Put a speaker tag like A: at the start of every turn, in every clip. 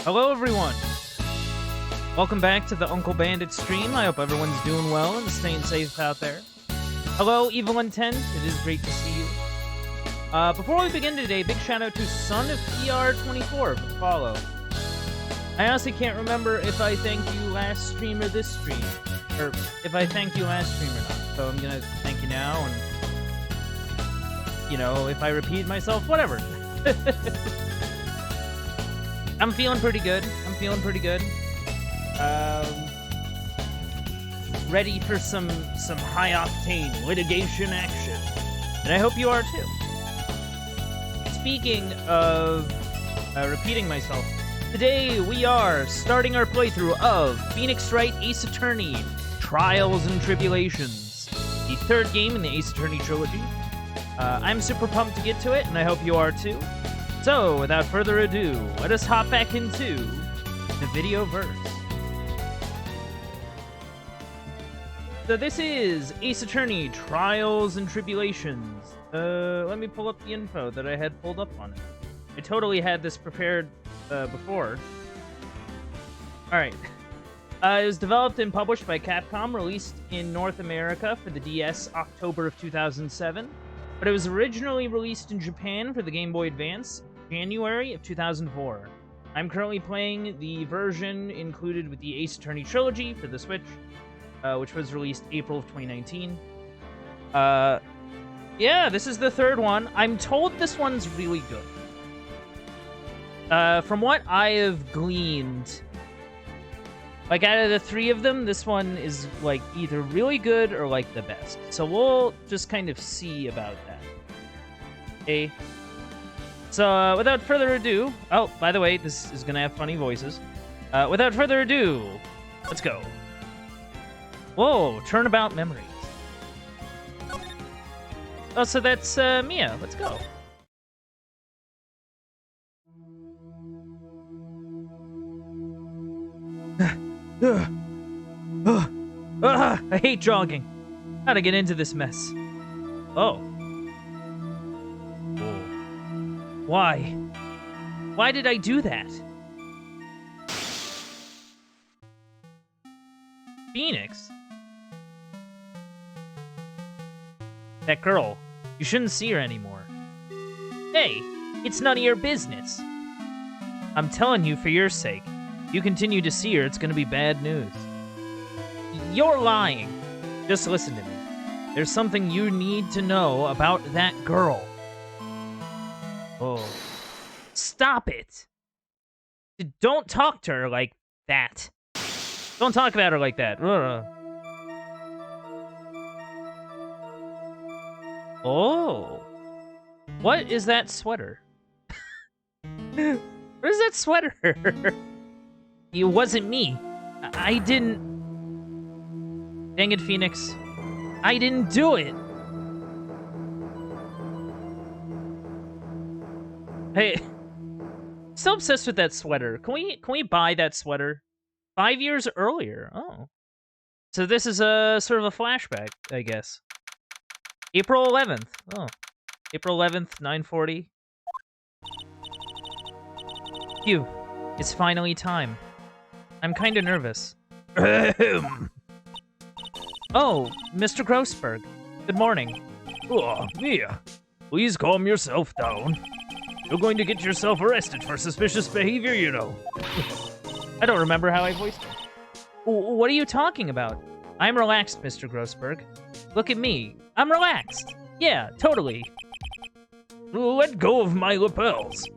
A: Hello, everyone. Welcome back to the Uncle Bandit stream. I hope everyone's doing well and staying safe out there. Hello, Evil Intent. It is great to see you. Before we begin today, big shout out to Son of PR24 for the follow. I honestly can't remember if I thanked you last stream or this stream, or if I thanked you last stream or not. So I'm gonna thank you now, and you know, if I repeat myself, whatever. I'm feeling pretty good. Ready for some high-octane litigation action. And I hope you are too. Speaking of repeating myself, today we are starting our playthrough of Phoenix Wright Ace Attorney, Trials and Tribulations, the third game in the Ace Attorney trilogy. I'm super pumped to get to it, and I hope you are too. So, without further ado, let us hop back into the video verse. So this is Ace Attorney, Trials and Tribulations. Let me pull up the info that I had pulled up on it. I totally had this prepared before. Alright. It was developed and published by Capcom, released in North America for the DS October of 2007. But it was originally released in Japan for the Game Boy Advance, January of 2004. I'm currently playing the version included with the Ace Attorney trilogy for the Switch, which was released April of 2019. Yeah, this is the third one. I'm told this one's really good. From what I have gleaned, like, out of the three of them, this one is, like, either really good or, like, the best. So we'll just kind of see about that. Okay. So, without further ado... Oh, by the way, this is gonna have funny voices. Without further ado, let's go. Whoa, turnabout memories. Oh, so that's Mia. Let's go. I hate jogging. How to get into this mess? Oh. Why? Why did I do that? Phoenix? That girl. You shouldn't see her anymore. Hey, it's none of your business. I'm telling you for your sake. You continue to see her, it's gonna be bad news. You're lying. Just listen to me. There's something you need to know about that girl. Oh. Stop it! Don't talk to her like that. Don't talk about her like that. Oh. What is that sweater? What is that sweater? It wasn't me. I didn't... Dang it, Phoenix. I didn't do it. Hey, so obsessed with that sweater. Can we buy that sweater? 5 years earlier. Oh. So this is a sort of a flashback, I guess. April 11th. Oh. April 11th, 9:40. Phew. It's finally time. I'm kind of nervous. Oh, Mr. Grossberg. Good morning.
B: Oh, Mia. Please calm yourself down. You're going to get yourself arrested for suspicious behavior, you know.
A: I don't remember how I voiced it. What are you talking about? I'm relaxed, Mr. Grossberg. Look at me. I'm relaxed. Yeah, totally.
B: Let go of my lapels.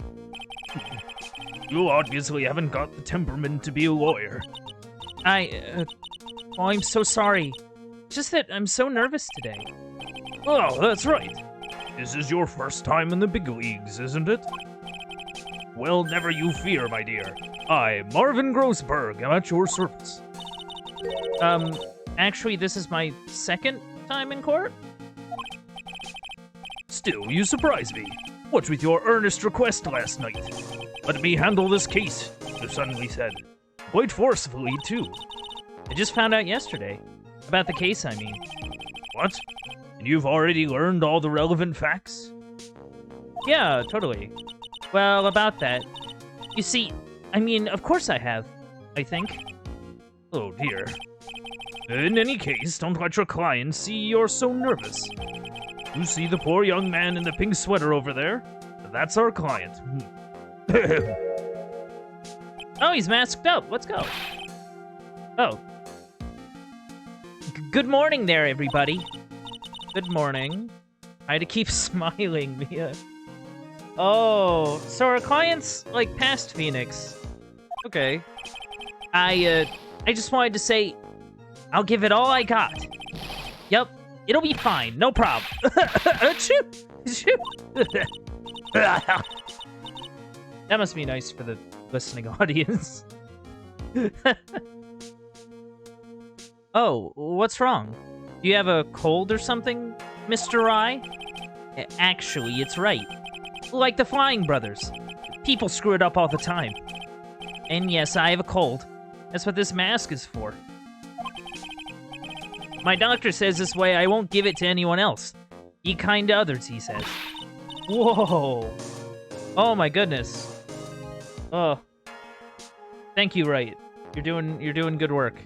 B: You obviously haven't got the temperament to be a lawyer.
A: Oh, I'm so sorry. It's just that I'm so nervous today.
B: Oh, that's right. This is your first time in the big leagues, isn't it? Well, never you fear, my dear. I, Marvin Grossberg, am at your service.
A: Actually, this is my second time in court?
B: Still, you surprise me. What with your earnest request last night? Let me handle this case, you suddenly said. Quite forcefully, too.
A: I just found out yesterday. About the case, I mean.
B: What? And you've already learned all the relevant facts?
A: Yeah, totally. Well, about that. You see, I mean, of course I have. I think.
B: Oh dear. In any case, don't let your client see you're so nervous. You see the poor young man in the pink sweater over there? That's our client.
A: Oh, he's masked up. Let's go. Oh. Good morning there, everybody. Good morning. I had to keep smiling, Mia. Oh, so our client's, like, past Phoenix. Okay. I just wanted to say, I'll give it all I got. Yep, it'll be fine, no problem. That must be nice for the listening audience. Oh, what's wrong? Do you have a cold or something, Mr. Rye? Actually, it's Wright. Like the Flying Brothers. People screw it up all the time. And yes, I have a cold. That's what this mask is for. My doctor says this way I won't give it to anyone else. Be kind to others, he says. Whoa. Oh my goodness. Oh. Thank you, Wright. You're doing good work.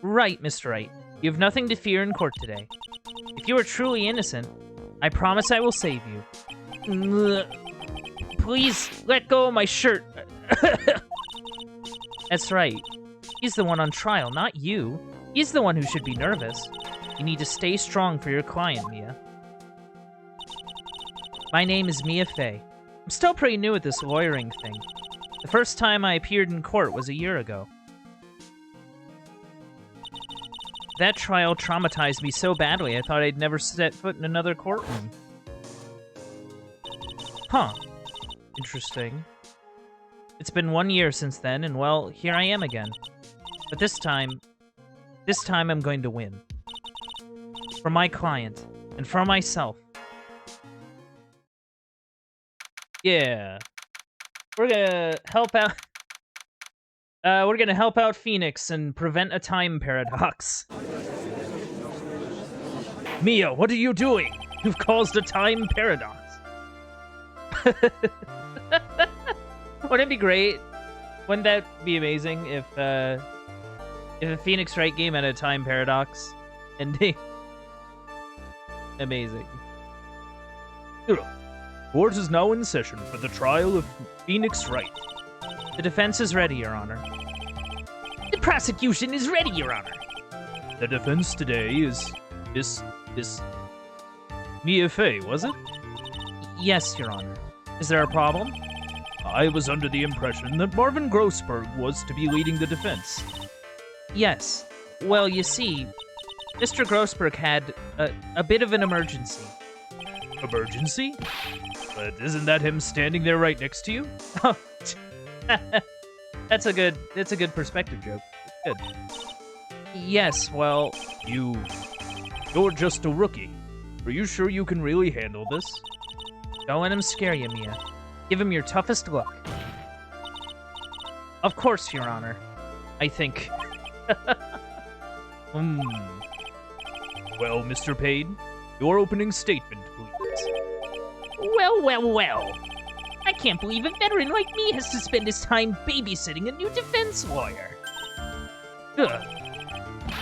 A: Right, Mr. Wright. You have nothing to fear in court today. If you are truly innocent, I promise I will save you. Please let go of my shirt. That's right. He's the one on trial, not you. He's the one who should be nervous. You need to stay strong for your client, Mia. My name is Mia Fey. I'm still pretty new at this lawyering thing. The first time I appeared in court was a year ago. That trial traumatized me so badly I thought I'd never set foot in another courtroom. Huh. Interesting. It's been 1 year since then, and well, here I am again. But this time I'm going to win. For my client, and for myself. Yeah. We're gonna help out... we're gonna help out Phoenix and prevent a time paradox.
B: Mia, what are you doing? You've caused a time paradox.
A: Wouldn't it be great? Wouldn't that be amazing if a Phoenix Wright game had a time paradox ending? Amazing.
B: Court is now in session for the trial of Phoenix Wright.
A: The defense is ready, Your Honor. The prosecution is ready, Your Honor.
B: The defense today is Mia Fey, was it?
A: Yes, Your Honor. Is there a problem?
B: I was under the impression that Marvin Grossberg was to be leading the defense.
A: Yes. Well, you see, Mr. Grossberg had a bit of an emergency.
B: Emergency? But isn't that him standing there right next to you?
A: Oh, that's a good perspective joke. Good. Yes, well...
B: You're just a rookie. Are you sure you can really handle this?
A: Don't let him scare you, Mia. Give him your toughest look. Of course, Your Honor. I think.
B: Well, Mr. Payne, your opening statement, please.
C: Well. I can't believe a veteran like me has to spend his time babysitting a new defense lawyer. Ugh.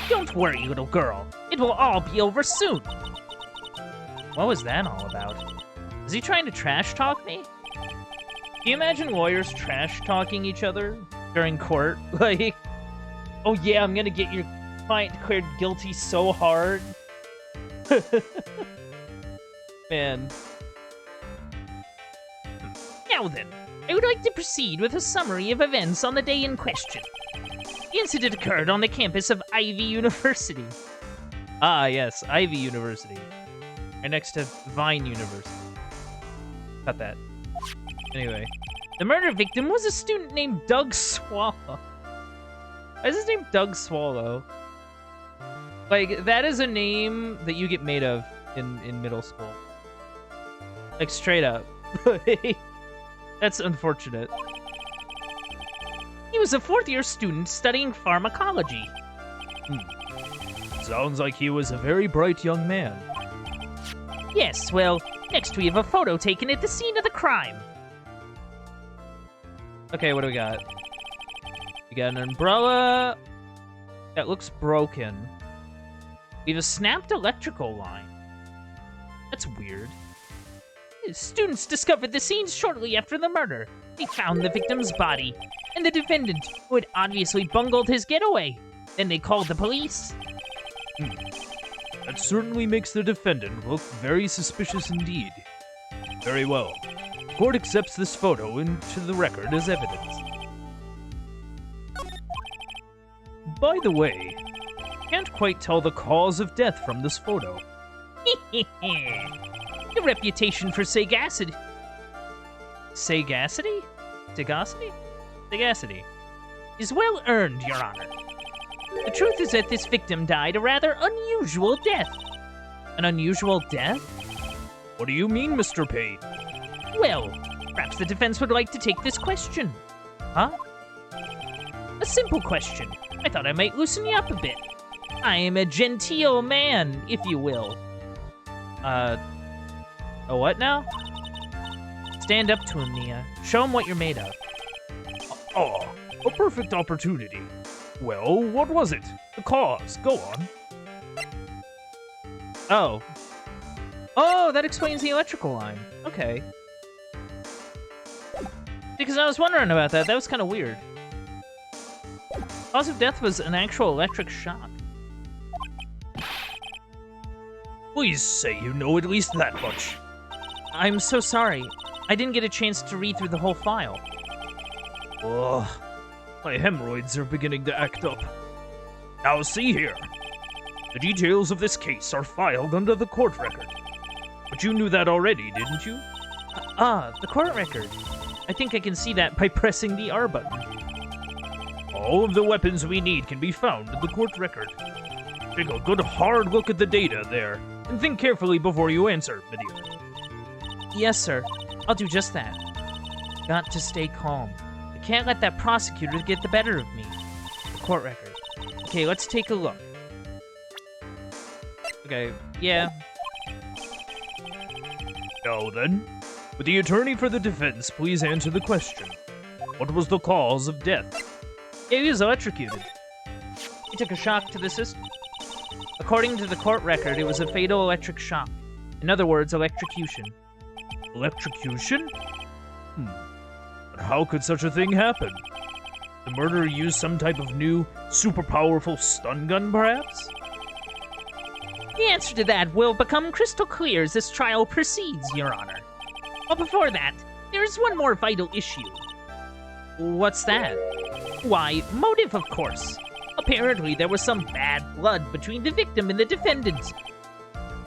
C: Don't worry, little girl. It will all be over soon.
A: What was that all about? Is he trying to trash talk me? Can you imagine lawyers trash talking each other during court? Like, oh yeah, I'm gonna get your client declared guilty so hard. Man.
C: Now then, I would like to proceed with a summary of events on the day in question. The incident occurred on the campus of Ivy University.
A: Ah, yes, Ivy University. Right next to Vine University. Cut that. Anyway.
C: The murder victim was a student named
A: Doug Swallow. Why is his name Doug Swallow? Like, that is a name that you get made of in middle school. Like, straight up. That's unfortunate.
C: He was a fourth-year student studying pharmacology.
B: Sounds like he was a very bright young man.
C: Yes, well, next we have a photo taken at the scene of the crime.
A: Okay, what do we got? We got an umbrella that looks broken. We have a snapped electrical line. That's weird.
C: Students discovered the scene shortly after the murder. They found the victim's body and the defendant, who had obviously bungled his getaway. Then they called the police.
B: That certainly makes the defendant look very suspicious indeed. Very well. Court accepts this photo into the record as evidence. By the way, can't quite tell the cause of death from this photo.
C: The reputation for sagacity.
A: Sagacity? Sagacity? Sagacity.
C: Is well earned, Your Honor. The truth is that this victim died a rather unusual death.
A: An unusual death?
B: What do you mean, Mr. Payne?
C: Well, perhaps the defense would like to take this question.
A: Huh?
C: A simple question. I thought I might loosen you up a bit. I am a genteel man, if you will.
A: A what now? Stand up to him, Nia. Show him what you're made of.
B: Oh, a perfect opportunity. Well, what was it? The cause. Go on.
A: Oh. Oh, that explains the electrical line. Okay. Because I was wondering about that. That was kind of weird. Cause of death was an actual electric shock.
B: Please say you know at least that much.
A: I'm so sorry. I didn't get a chance to read through the whole file.
B: Ugh. My hemorrhoids are beginning to act up. Now see here. The details of this case are filed under the court record. But you knew that already, didn't you?
A: The court record. I think I can see that by pressing the R button.
B: All of the weapons we need can be found in the court record. Take a good hard look at the data there, and think carefully before you answer, my dear.
A: Yes, sir. I'll do just that. Got to stay calm. I can't let that prosecutor get the better of me. The court record. Okay, let's take a look. Okay, yeah.
B: Now then, would the attorney for the defense please answer the question? What was the cause of death?
A: He was electrocuted. He took a shock to the system. According to the court record, it was a fatal electric shock. In other words, electrocution.
B: Electrocution? But how could such a thing happen? The murderer used some type of new, super powerful stun gun, perhaps?
C: The answer to that will become crystal clear as this trial proceeds, Your Honor. But before that, there is one more vital issue.
A: What's that?
C: Why, motive, of course. Apparently, there was some bad blood between the victim and the defendant.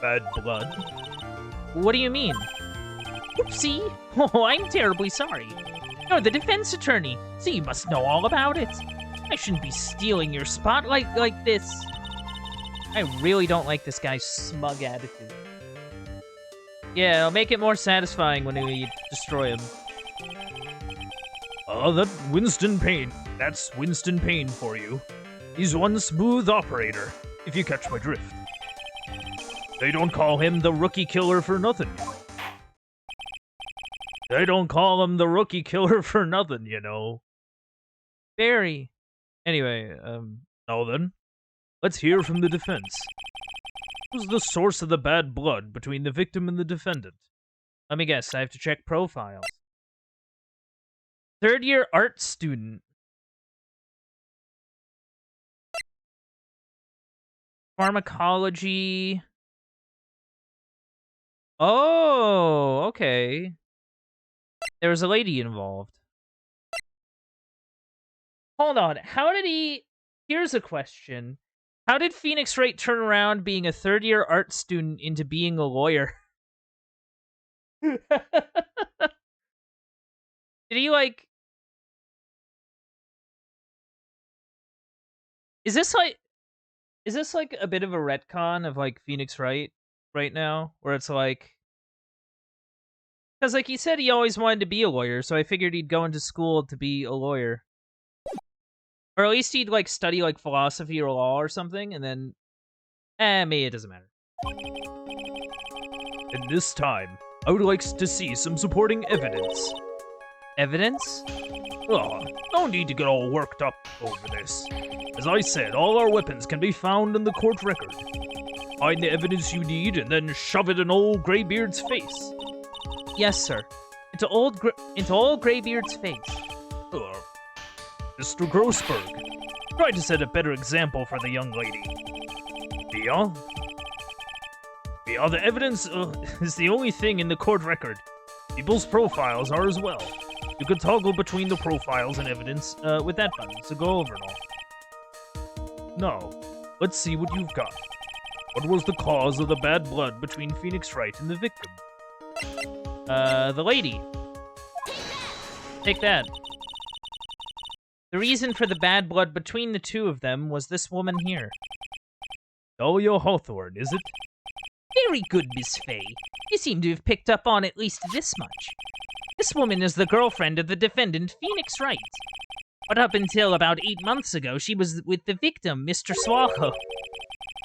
B: Bad blood?
A: What do you mean?
C: Oopsie. Oh, I'm terribly sorry. You're the defense attorney, so you must know all about it. I shouldn't be stealing your spotlight like this.
A: I really don't like this guy's smug attitude. Yeah, it'll make it more satisfying when we destroy him.
B: That's Winston Payne for you. He's one smooth operator, if you catch my drift. They don't call him the rookie killer for nothing, you know. They don't call him the rookie killer for nothing, you know.
A: Barry. Anyway,
B: Now then, let's hear from the defense. What was the source of the bad blood between the victim and the defendant?
A: Let me guess, I have to check profiles. Third-year art student. Pharmacology. Oh, okay. There was a lady involved. Hold on, how did he... Here's a question. How did Phoenix Wright turn around being a third-year art student into being a lawyer? Did he, like... Is this like a bit of a retcon of, like, Phoenix Wright right now? Where it's like... Because, like, he said he always wanted to be a lawyer, so I figured he'd go into school to be a lawyer. Or at least he'd, like, study, like, philosophy or law or something, and then... maybe it doesn't matter.
B: And this time, I would like to see some supporting evidence.
A: Evidence?
B: Oh, no need to get all worked up over this. As I said, all our weapons can be found in the court record. Find the evidence you need and then shove it in old Greybeard's face.
A: Yes, sir. Into old Greybeard's face.
B: Mr. Grossberg, try to set a better example for the young lady. Yeah, the evidence is the only thing in the court record. People's profiles are as well. You can toggle between the profiles and evidence with that button, so go over it all. Now, let's see what you've got. What was the cause of the bad blood between Phoenix Wright and the victim?
A: The lady. Take that. The reason for the bad blood between the two of them was this woman here.
B: Dahlia Hawthorne, is it?
C: Very good, Miss Fay. You seem to have picked up on at least this much. This woman is the girlfriend of the defendant, Phoenix Wright. But up until about 8 months ago, she was with the victim, Mr. Swallow.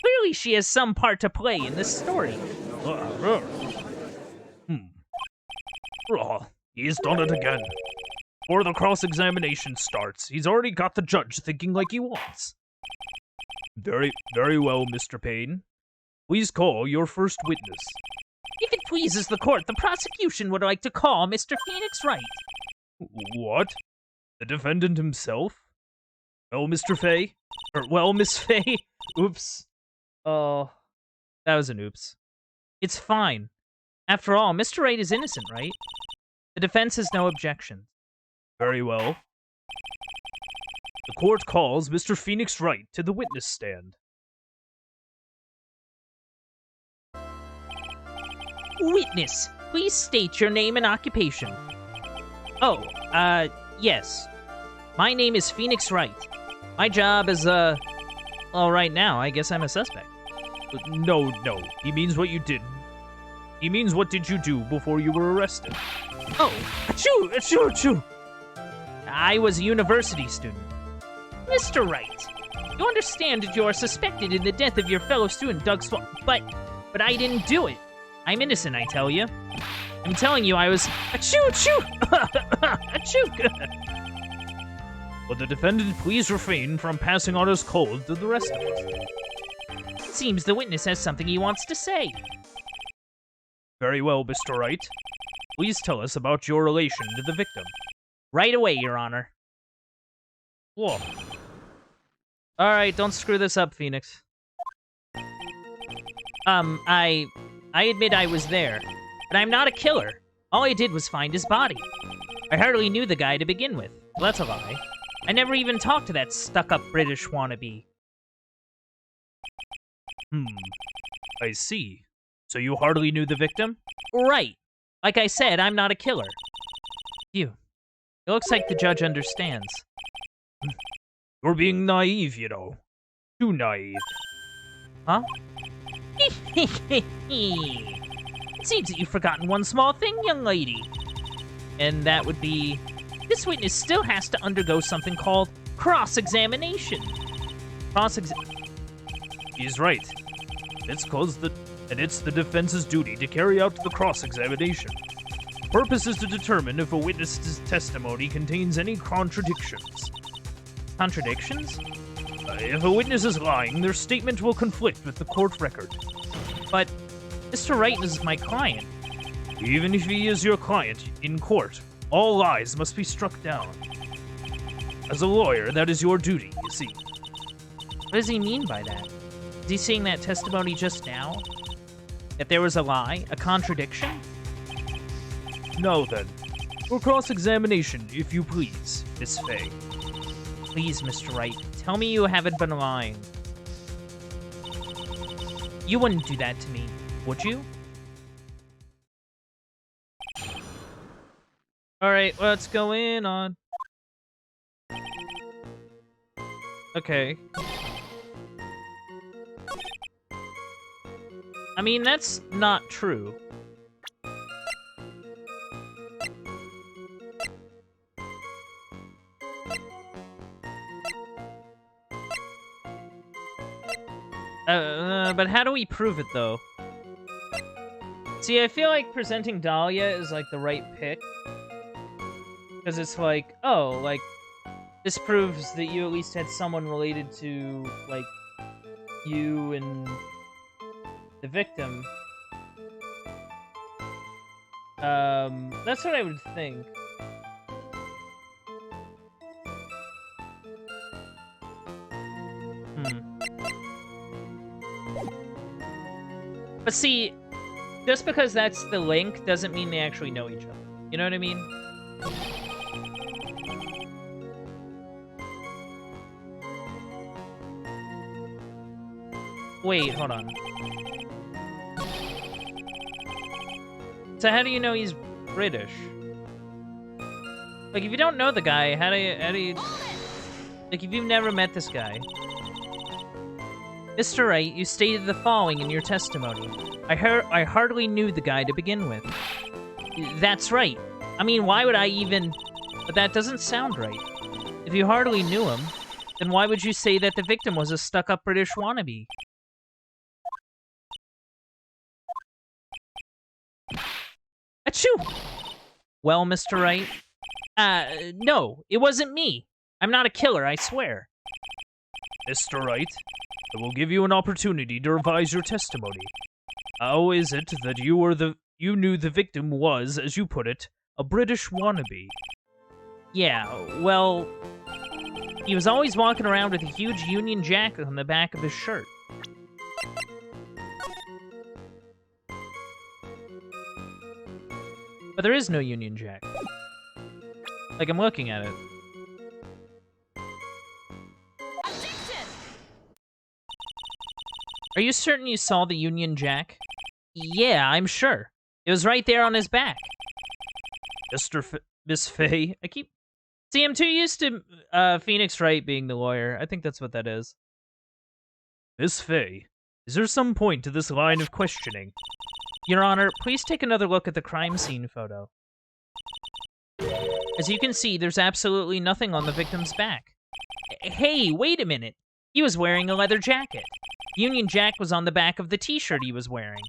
C: Clearly, she has some part to play in this story.
B: He's done it again. Before the cross-examination starts, he's already got the judge thinking like he wants. Very well, Mr. Payne. Please call your first witness.
C: If it pleases the court, the prosecution would like to call Mr. Phoenix Wright.
B: What? The defendant himself? Well, Mr. Fay? Miss Fay?
A: Oops. Oh, that was an oops. It's fine. After all, Mr. Wright is innocent, right? The defense has no objections.
B: Very well. The court calls Mr. Phoenix Wright to the witness stand.
C: Witness, please state your name and occupation.
A: Oh, yes. My name is Phoenix Wright. My job is, well, right now, I guess I'm a suspect.
B: No. He means what you did. He means what did you do before you were arrested?
A: Oh, achoo! I was a university student.
C: Mr. Wright, you understand that you are suspected in the death of your fellow student, Doug Swallow, but I didn't do it.
A: I'm innocent, I tell you. I'm telling you, I was... Achoo!
B: Will the defendant please refrain from passing on his cold to the rest of us?
C: It seems the witness has something he wants to say.
B: Very well, Mr. Wright. Please tell us about your relation to the victim.
A: Right away, Your Honor.
B: Whoa.
A: Alright, don't screw this up, Phoenix. I admit I was there, but I'm not a killer. All I did was find his body. I hardly knew the guy to begin with. Well, that's a lie. I never even talked to that stuck-up British wannabe.
B: I see. So you hardly knew the victim?
A: Right. Like I said, I'm not a killer. Phew. It looks like the judge understands.
B: You're being naive, you know. Too naive.
A: Huh?
C: It seems that you've forgotten one small thing, young lady.
A: And that would be...
C: This witness still has to undergo something called cross-examination.
B: He's right. It's the defense's duty to carry out the cross-examination. The purpose is to determine if a witness's testimony contains any contradictions.
A: Contradictions?
B: If a witness is lying, their statement will conflict with the court record.
A: But Mr. Wright is my client.
B: Even if he is your client, in court, all lies must be struck down. As a lawyer, that is your duty, you see.
A: What does he mean by that? Is he saying that testimony just now? That there was a lie? A contradiction?
B: Now then, for cross-examination, if you please, Miss Fay.
A: Please, Mr. Wright, tell me you haven't been lying. You wouldn't do that to me, would you? Alright, let's go in on... Okay. I mean, that's not true. But how do we prove it, though? See, I feel like presenting Dahlia is, like, the right pick. Because it's like, oh, like, this proves that you at least had someone related to, like, you and the victim. That's what I would think. But see, just because that's the link doesn't mean they actually know each other. You know what I mean? Wait, hold on. So how do you know he's British? Like, if you don't know the guy, how do you... Like, if you've never met this guy... Mr. Wright, you stated the following in your testimony. I hardly knew the guy to begin with. That's right. I mean, why would I even... But that doesn't sound right. If you hardly knew him, then why would you say that the victim was a stuck-up British wannabe? Achoo! Well, Mr. Wright? No, it wasn't me. I'm not a killer, I swear.
B: Mr. Wright, I will give you an opportunity to revise your testimony. How is it that you knew the victim was, as you put it, a British wannabe?
A: Yeah, well, he was always walking around with a huge Union Jack on the back of his shirt. But there is no Union Jack. Like, I'm looking at it. Are you certain you saw the Union Jack? Yeah, I'm sure. It was right there on his back.
B: Miss Faye,
A: See, I'm too used to Phoenix Wright being the lawyer. I think that's what that is.
B: Miss Faye, is there some point to this line of questioning?
A: Your Honor, please take another look at the crime scene photo. As you can see, there's absolutely nothing on the victim's back. Hey, wait a minute. He was wearing a leather jacket. Union Jack was on the back of the t-shirt he was wearing.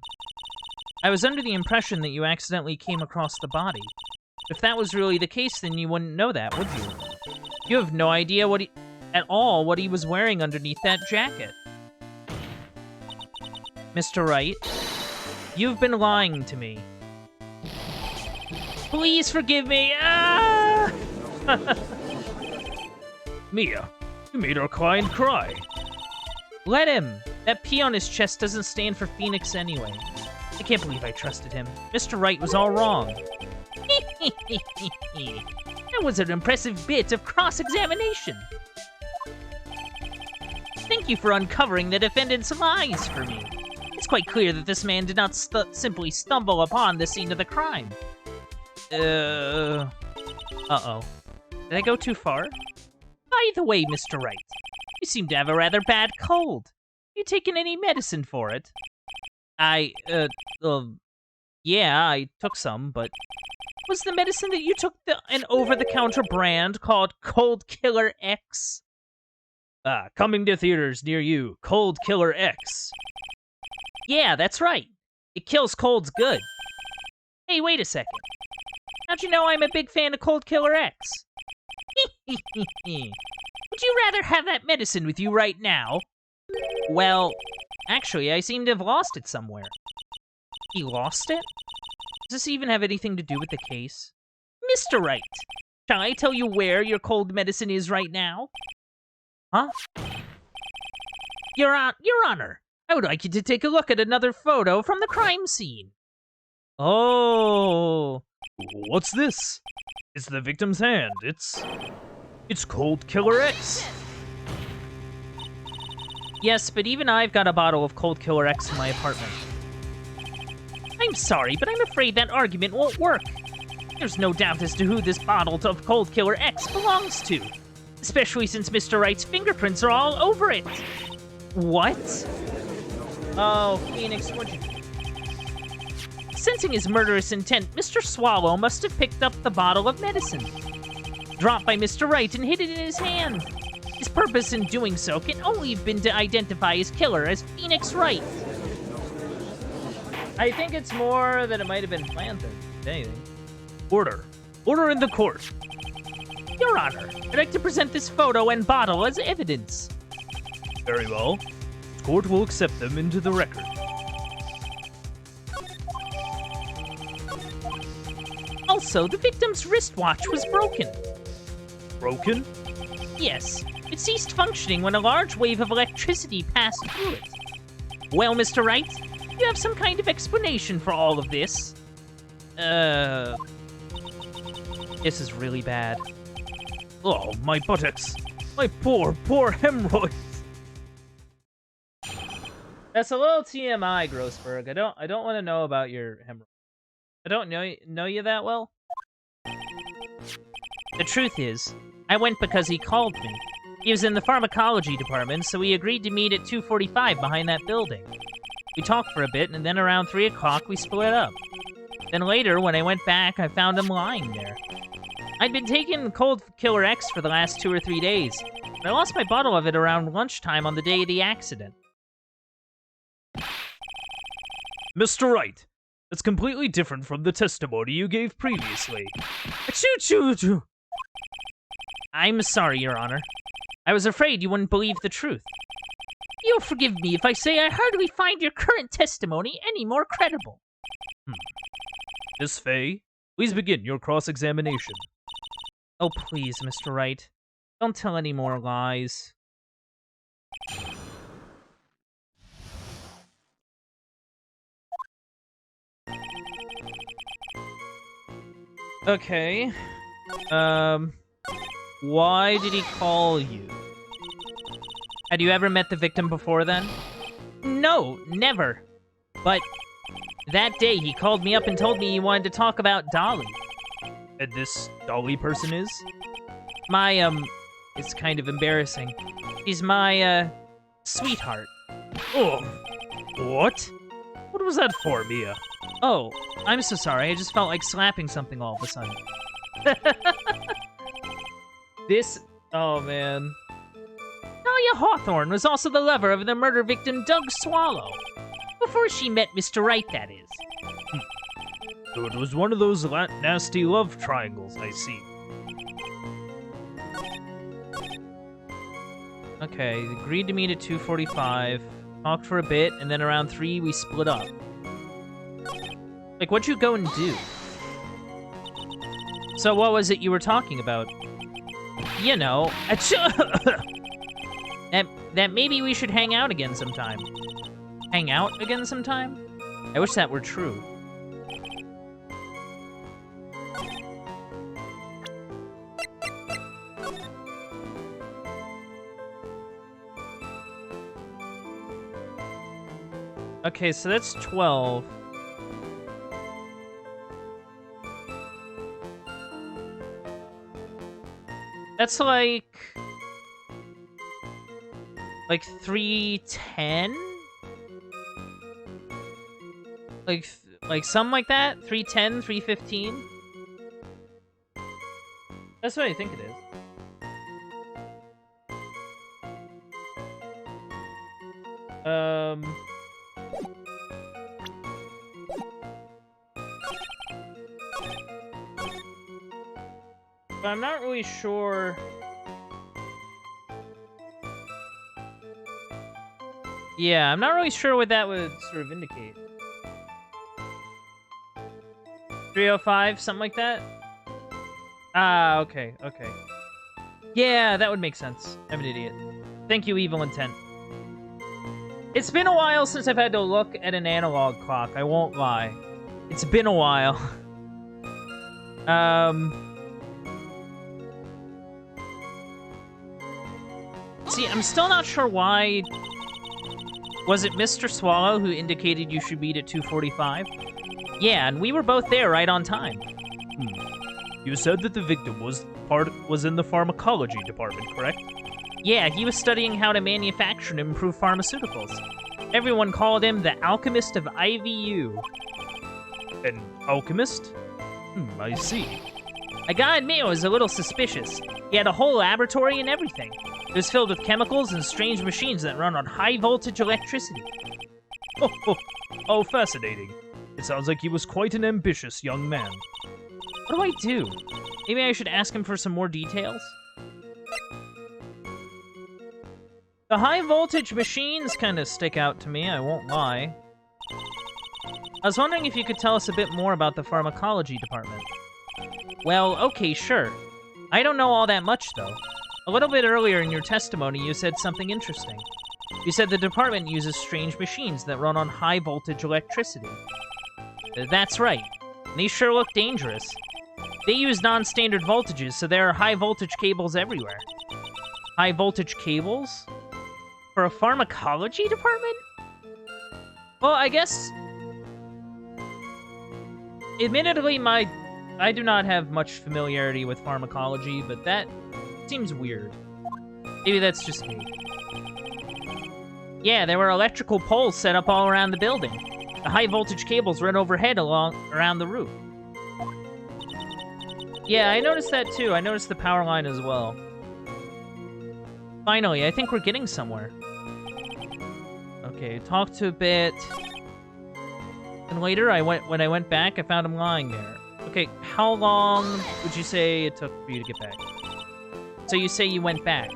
A: I was under the impression that you accidentally came across the body. If that was really the case, then you wouldn't know that, would you? You have no idea at all what he was wearing underneath that jacket. Mr. Wright, you've been lying to me. Please forgive me. Ah!
B: Mia, you made our client cry.
A: Let him. That P on his chest doesn't stand for Phoenix anyway. I can't believe I trusted him. Mr. Wright was all wrong. That was an impressive bit of cross-examination. Thank you for uncovering the defendant's lies for me. It's quite clear that this man did not simply stumble upon the scene of the crime. Uh-oh. Did I go too far? By the way, Mr. Wright, you seem to have a rather bad cold. You taken any medicine for it? Yeah, I took some, but... Was the medicine that you took an over-the-counter brand called Cold Killer X?
B: Coming to theaters near you, Cold Killer X.
A: Yeah, that's right. It kills colds good. Hey, wait a second. How'd you know I'm a big fan of Cold Killer X? Would you rather have that medicine with you right now? Well, actually, I seem to have lost it somewhere. He lost it? Does this even have anything to do with the case? Mr. Wright, shall I tell you where your cold medicine is right now? Huh? Your Honor, I would like you to take a look at another photo from the crime scene. Oh.
B: What's this? It's the victim's hand. It's Cold Killer X.
A: Yes, but even I've got a bottle of Cold Killer X in my apartment. I'm sorry, but I'm afraid that argument won't work. There's no doubt as to who this bottle of Cold Killer X belongs to. Especially since Mr. Wright's fingerprints are all over it. What? Oh, Phoenix, what'd you do? Sensing his murderous intent, Mr. Swallow must have picked up the bottle of medicine, dropped by Mr. Wright, and hid it in his hand. His purpose in doing so can only have been to identify his killer as Phoenix Wright. I think it's more that it might have been planted, if anything.
B: Order in the court.
C: Your Honor, I'd like to present this photo and bottle as evidence.
B: Very well. The court will accept them into the record.
C: Also, the victim's wristwatch was broken.
B: Broken?
C: Yes, it ceased functioning when a large wave of electricity passed through it. Well, Mr. Wright, you have some kind of explanation for all of this.
A: This is really bad.
B: Oh, my buttocks. My poor, poor hemorrhoids.
A: That's a little TMI, Grossberg. I don't want to know about your hemorrhoids. I don't know you that well.
C: The truth is, I went because he called me. He was in the Pharmacology Department, so we agreed to meet at 2:45 behind that building. We talked for a bit, and then around 3 o'clock we split up. Then later, when I went back, I found him lying there. I'd been taking Cold Killer X for the last 2 or 3 days, but I lost my bottle of it around lunchtime on the day of the accident.
B: Mr. Wright, that's completely different from the testimony you gave previously. Achoo-choo-choo!
C: I'm sorry, Your Honor. I was afraid you wouldn't believe the truth. You'll forgive me if I say I hardly find your current testimony any more credible.
B: Miss Fay, please begin your cross-examination.
A: Oh, please, Mr. Wright. Don't tell any more lies. Okay. Why did he call you? Had you ever met the victim before then?
C: No, never. But that day he called me up and told me he wanted to talk about Dolly.
B: And this Dolly person is?
A: It's kind of embarrassing. She's my, sweetheart.
B: Oh, what? What was that for, Mia?
A: Oh, I'm so sorry. I just felt like slapping something all of a sudden. Oh man.
C: Talia Hawthorne was also the lover of the murder victim Doug Swallow. Before she met Mr. Wright, that is.
B: So it was one of those nasty love triangles, I see.
A: Okay, agreed to meet at 2:45, talked for a bit, and then around 3 we split up. Like, what'd you go and do? So what was it you were talking about? You know, that maybe we should hang out again sometime. Hang out again sometime? I wish that were true. Okay, so that's 12. That's like 310? Like something like that? 310, 315? That's what I think it is. But I'm not really sure. Yeah, I'm not really sure what that would sort of indicate. 305, something like that? Ah, okay. Yeah, that would make sense. I'm an idiot. Thank you, Evil Intent. It's been a while since I've had to look at an analog clock, I won't lie. It's been a while. See, I'm still not sure why. Was it Mr. Swallow who indicated you should meet at 2:45? Yeah, and we were both there right on time.
B: You said that the victim was in the Pharmacology Department, correct?
C: Yeah, he was studying how to manufacture and improve pharmaceuticals. Everyone called him the Alchemist of IVU.
B: An alchemist? I see.
C: I gotta admit, I was a little suspicious. He had a whole laboratory and everything. It was filled with chemicals and strange machines that run on high-voltage electricity.
B: Oh, fascinating. It sounds like he was quite an ambitious young man.
A: What do I do? Maybe I should ask him for some more details? The high voltage machines kind of stick out to me, I won't lie. I was wondering if you could tell us a bit more about the Pharmacology Department. Well, okay, sure. I don't know all that much, though. A little bit earlier in your testimony, you said something interesting. You said the department uses strange machines that run on high voltage electricity. That's right. And these sure look dangerous. They use non-standard voltages, so there are high voltage cables everywhere. High voltage cables? For a pharmacology department? Well, I guess... Admittedly, I do not have much familiarity with pharmacology, but that seems weird. Maybe that's just me. Yeah, there were electrical poles set up all around the building. The high voltage cables run overhead around the roof. Yeah, I noticed that too. I noticed the power line as well. Finally, I think we're getting somewhere. Okay, talked a bit. And later, when I went back, I found him lying there. Okay, how long would you say it took for you to get back? So you say you went back?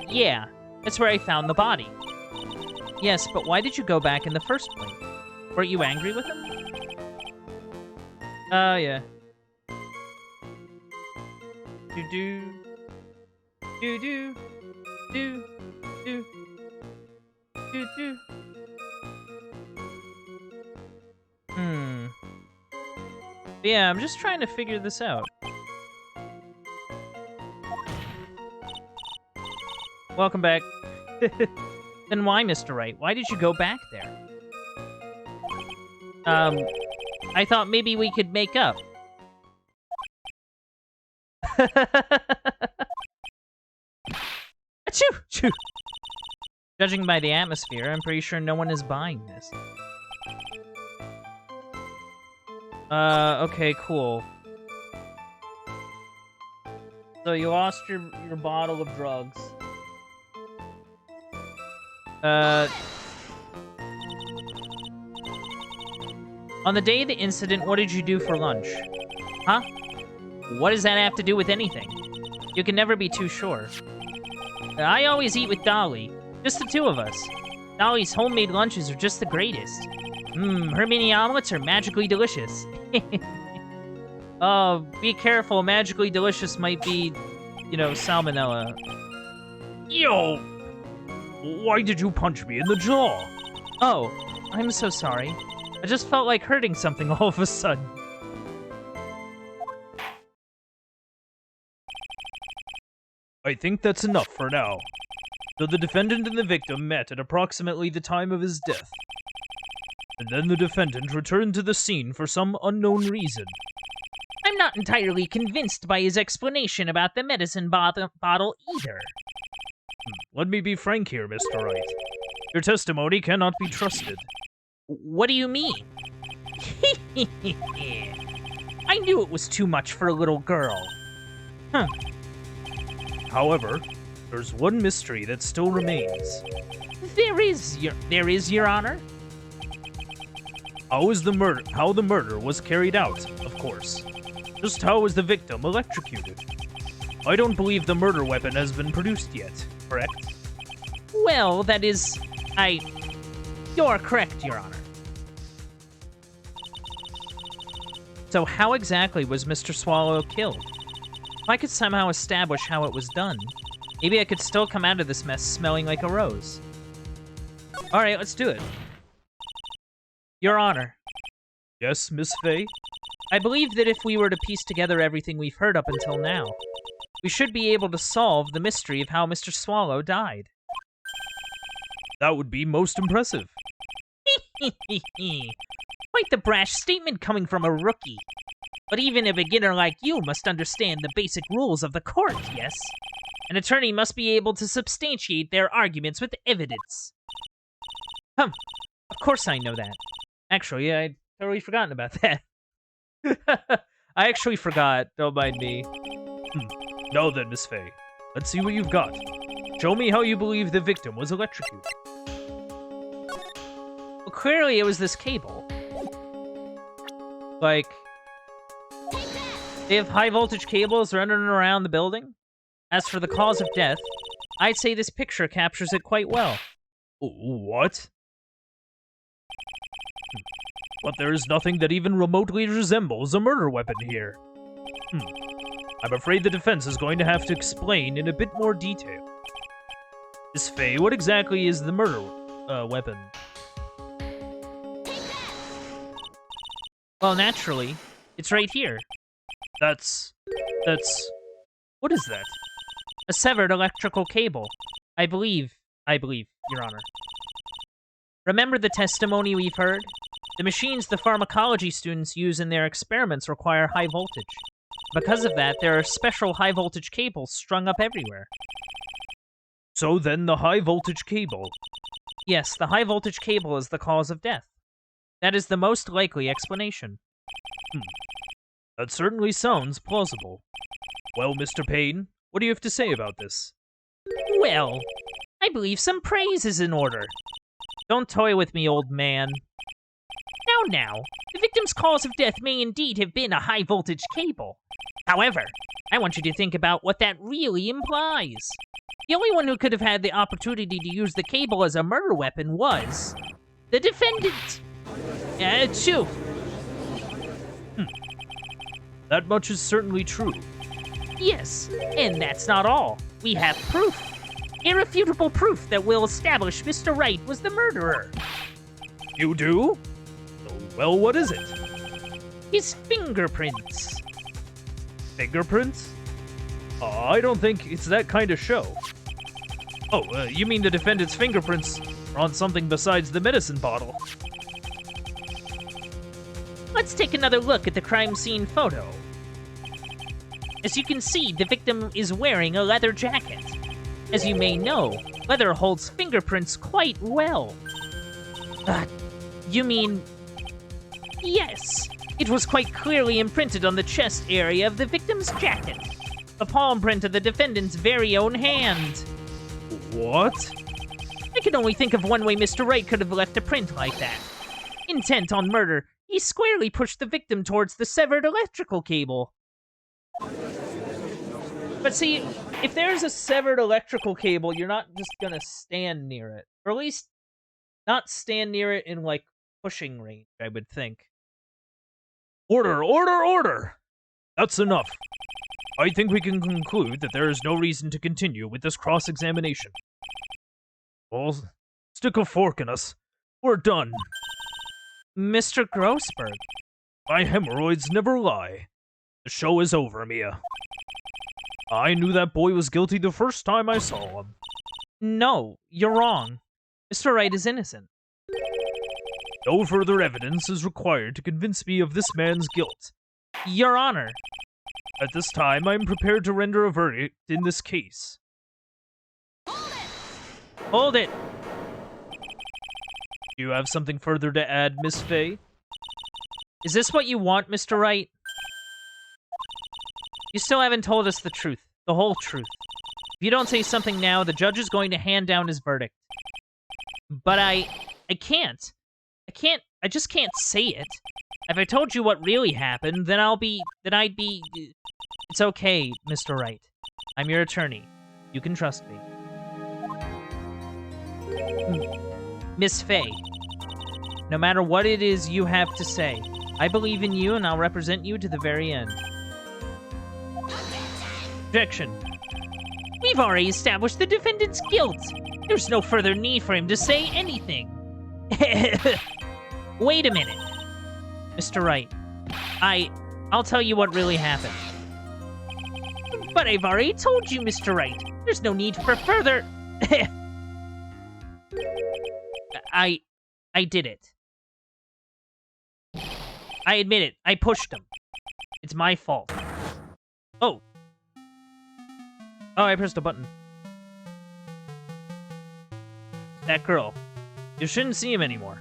A: Yeah. That's where I found the body. Yes, but why did you go back in the first place? Weren't you angry with him? Yeah. Do-do. Do-do. Do. Do. Do-do. Yeah, I'm just trying to figure this out. Welcome back. Then why, Mr. Wright? Why did you go back there? I thought maybe we could make up. Achoo! Achoo! Judging by the atmosphere, I'm pretty sure no one is buying this. Okay, cool. So you lost your bottle of drugs. On the day of the incident, what did you do for lunch? Huh? What does that have to do with anything? You can never be too sure. I always eat with Dolly. Just the two of us. Dolly's homemade lunches are just the greatest. Her mini omelets are magically delicious. Oh, be careful. Magically delicious might be, you know, salmonella.
B: Yo! Why did you punch me in the jaw?
A: Oh, I'm so sorry. I just felt like hurting something all of a sudden.
B: I think that's enough for now. So the defendant and the victim met at approximately the time of his death. And then the defendant returned to the scene for some unknown reason.
C: I'm not entirely convinced by his explanation about the medicine bottle either.
B: Let me be frank here, Mr. Wright. Your testimony cannot be trusted.
C: What do you mean? I knew it was too much for a little girl. Huh.
B: However, there's one mystery that still remains.
C: There is, Your Honor.
B: How the murder was carried out, of course. Just how was the victim electrocuted? I don't believe the murder weapon has been produced yet, correct?
C: Well, that is... You're correct, Your Honor.
A: So how exactly was Mr. Swallow killed? If I could somehow establish how it was done, maybe I could still come out of this mess smelling like a rose. Alright, let's do it. Your Honor.
B: Yes, Miss Fay?
A: I believe that if we were to piece together everything we've heard up until now, we should be able to solve the mystery of how Mr. Swallow died.
B: That would be most impressive.
C: Quite the brash statement coming from a rookie. But even a beginner like you must understand the basic rules of the court, yes? An attorney must be able to substantiate their arguments with evidence.
A: Of course I know that. Actually, I'd totally forgotten about that. I actually forgot. Don't mind me.
B: Now then, Miss Fay, let's see what you've got. Show me how you believe the victim was electrocuted.
A: Well, clearly it was this cable. Like... They have high-voltage cables running around the building. As for the cause of death, I'd say this picture captures it quite well.
B: What? But there is nothing that even remotely resembles a murder weapon here. I'm afraid the defense is going to have to explain in a bit more detail. Miss Faye, what exactly is the murder weapon?
A: Well, naturally, it's right here.
B: That's... What is that?
A: A severed electrical cable. I believe, Your Honor. Remember the testimony we've heard? The machines the pharmacology students use in their experiments require high voltage. Because of that, there are special high-voltage cables strung up everywhere.
B: So then the high-voltage cable...
A: Yes, the high-voltage cable is the cause of death. That is the most likely explanation.
B: That certainly sounds plausible. Well, Mr. Payne, what do you have to say about this?
C: Well, I believe some praise is in order.
A: Don't toy with me, old man.
C: Now, the victim's cause of death may indeed have been a high-voltage cable. However, I want you to think about what that really implies. The only one who could have had the opportunity to use the cable as a murder weapon was... the defendant. Achoo.
B: That much is certainly true.
C: Yes, and that's not all. We have proof. Irrefutable proof that will establish Mr. Wright was the murderer.
B: You do? Well, what is it?
C: His fingerprints.
B: Fingerprints? I don't think it's that kind of show. Oh, you mean the defendant's fingerprints are on something besides the medicine bottle?
C: Let's take another look at the crime scene photo. As you can see, the victim is wearing a leather jacket. As you may know, leather holds fingerprints quite well. You mean... Yes, it was quite clearly imprinted on the chest area of the victim's jacket. The palm print of the defendant's very own hand.
B: What?
C: I can only think of one way Mr. Wright could have left a print like that. Intent on murder, he squarely pushed the victim towards the severed electrical cable.
A: But see, if there's a severed electrical cable, you're not just gonna stand near it. Or at least, not stand near it in, like, pushing range, I would think.
B: Order, order, order! That's enough. I think we can conclude that there is no reason to continue with this cross-examination. Well, stick a fork in us. We're done.
A: Mr. Grossberg.
B: My hemorrhoids never lie. The show is over, Mia. I knew that boy was guilty the first time I saw him.
A: No, you're wrong. Mr. Wright is innocent.
B: No further evidence is required to convince me of this man's guilt.
A: Your Honor.
B: At this time, I am prepared to render a verdict in this case.
A: Hold it!
B: Do you have something further to add, Miss Faye?
A: Is this what you want, Mr. Wright? You still haven't told us the truth. The whole truth. If you don't say something now, the judge is going to hand down his verdict. But I can't. I just can't say it. If I told you what really happened, then I'd be... It's okay, Mr. Wright. I'm your attorney. You can trust me. Miss Faye, no matter what it is you have to say, I believe in you and I'll represent you to the very end. Objection.
C: We've already established the defendant's guilt. There's no further need for him to say anything. Wait a minute.
A: Mr. Wright, I'll tell you what really happened.
C: But I've already told you, Mr. Wright. There's no need for further...
A: I did it. I admit it. I pushed him. It's my fault. Oh. Oh, I pressed a button. That girl. You shouldn't see him anymore.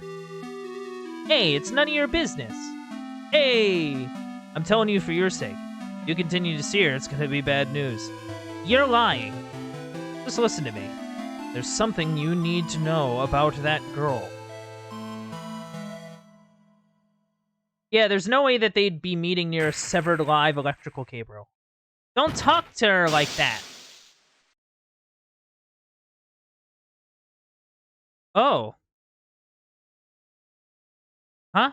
A: Hey, it's none of your business. Hey! I'm telling you for your sake. If you continue to see her, it's gonna be bad news. You're lying. Just listen to me. There's something you need to know about that girl. Yeah, there's no way that they'd be meeting near a severed live electrical cable. Don't talk to her like that. Oh. Huh?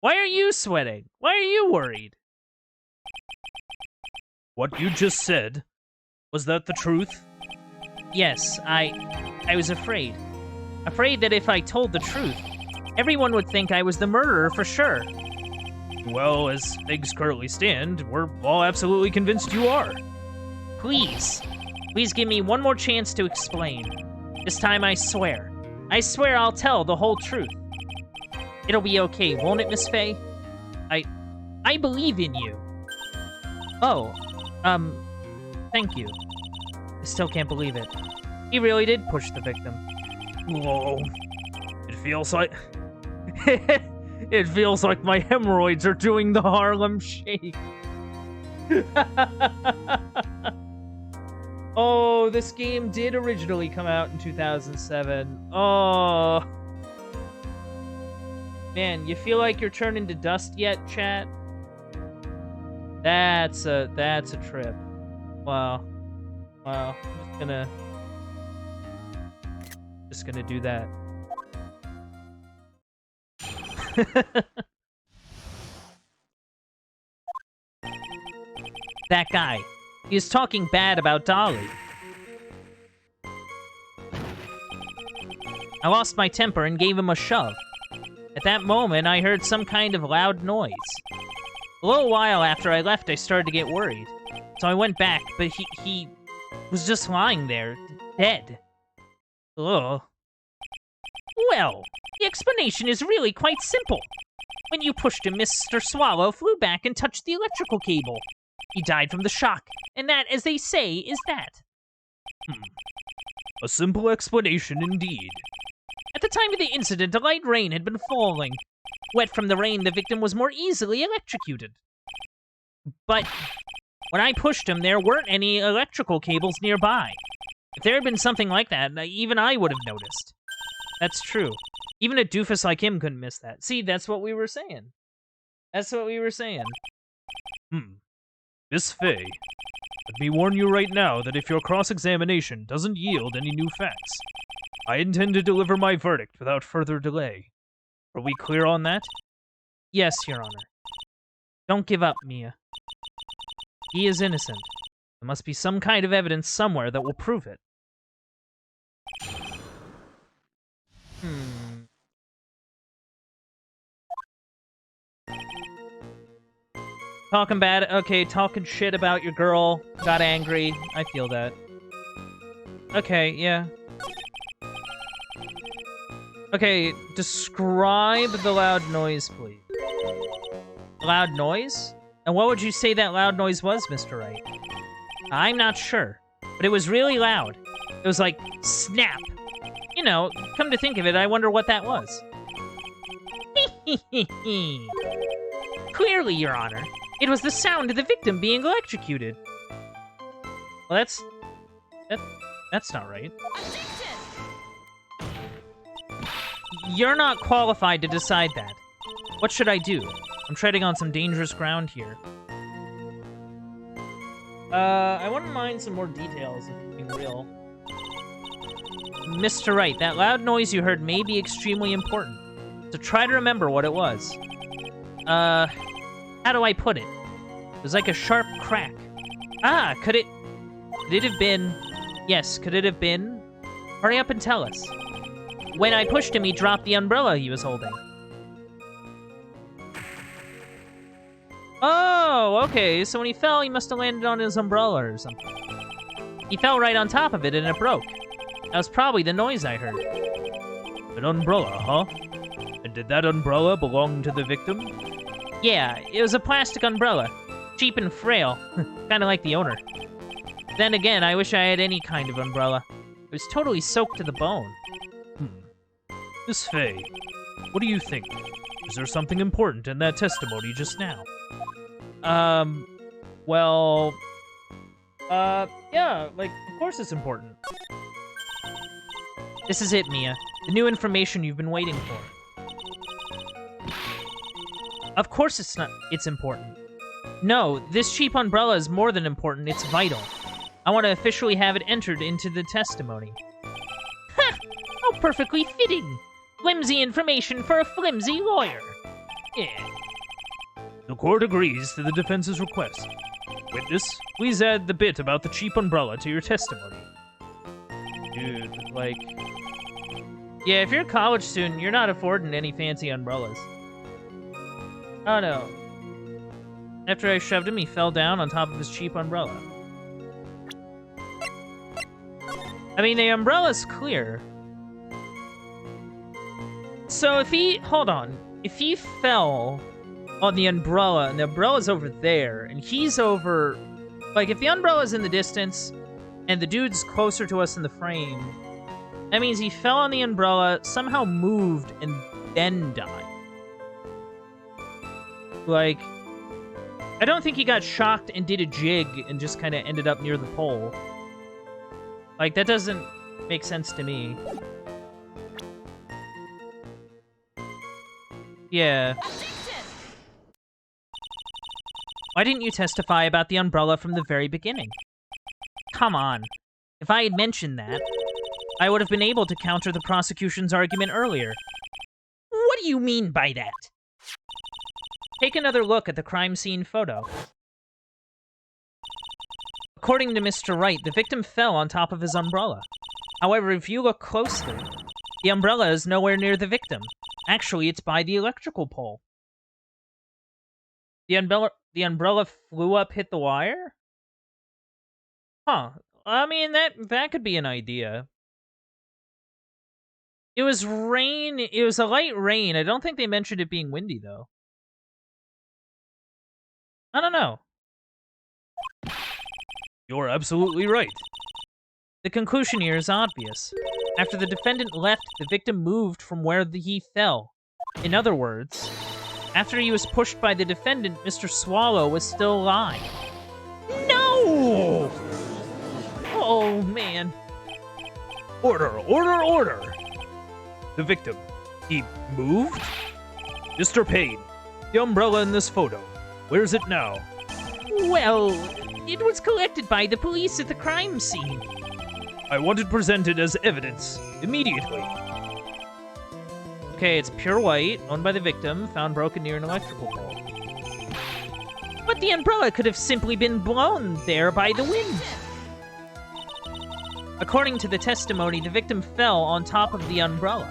A: Why are you sweating? Why are you worried?
B: What you just said, was that the truth?
A: Yes, I was afraid. Afraid that if I told the truth, everyone would think I was the murderer for sure.
B: Well, as things currently stand, we're all absolutely convinced you are.
A: Please. Please give me one more chance to explain. This time I swear. I swear I'll tell the whole truth. It'll be okay, won't it, Miss Faye? I believe in you. Oh, thank you. I still can't believe it. He really did push the victim.
B: Whoa. It feels like... it feels like my hemorrhoids are doing the Harlem Shake.
A: Oh, this game did originally come out in 2007. Oh. Man, you feel like you're turning to dust yet, chat? That's a trip. Wow. Wow. I'm just gonna do that. That guy. He was talking bad about Dolly. I lost my temper and gave him a shove. At that moment, I heard some kind of loud noise. A little while after I left, I started to get worried. So I went back, but he was just lying there, dead. Ugh. Well, the explanation is really quite simple. When you pushed him, Mr. Swallow flew back and touched the electrical cable. He died from the shock, and that, as they say, is that.
B: A simple explanation indeed.
A: At the time of the incident, a light rain had been falling. Wet from the rain, the victim was more easily electrocuted. But when I pushed him, there weren't any electrical cables nearby. If there had been something like that, even I would have noticed. That's true. Even a doofus like him couldn't miss that. See, that's what we were saying. That's what we were saying.
B: Miss Faye, let me warn you right now that if your cross-examination doesn't yield any new facts, I intend to deliver my verdict without further delay. Are we clear on that?
A: Yes, Your Honor. Don't give up, Mia. He is innocent. There must be some kind of evidence somewhere that will prove it. Talking bad, okay, talking shit about your girl, got angry, I feel that. Okay, yeah. Okay, describe the loud noise, please. Loud noise? And what would you say that loud noise was, Mr. Wright? I'm not sure, but it was really loud. It was like, snap. You know, come to think of it, I wonder what that was. Clearly, Your Honor. It was the sound of the victim being electrocuted. Well, that's not right. You're not qualified to decide that. What should I do? I'm treading on some dangerous ground here. I wouldn't mind some more details, if being real. Mr. Wright, that loud noise you heard may be extremely important. So try to remember what it was. How do I put it? It was like a sharp crack. Ah, could it have been... Yes, could it have been... Hurry up and tell us. When I pushed him, he dropped the umbrella he was holding. Oh, okay, so when he fell, he must have landed on his umbrella or something. He fell right on top of it and it broke. That was probably the noise I heard.
B: An umbrella, huh? And did that umbrella belong to the victim?
A: Yeah, it was a plastic umbrella. Cheap and frail. Kinda like the owner. Then again, I wish I had any kind of umbrella. It was totally soaked to the bone.
B: Miss Faye, what do you think? Is there something important in that testimony just now?
A: Well... yeah, like, of course it's important. This is it, Mia. The new information you've been waiting for. Of course it's important. No, this cheap umbrella is more than important, it's vital. I want to officially have it entered into the testimony.
C: Ha! How perfectly fitting! Flimsy information for a flimsy lawyer. Yeah.
B: The court agrees to the defense's request. Witness, please add the bit about the cheap umbrella to your testimony.
A: Dude, like... Yeah, if you're a college student, you're not affording any fancy umbrellas. Oh no. After I shoved him, he fell down on top of his cheap umbrella. I mean, the umbrella's clear. So if he... Hold on. If he fell on the umbrella, and the umbrella's over there, and he's over... Like, if the umbrella's in the distance, and the dude's closer to us in the frame, that means he fell on the umbrella, somehow moved, and then died. Like... I don't think he got shocked and did a jig and just kind of ended up near the pole. Like, that doesn't make sense to me. Yeah. Why didn't you testify about the umbrella from the very beginning? Come on. If I had mentioned that, I would have been able to counter the prosecution's argument earlier.
C: What do you mean by that?
A: Take another look at the crime scene photo. According to Mr. Wright, the victim fell on top of his umbrella. However, if you look closely, the umbrella is nowhere near the victim. Actually, it's by the electrical pole. The umbrella flew up, hit the wire? Huh. I mean, that could be an idea. It was rain. It was a light rain. I don't think they mentioned it being windy, though. I don't know.
B: You're absolutely right.
A: The conclusion here is obvious. After the defendant left, the victim moved from where he fell. In other words, after he was pushed by the defendant, Mr. Swallow was still alive.
C: No!
A: Oh, man.
B: Order, order, order! The victim, he moved? Mr. Payne, the umbrella in this photo, where's it now?
C: Well, it was collected by the police at the crime scene.
B: I want it presented as evidence, immediately.
A: Okay, it's pure white, owned by the victim, found broken near an electrical pole.
C: But the umbrella could have simply been blown there by the wind.
A: According to the testimony, the victim fell on top of the umbrella.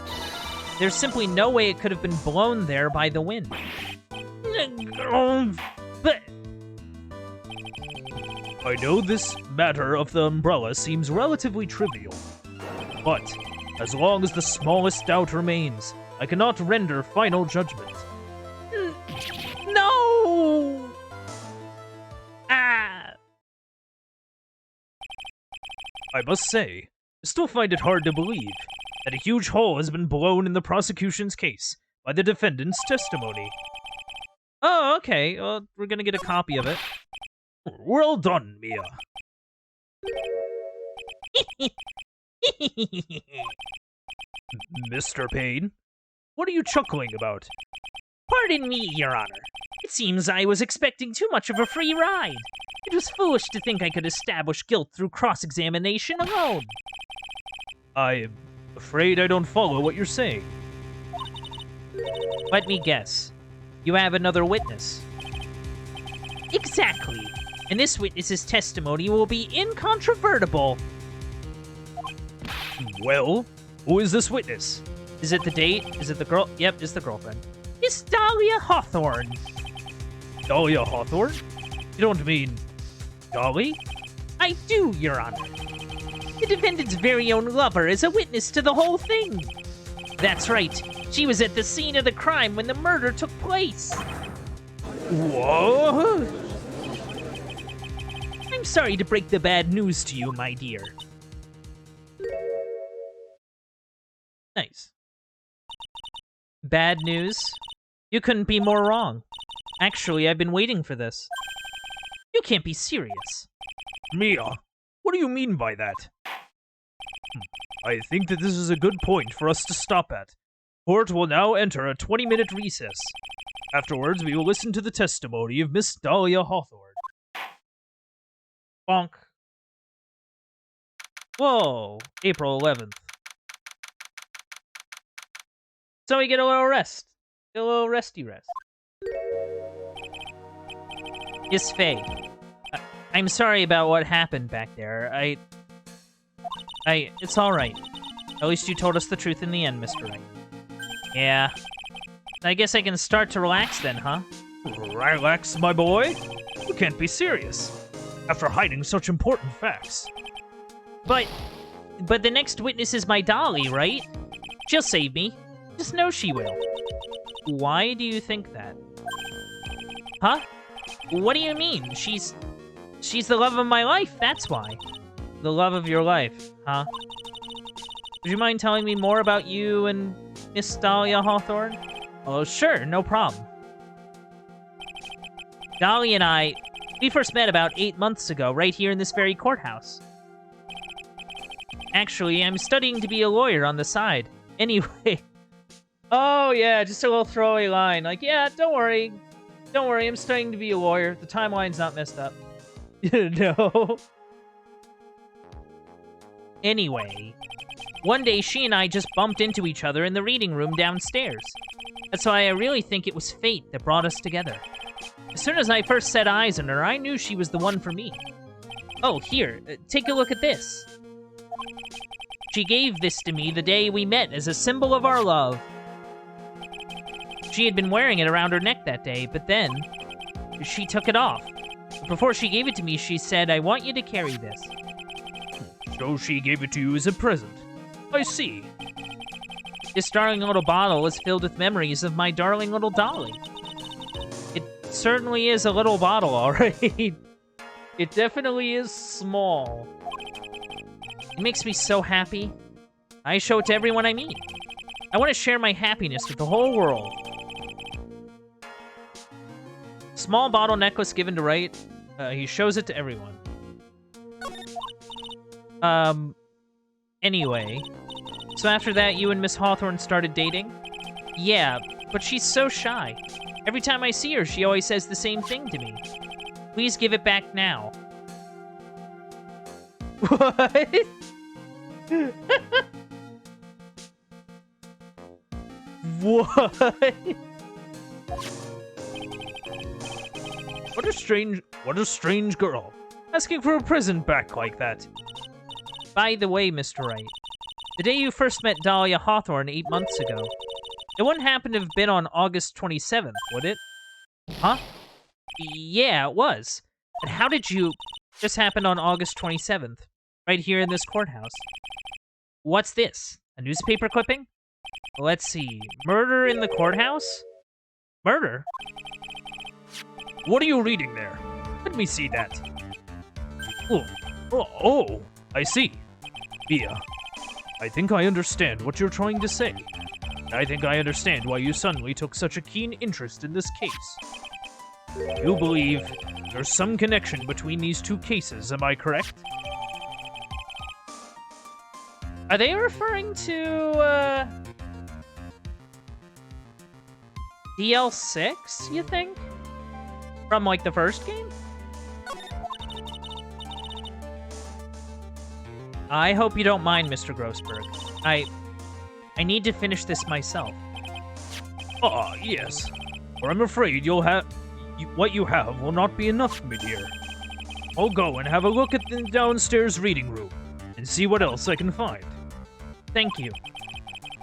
A: There's simply no way it could have been blown there by the wind.
C: But...
B: I know this matter of the umbrella seems relatively trivial, but as long as the smallest doubt remains, I cannot render final judgment.
C: No! Ah!
B: I must say, I still find it hard to believe that a huge hole has been blown in the prosecution's case by the defendant's testimony.
A: Oh, okay. Well, we're gonna get a copy of it.
B: Well done, Mia. Mr. Payne, what are you chuckling about?
C: Pardon me, Your Honor. It seems I was expecting too much of a free ride. It was foolish to think I could establish guilt through cross-examination alone.
B: I am afraid I don't follow what you're saying.
A: Let me guess. You have another witness.
C: Exactly. And this witness's testimony will be incontrovertible.
B: Well, who is this witness?
A: Is it the date? Is it the girl? Yep, it's the girlfriend.
C: It's Dahlia Hawthorne.
B: Dahlia Hawthorne? You don't mean Dolly?
C: I do, Your Honor. The defendant's very own lover is a witness to the whole thing. That's right. She was at the scene of the crime when the murder took place.
B: What?
C: I'm sorry to break the bad news to you, my dear.
A: Nice. Bad news? You couldn't be more wrong. Actually, I've been waiting for this.
C: You can't be serious.
B: Mia, what do you mean by that? I think that this is a good point for us to stop at. Court will now enter a 20-minute recess. Afterwards, we will listen to the testimony of Miss Dahlia Hawthorne.
A: Bonk. Whoa, April 11th. So we get a little rest. Get a little resty rest. Miss Faye, I'm sorry about what happened back there. It's alright. At least you told us the truth in the end, Mr. Wright. Yeah. I guess I can start to relax then, huh?
B: Relax, my boy? You can't be serious. After hiding such important facts.
C: But the next witness is my Dolly, right? She'll save me. Just know she will.
A: Why do you think that?
C: Huh? What do you mean? She's the love of my life, that's why.
A: The love of your life, huh? Would you mind telling me more about you and Miss Dahlia Hawthorne?
C: Oh, sure, no problem. Dolly and we first met about 8 months ago, right here in this very courthouse. Actually, I'm studying to be a lawyer on the side. Anyway.
A: Oh, yeah, just a little throwaway line. Like, yeah, don't worry. Don't worry, I'm studying to be a lawyer. The timeline's not messed up. No.
C: Anyway, one day she and I just bumped into each other in the reading room downstairs. That's why I really think it was fate that brought us together. As soon as I first set eyes on her, I knew she was the one for me. Oh, here, take a look at this. She gave this to me the day we met as a symbol of our love. She had been wearing it around her neck that day, but then she took it off. Before she gave it to me, she said, "I want you to carry this."
B: So she gave it to you as a present. I see.
C: This darling little bottle is filled with memories of my darling little Dolly.
A: It certainly is a little bottle, all right. It definitely is small.
C: It makes me so happy. I show it to everyone I meet. I want to share my happiness with the whole world.
A: Small bottle necklace given to Wright. He shows it to everyone. Anyway. So after that, you and Miss Hawthorne started dating?
C: Yeah, but she's so shy. Every time I see her, she always says the same thing to me. Please give it back now.
A: What? What?
B: What a strange girl. Asking for a present back like that.
A: By the way, Mr. Wright, the day you first met Dahlia Hawthorne 8 months ago, it wouldn't happen to have been on August 27th, would it?
C: Huh? Yeah, it was. But how did you...
A: This happened on August 27th, right here in this courthouse.
C: What's this? A newspaper clipping?
A: Let's see. Murder in the courthouse?
C: Murder?
B: What are you reading there? Let me see that. Oh, I see. Mia, I think I understand what you're trying to say. I think I understand why you suddenly took such a keen interest in this case. You believe there's some connection between these two cases, am I correct?
A: Are they referring to, DL6, you think? From, like, the first game? I hope you don't mind, Mr. Grossberg. I need to finish this myself.
B: Ah, yes. Or I'm afraid what you have will not be enough, my dear. I'll go and have a look at the downstairs reading room and see what else I can find.
A: Thank you.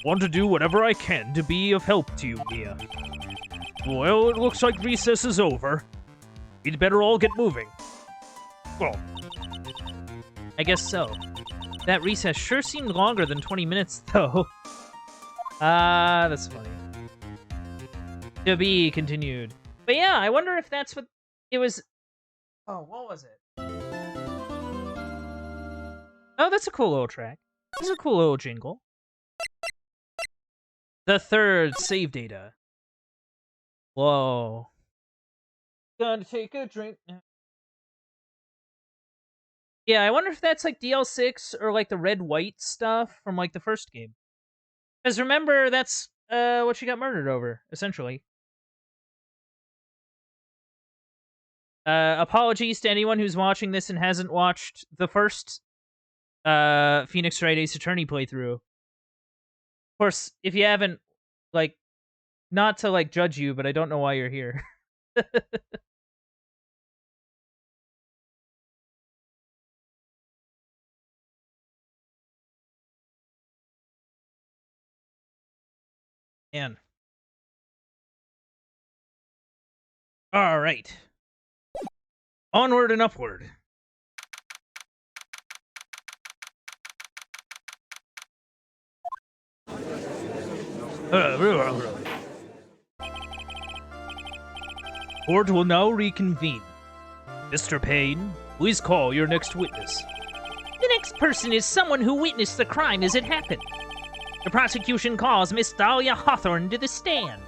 B: Want to do whatever I can to be of help to you, Mia. Well, it looks like recess is over. We'd better all get moving. Well,
A: I guess so. That recess sure seemed longer than 20 minutes, though. That's funny. To be continued. But yeah, I wonder if that's what it was... Oh, what was it? Oh, that's a cool little track. That's a cool little jingle. The third save data. Whoa. Gonna take a drink now. Yeah, I wonder if that's like DL6 or like the red-white stuff from like the first game. Because remember, that's what she got murdered over, essentially. Apologies to anyone who's watching this and hasn't watched the first Phoenix Wright Ace Attorney playthrough. Of course, if you haven't, like, not to, like, judge you, but I don't know why you're here. Man. Alright. Onward and upward. Court will now reconvene. Mr. Payne, please call your next witness.
C: The next person is someone who witnessed the crime as it happened. The prosecution calls Miss Dahlia Hawthorne to the stand.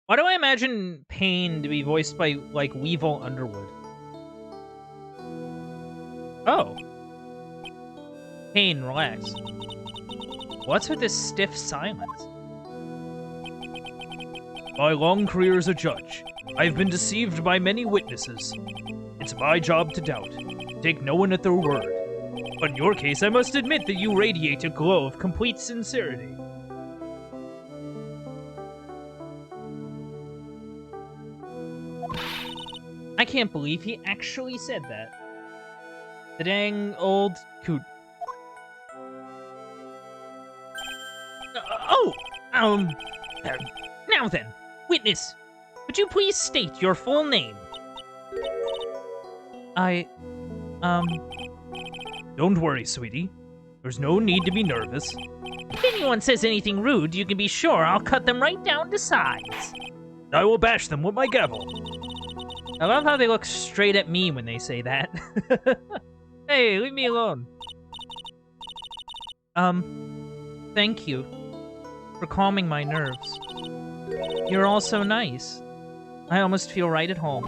A: Why do I imagine Payne to be voiced by, like, Weevil Underwood? Oh. Payne, relax. What's with this stiff silence?
B: My long career as a judge, I've been deceived by many witnesses. It's my job to doubt, take no one at their word. But in your case, I must admit that you radiate a glow of complete sincerity.
A: I can't believe he actually said that. The dang old coot.
C: Now then, witness, would you please state your full name?
B: Don't worry, sweetie. There's no need to be nervous.
C: If anyone says anything rude, you can be sure I'll cut them right down to size.
B: I will bash them with my gavel.
A: I love how they look straight at me when they say that. Hey, leave me alone. Thank you for calming my nerves. You're all so nice. I almost feel right at home.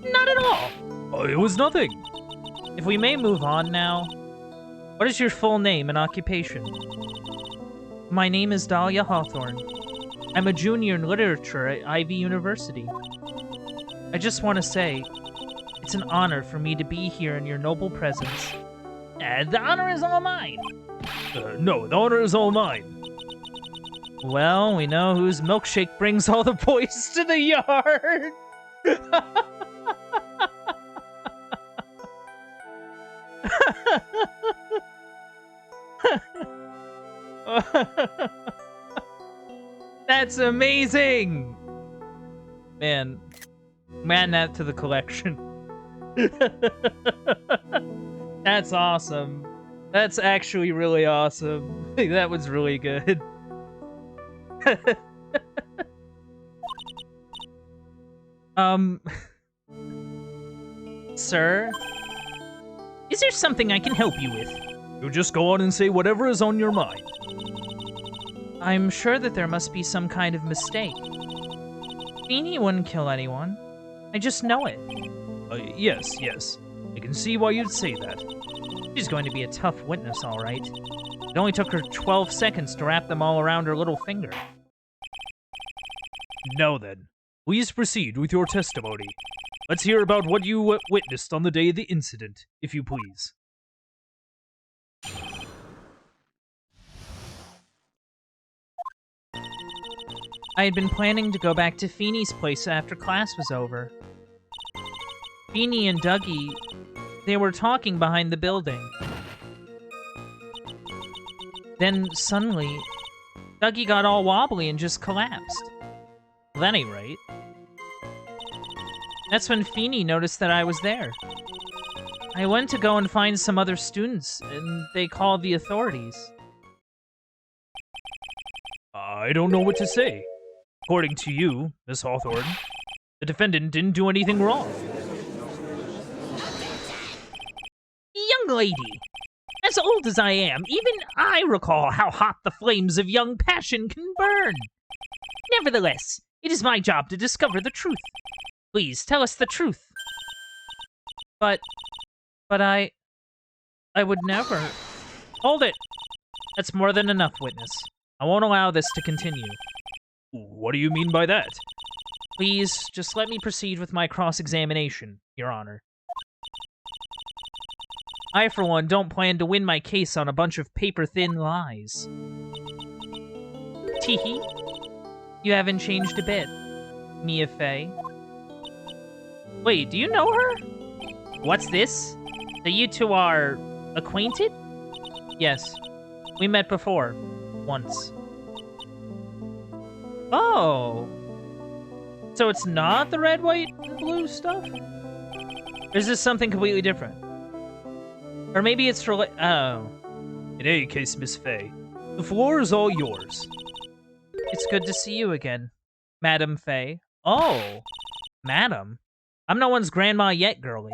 C: Not at all.
B: Oh, it was nothing.
A: If we may move on now, what is your full name and occupation? My name is Dahlia Hawthorne. I'm a junior in literature at Ivy University. I just want to say, it's an honor for me to be here in your noble presence.
C: The honor is all mine.
B: No, the honor is all mine.
A: Well, we know whose milkshake brings all the boys to the yard. That's amazing! Man, that to the collection. That's awesome. That's actually really awesome. That was really good. Sir?
C: Is there something I can help you with?
B: You just go on and say whatever is on your mind.
A: I'm sure that there must be some kind of mistake. Feeny wouldn't kill anyone. I just know it.
B: Yes. I can see why you'd say that.
A: She's going to be a tough witness, all right. It only took her 12 seconds to wrap them all around her little finger.
B: Now then, please proceed with your testimony. Let's hear about what you witnessed on the day of the incident, if you please.
A: I had been planning to go back to Feeny's place after class was over. Feeny and Dougie, they were talking behind the building. Then, suddenly, Dougie got all wobbly and just collapsed. Well, that ain't right. That's when Feeny noticed that I was there. I went to go and find some other students, and they called the authorities.
B: I don't know what to say. According to you, Miss Hawthorne, the defendant didn't do anything wrong.
C: Young lady, as old as I am, even I recall how hot the flames of young passion can burn. Nevertheless, it is my job to discover the truth. Please tell us the truth.
A: But I would never.
C: Hold it.
A: That's more than enough, witness. I won't allow this to continue.
B: What do you mean by that?
A: Please, just let me proceed with my cross-examination, Your Honor. I, for one, don't plan to win my case on a bunch of paper-thin lies. Teehee. You haven't changed a bit, Mia Fey. Wait, do you know her? What's this? So you two are acquainted? Yes. We met before. Once. Oh. So it's not the red, white, and blue stuff? Or is this something completely different? Or maybe it's for oh.
B: In any case, Miss Fey, the floor is all yours.
A: It's good to see you again, Madam Fey. Oh, Madam. I'm no one's grandma yet, girly.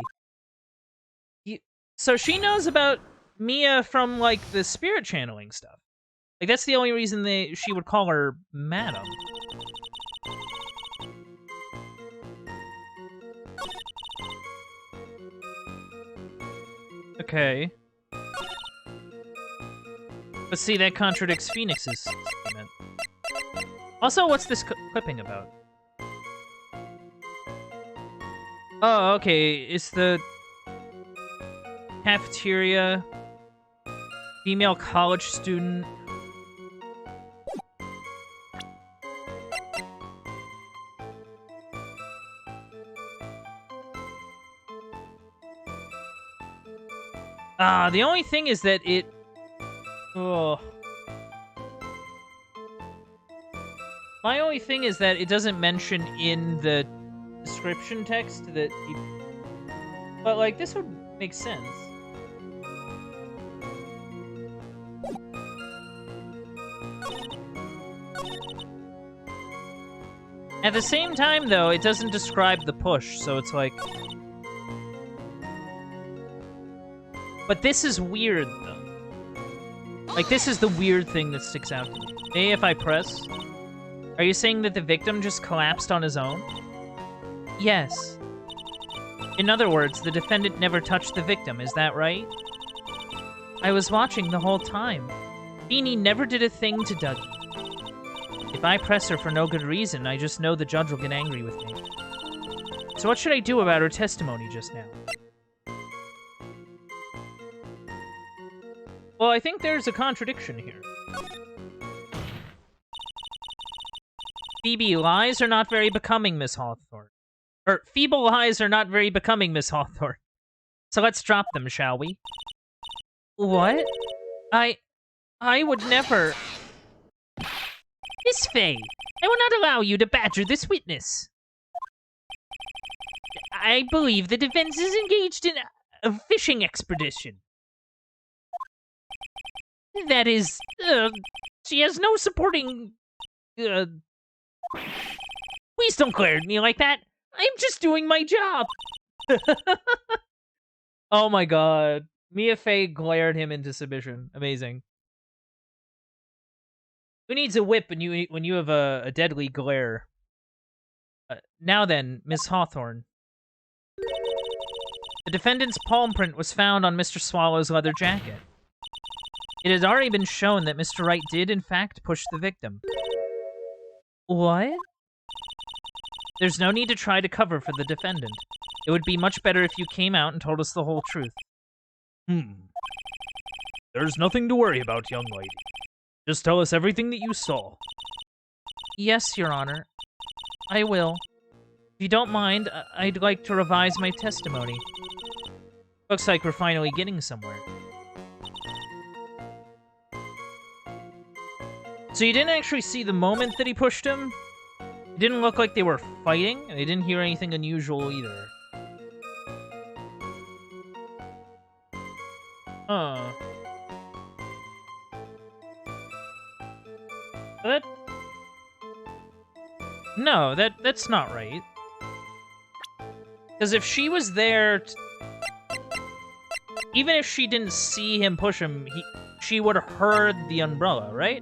A: So she knows about Mia from, like, the spirit channeling stuff. Like, that's the only reason she would call her Madam. Okay. But see, that contradicts Phoenix's statement. Also, what's this clipping about? Oh, okay. It's the cafeteria female college student. The only thing is that it... Oh. My only thing is that it doesn't mention in the description text that he... But, like, this would make sense. At the same time, though, it doesn't describe the push, so it's like... But this is weird, though. Like, this is the weird thing that sticks out to me. A, if I press... Are you saying that the victim just collapsed on his own? Yes. In other words, the defendant never touched the victim, is that right? I was watching the whole time. Beanie never did a thing to Dougie. If I press her for no good reason, I just know the judge will get angry with me. So what should I do about her testimony just now? Well, I think there's a contradiction here. Phoebe, lies are not very becoming, Miss Hawthorne. Or, feeble lies are not very becoming, Miss Hawthorne. So let's drop them, shall we? What? I would never... Miss Fey, I will not allow you to badger this witness. I believe the defense is engaged in a fishing expedition. That is, she has no supporting, Please don't glare at me like that. I'm just doing my job. Oh my god. Mia Fey glared him into submission. Amazing. Who needs a whip when you have a deadly glare? Now then, Miss Hawthorne. The defendant's palm print was found on Mr. Swallow's leather jacket. It has already been shown that Mr. Wright did, in fact, push the victim. What? There's no need to try to cover for the defendant. It would be much better if you came out and told us the whole truth.
B: There's nothing to worry about, young lady. Just tell us everything that you saw.
A: Yes, Your Honor. I will. If you don't mind, I'd like to revise my testimony. Looks like we're finally getting somewhere. So you didn't actually see the moment that he pushed him? It didn't look like they were fighting, and they didn't hear anything unusual either. Huh. No, that's not right. Because if she was there... Even if she didn't see him push him, she would have heard the umbrella, right?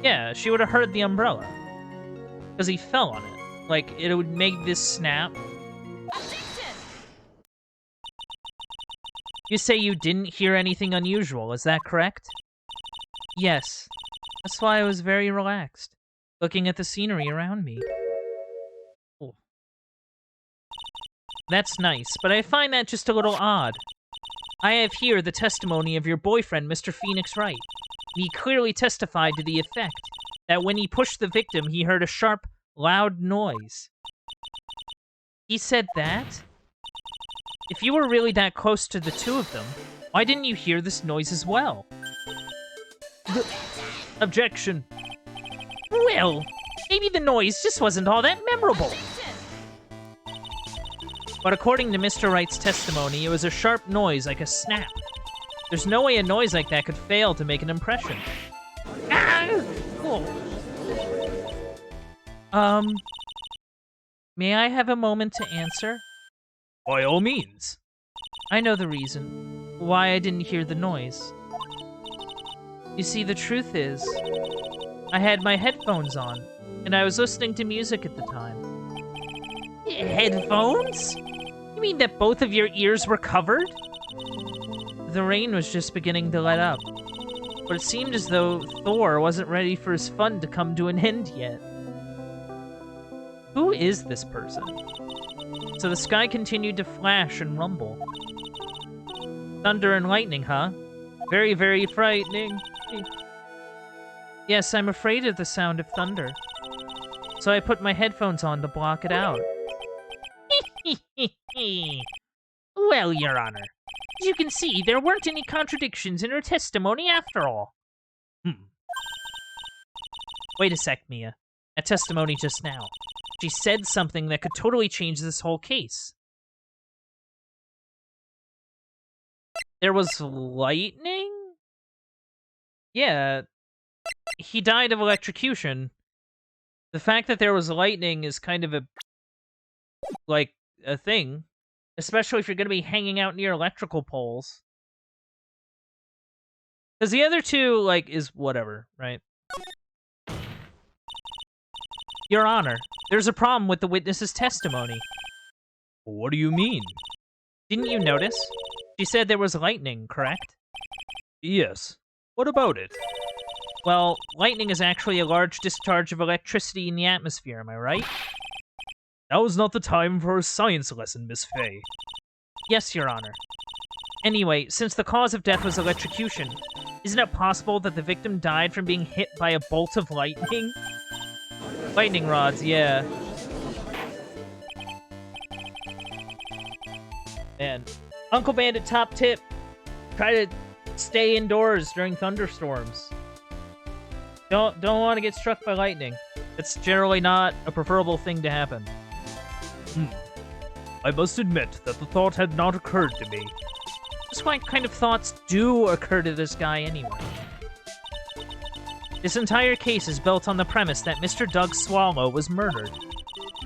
A: Yeah, she would have heard the umbrella. Because he fell on it. Like, it would make this snap. You say you didn't hear anything unusual, is that correct? Yes. That's why I was very relaxed, looking at the scenery around me. That's nice, but I find that just a little odd. I have here the testimony of your boyfriend, Mr. Phoenix Wright. He clearly testified to the effect that when he pushed the victim, he heard a sharp, loud noise. He said that? If you were really that close to the two of them, why didn't you hear this noise as well?
B: Objection.
C: Well, maybe the noise just wasn't all that memorable.
A: But according to Mr. Wright's testimony, it was a sharp noise like a snap. There's no way a noise like that could fail to make an impression.
C: Ah! Oh.
A: May I have a moment to answer?
B: By all means.
A: I know the reason why I didn't hear the noise. You see, the truth is, I had my headphones on, and I was listening to music at the time.
C: Headphones? You mean that both of your ears were covered?
A: The rain was just beginning to let up, but it seemed as though Thor wasn't ready for his fun to come to an end yet. Who is this person? So the sky continued to flash and rumble. Thunder and lightning, huh? Very, very frightening. Yes, I'm afraid of the sound of thunder. So I put my headphones on to block it out.
C: Well, Your Honor, as you can see, there weren't any contradictions in her testimony after all.
A: Wait a sec, Mia. That testimony just now. She said something that could totally change this whole case. There was lightning? Yeah. He died of electrocution. The fact that there was lightning is kind of a thing. Especially if you're going to be hanging out near electrical poles. Because the other two, is whatever, right? Your Honor, there's a problem with the witness's testimony.
B: What do you mean?
A: Didn't you notice? She said there was lightning, correct?
B: Yes. What about it?
A: Well, lightning is actually a large discharge of electricity in the atmosphere, am I right?
B: Now is not the time for a science lesson, Miss Fay.
A: Yes, Your Honor. Anyway, since the cause of death was electrocution, isn't it possible that the victim died from being hit by a bolt of lightning? Lightning rods, yeah. And Uncle Bandit top tip, try to stay indoors during thunderstorms. Don't want to get struck by lightning. It's generally not a preferable thing to happen.
B: I must admit that the thought had not occurred to me.
A: Just what kind of thoughts do occur to this guy anyway? This entire case is built on the premise that Mr. Doug Swallow was murdered.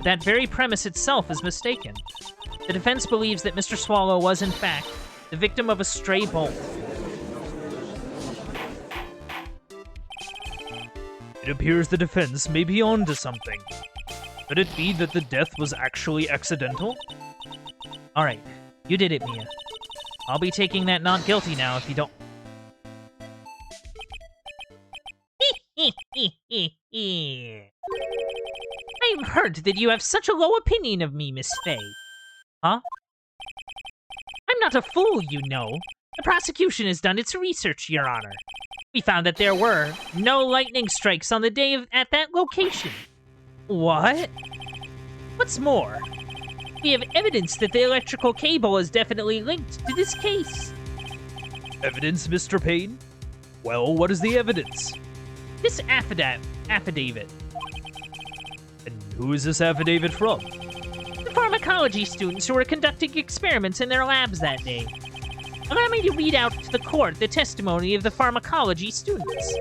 A: That very premise itself is mistaken. The defense believes that Mr. Swallow was, in fact, the victim of a stray bolt.
B: It appears the defense may be onto something. Could it be that the death was actually accidental?
A: Alright, you did it, Mia. I'll be taking that not guilty now if you don't...
C: I've heard that you have such a low opinion of me, Miss Fay.
A: Huh?
C: I'm not a fool, you know. The prosecution has done its research, Your Honor. We found that there were no lightning strikes on the day at that location.
A: What?
C: What's more, we have evidence that the electrical cable is definitely linked to this case.
B: Evidence, Mr. Payne? Well, what is the evidence?
C: This affidavit.
B: And who is this affidavit from?
C: The pharmacology students who were conducting experiments in their labs that day. Allow me to read out to the court the testimony of the pharmacology students.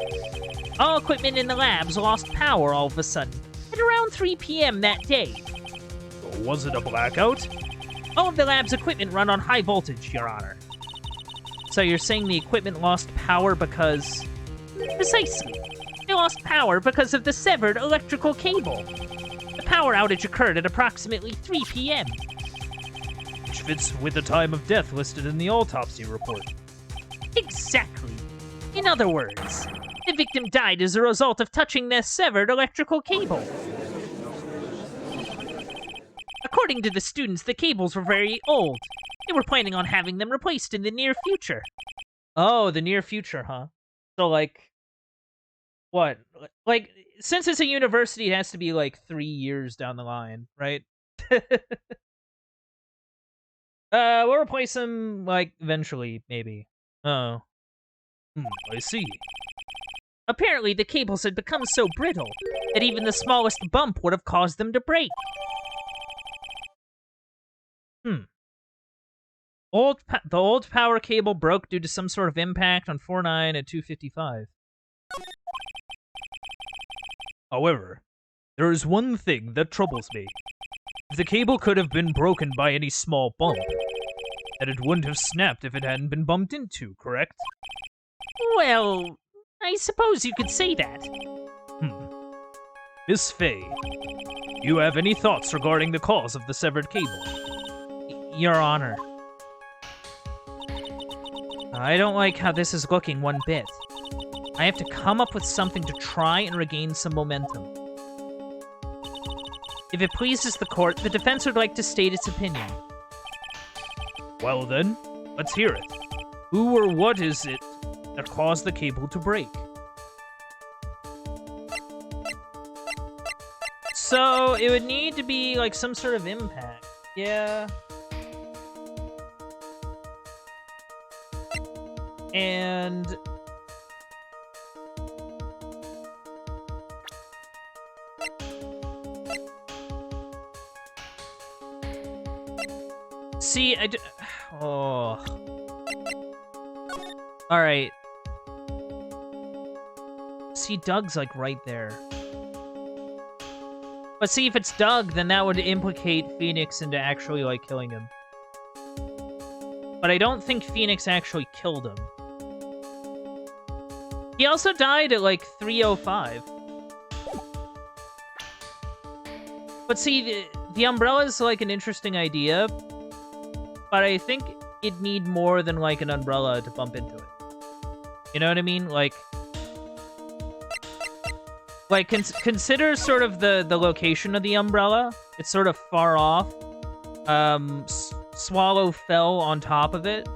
C: All equipment in the labs lost power all of a sudden, at around 3 p.m. that day.
B: Was it a blackout?
C: All of the lab's equipment run on high voltage, Your Honor.
A: So you're saying the equipment lost power because...
C: Precisely. They lost power because of the severed electrical cable. The power outage occurred at approximately 3 p.m.
B: Which fits with the time of death listed in the autopsy report.
C: Exactly. In other words, the victim died as a result of touching the severed electrical cable. According to the students, the cables were very old. They were planning on having them replaced in the near future.
A: Oh, the near future, huh? So, like, what? Like, since it's a university, it has to be, like, 3 years down the line, right? We'll replace them, like, eventually, maybe. Oh.
B: I see.
C: Apparently, the cables had become so brittle that even the smallest bump would have caused them to break.
A: The old power cable broke due to some sort of impact on 49 at 255.
B: However, there is one thing that troubles me. If the cable could have been broken by any small bump, then it wouldn't have snapped if it hadn't been bumped into, correct?
C: Well, I suppose you could say that.
B: Miss Faye, do you have any thoughts regarding the cause of the severed cable?
A: Your Honor. I don't like how this is looking one bit. I have to come up with something to try and regain some momentum. If it pleases the court, the defense would like to state its opinion.
B: Well then, let's hear it. Who or what is it that caused the cable to break?
A: So, it would need to be, like, some sort of impact. Yeah. And... see, oh. Alright. See, Doug's, like, right there. But see, if it's Doug, then that would implicate Phoenix into actually, like, killing him. But I don't think Phoenix actually killed him. He also died at, like, 3:05. But see, the umbrella's, like, an interesting idea. But I think it'd need more than, like, an umbrella to bump into it. You know what I mean? Like, consider sort of the location of the umbrella. It's sort of far off. Swallow fell on top of it.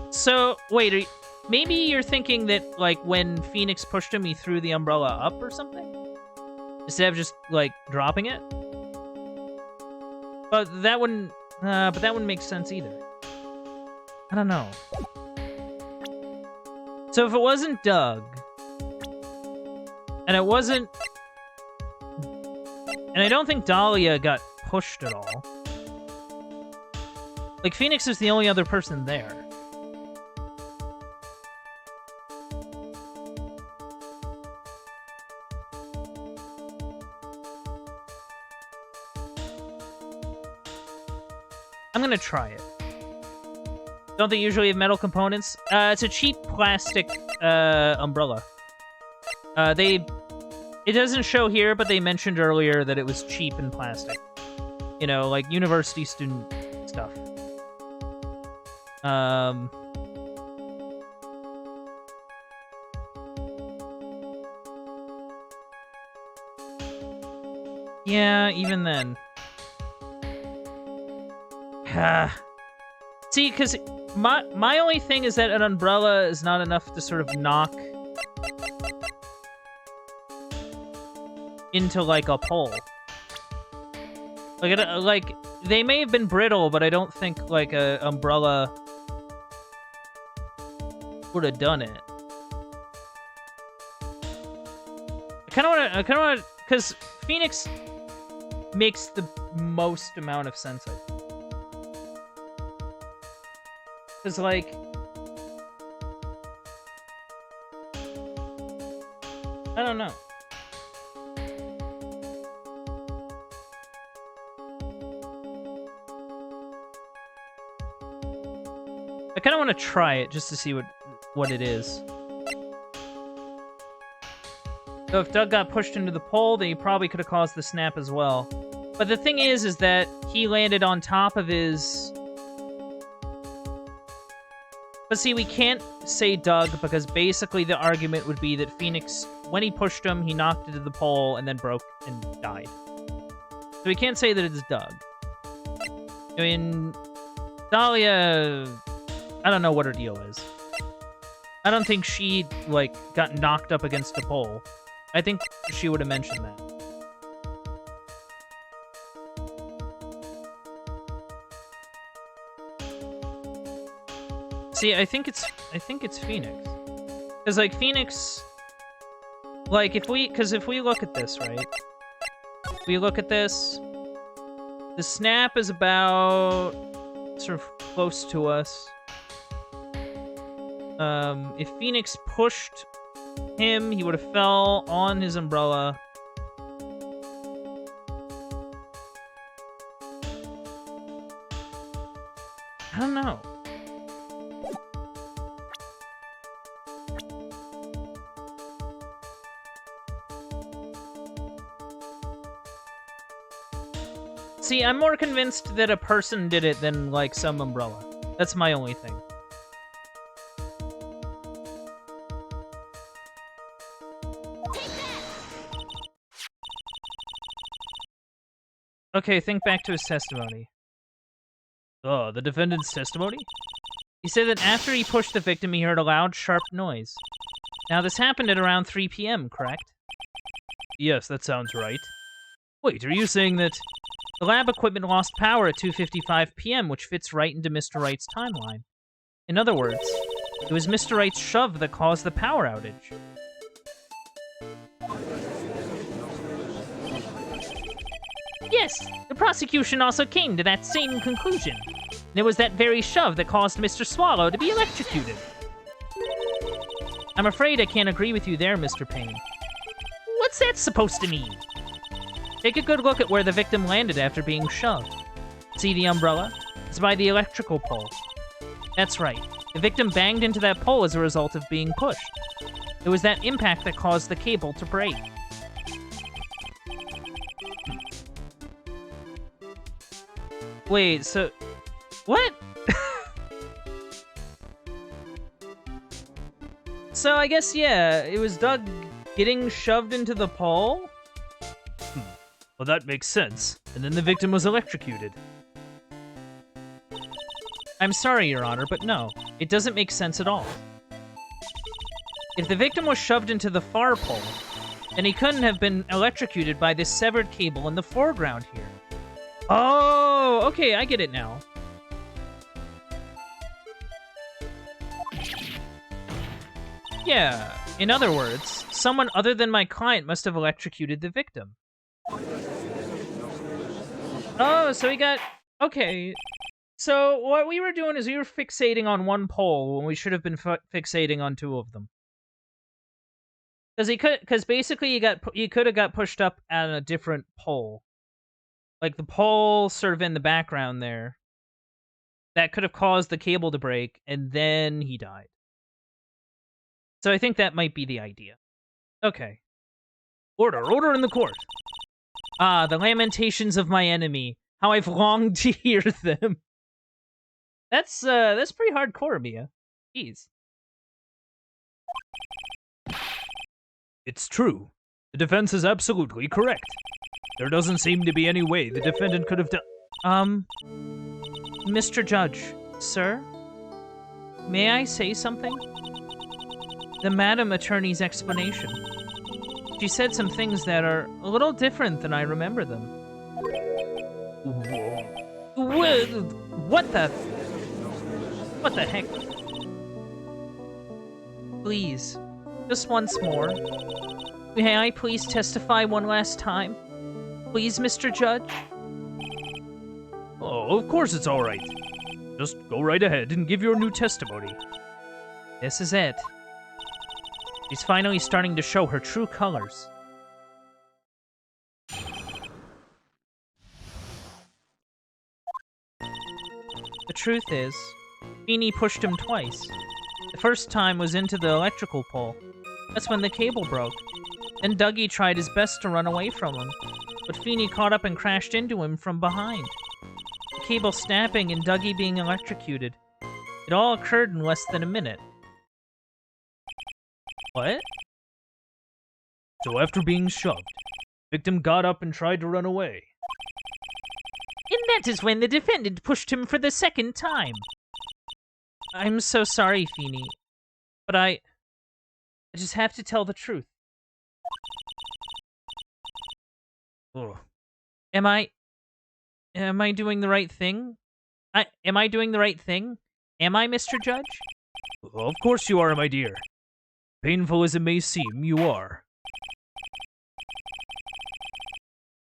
A: So, wait, maybe you're thinking that, like, when Phoenix pushed him, he threw the umbrella up or something? Instead of just, like, dropping it? But that wouldn't make sense either. I don't know. So if it wasn't Doug, and it wasn't... And I don't think Dahlia got pushed at all. Like, Phoenix is the only other person there. I'm gonna try it. Don't they usually have metal components? It's a cheap plastic umbrella. It doesn't show here, but they mentioned earlier that it was cheap and plastic. You know, like university student stuff. Yeah, even then. See, because my only thing is that an umbrella is not enough to sort of knock into, like, a pole. Like, they may have been brittle, but I don't think, like, a umbrella would have done it. I kind of want to, because Phoenix makes the most amount of sense, I think. Because, like... I don't know. I kind of want to try it just to see what it is. So if Doug got pushed into the pole, then he probably could have caused the snap as well. But the thing is that he landed on top of his... But see, we can't say Doug, because basically the argument would be that Phoenix when he pushed him, he knocked into the pole and then broke and died. So we can't say that it's Doug. I mean, Dahlia, I don't know what her deal is. I don't think she, like, got knocked up against a pole. I think she would have mentioned that. See, I think it's Phoenix. Because, like, Phoenix... Like, if we look at this, right? If we look at this... The snap is about... sort of close to us. If Phoenix pushed him, he would have fell on his umbrella. I don't know. See, I'm more convinced that a person did it than, like, some umbrella. That's my only thing. Okay, think back to his testimony. Oh, the defendant's testimony? He said that after he pushed the victim, he heard a loud, sharp noise. Now, this happened at around 3 p.m., correct?
B: Yes, that sounds right.
A: Wait, are you saying that the lab equipment lost power at 2:55 p.m., which fits right into Mr. Wright's timeline? In other words, it was Mr. Wright's shove that caused the power outage. Yes, the prosecution also came to that same conclusion. And it was that very shove that caused Mr. Swallow to be electrocuted. I'm afraid I can't agree with you there, Mr. Payne. What's that supposed to mean? Take a good look at where the victim landed after being shoved. See the umbrella? It's by the electrical pole. That's right. The victim banged into that pole as a result of being pushed. It was that impact that caused the cable to break. Wait, so... What? So I guess, yeah, it was Doug getting shoved into the pole?
B: Well, that makes sense. And then the victim was electrocuted.
A: I'm sorry, Your Honor, but no. It doesn't make sense at all. If the victim was shoved into the far pole, then he couldn't have been electrocuted by this severed cable in the foreground here. Oh, okay, I get it now. Yeah, in other words, someone other than my client must have electrocuted the victim. Oh, so he got... Okay. So what we were doing is we were fixating on one pole when we should have been fixating on two of them. Because basically he could have got pushed up at a different pole. Like the pole sort of in the background there. That could have caused the cable to break, and then he died. So I think that might be the idea. Okay.
B: Order in the court.
A: Ah, the lamentations of my enemy. How I've longed to hear them. That's pretty hardcore, Mia. Jeez.
B: It's true. The defense is absolutely correct. There doesn't seem to be any way the defendant could have done...
A: Mr. Judge, sir? May I say something? The Madam Attorney's explanation. She said some things that are a little different than I remember them. What the... What the heck? Please, just once more. May I please testify one last time? Please, Mr. Judge?
B: Oh, of course it's all right. Just go right ahead and give your new testimony.
A: This is it. She's finally starting to show her true colors. The truth is, Feeny pushed him twice. The first time was into the electrical pole. That's when the cable broke. Then Dougie tried his best to run away from him, but Feeny caught up and crashed into him from behind. The cable snapping and Dougie being electrocuted. It all occurred in less than a minute. What?
B: So after being shoved, victim got up and tried to run away.
C: And that is when the defendant pushed him for the second time. I'm so sorry, Feeny, but I just have to tell the truth.
B: Ugh.
C: Am I doing the right thing? Am I doing the right thing? Am I, Mr. Judge?
B: Of course you are, my dear. Painful as it may seem, you are.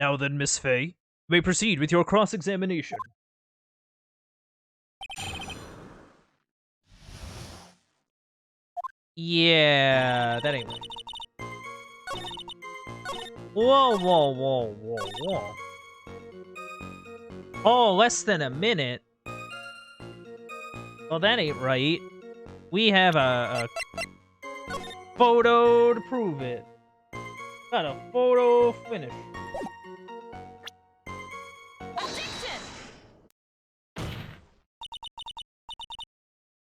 B: Now then, Miss Fay, you may proceed with your cross-examination.
A: Yeah, that ain't right. Whoa, whoa, whoa, whoa, whoa. Oh, less than a minute. Well, that ain't right. We have a photo to prove it. Got a photo finish.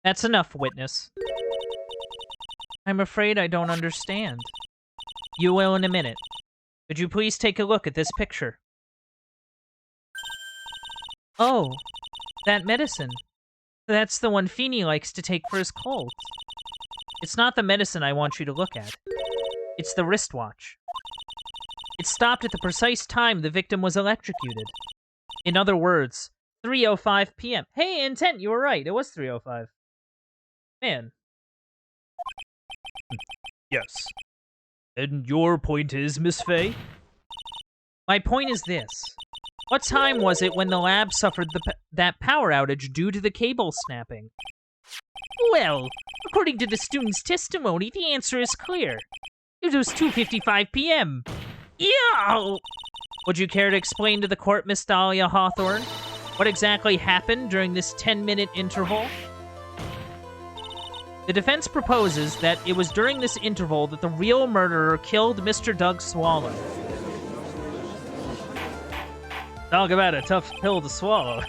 C: That's enough, witness. I'm afraid I don't understand. You will in a minute. Could you please take a look at this picture? Oh, that medicine. That's the one Feeny likes to take for his colds. It's not the medicine I want you to look at. It's the wristwatch. It stopped at the precise time the victim was electrocuted. In other words, 3:05 p.m. Hey, Intent, you were right. It was 3:05. Man.
B: Yes. And your point is, Miss Fay?
C: My point is this. What time was it when the lab suffered that power outage due to the cable snapping? Well, according to the student's testimony, the answer is clear. It was 2:55 p.m. Yow! Would you care to explain to the court, Miss Dahlia Hawthorne, what exactly happened during this 10-minute interval? The defense proposes that it was during this interval that the real murderer killed Mr. Doug Swallow.
A: Talk about a tough pill to swallow.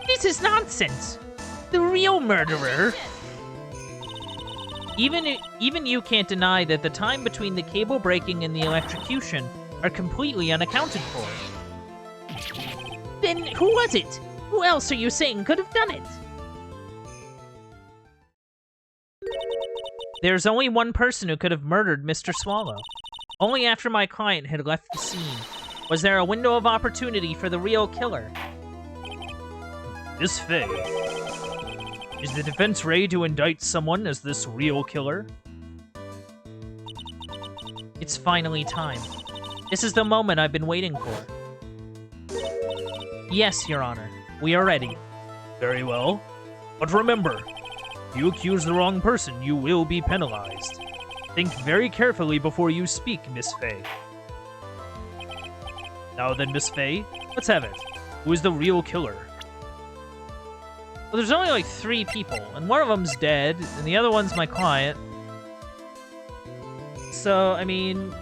C: This is nonsense. The real murderer...
A: Even you can't deny that the time between the cable breaking and the electrocution are completely unaccounted for.
C: Then who was it? Who else are you saying could have done it?
A: There's only one person who could have murdered Mr. Swallow. Only after my client had left the scene was there a window of opportunity for the real killer.
B: Miss Fay, is the defense ready to indict someone as this real killer?
A: It's finally time. This is the moment I've been waiting for. Yes, Your Honor. We are ready.
B: Very well. But remember, if you accuse the wrong person, you will be penalized. Think very carefully before you speak, Miss Fay. Now then, Miss Fay, let's have it. Who is the real killer?
A: Well, there's only like 3 people, and one of them's dead, and the other one's my client. So, I mean...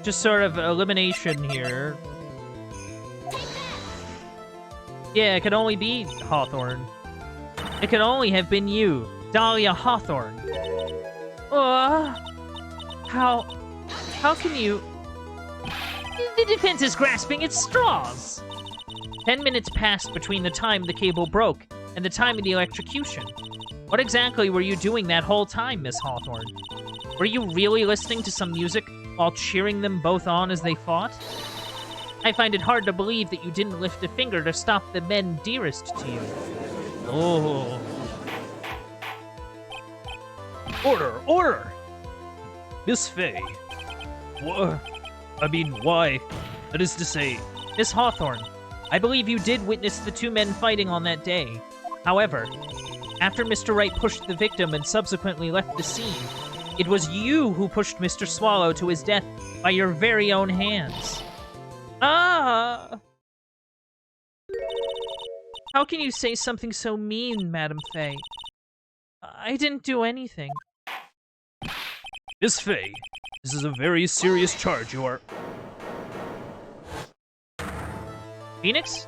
A: just sort of elimination here. Yeah, it could only be Hawthorne. It could only have been you, Dahlia Hawthorne. How can you...
C: The defense is grasping at straws.
A: 10 minutes passed between the time the cable broke and the time of the electrocution. What exactly were you doing that whole time, Miss Hawthorne? Were you really listening to some music while cheering them both on as they fought? I find it hard to believe that you didn't lift a finger to stop the men dearest to you.
B: Oh. Order! Order! Miss Fay. Why? That is to say...
A: Miss Hawthorne, I believe you did witness the 2 men fighting on that day. However, after Mr. Wright pushed the victim and subsequently left the scene, it was you who pushed Mr. Swallow to his death by your very own hands. Ah! How can you say something so mean, Madam Fay? I didn't do anything.
B: Miss Fay, this is a very serious charge you are...
A: Phoenix?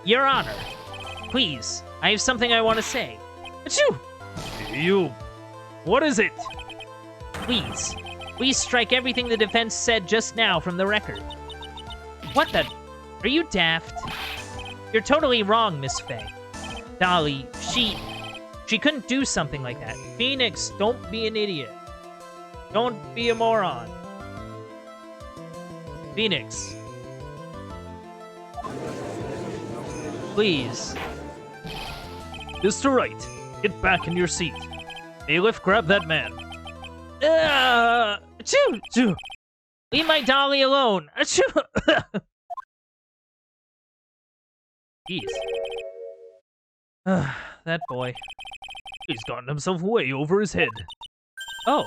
A: Your Honor, please, I have something I want to say. Achoo! What is it?
C: Please strike everything the defense said just now from the record. What the? Are you daft? You're totally wrong, Miss Faye. Dolly, she couldn't do something like that.
A: Phoenix, don't be an idiot. Don't be a moron. Phoenix. Please. Mr. Wright, get back in your seat. Bailiff, grab that man.
C: Achoo! Leave my Dolly alone. Achoo!
A: Jeez. That boy. He's gotten himself way over his head.
C: Oh,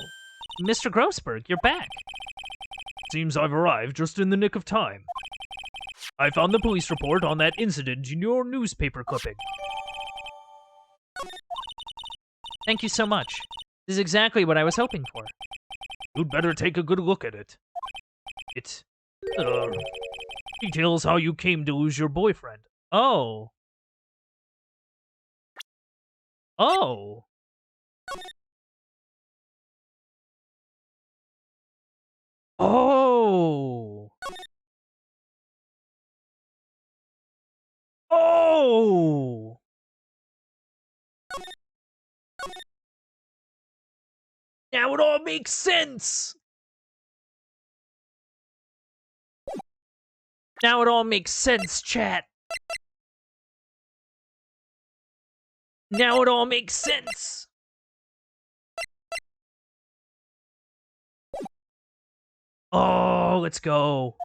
C: Mr. Grossberg, you're back.
A: Seems I've arrived just in the nick of time. I found the police report on that incident in your newspaper clipping.
C: Thank you so much. This is exactly what I was hoping for.
A: You'd better take a good look at it. It, details how you came to lose your boyfriend.
C: Oh. Oh.
A: Oh. Oh. Now it all makes sense. Now it all makes sense, chat. Now it all makes sense. Oh, let's go.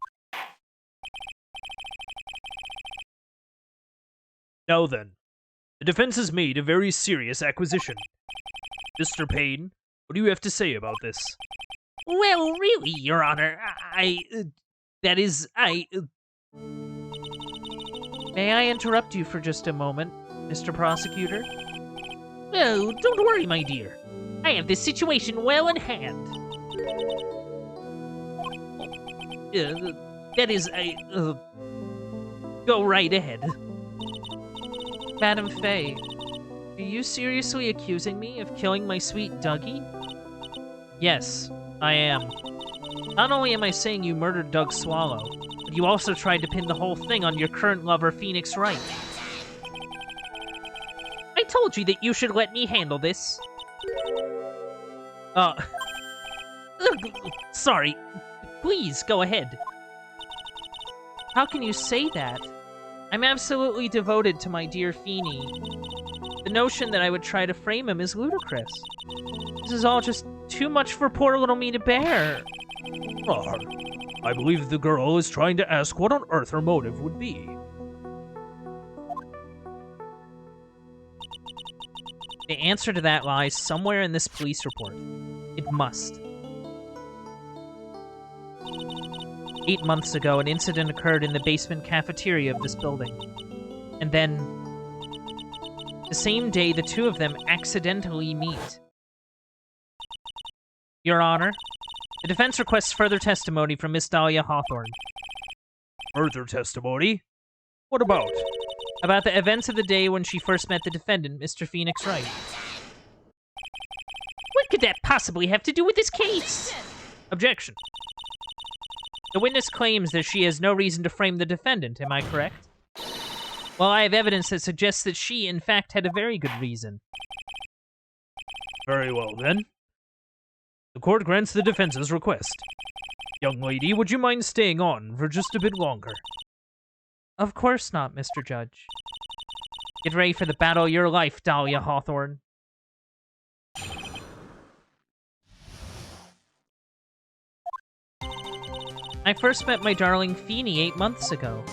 A: Now then, the defense has made a very serious acquisition. Mr. Payne, what do you have to say about this?
C: Well, really, Your Honor, May I interrupt you for just a moment, Mr. Prosecutor? Oh, don't worry, my dear. I have this situation well in hand. Go right ahead. Madam Faye, are you seriously accusing me of killing my sweet Dougie?
A: Yes, I am.
C: Not only am I saying you murdered Doug Swallow, but you also tried to pin the whole thing on your current lover, Phoenix Wright. I told you that you should let me handle this. Sorry. Please, go ahead. How can you say that? I'm absolutely devoted to my dear Feeny. The notion that I would try to frame him is ludicrous. This is all just too much for poor little me to bear.
A: I believe the girl is trying to ask what on earth her motive would be.
C: The answer to that lies somewhere in this police report. It must. 8 months ago, an incident occurred in the basement cafeteria of this building. And then, the same day, the two of them accidentally meet. Your Honor, the defense requests further testimony from Miss Dahlia Hawthorne.
A: Further testimony? What about?
C: About the events of the day when she first met the defendant, Mr. Phoenix Wright. What could that possibly have to do with this case?
A: Objection.
C: The witness claims that she has no reason to frame the defendant, am I correct? Well, I have evidence that suggests that she, in fact, had a very good reason.
A: Very well, then. The court grants the defense's request. Young lady, would you mind staying on for just a bit longer?
C: Of course not, Mr. Judge. Get ready for the battle of your life, Dahlia Hawthorne. I first met my darling Feeny 8 months ago.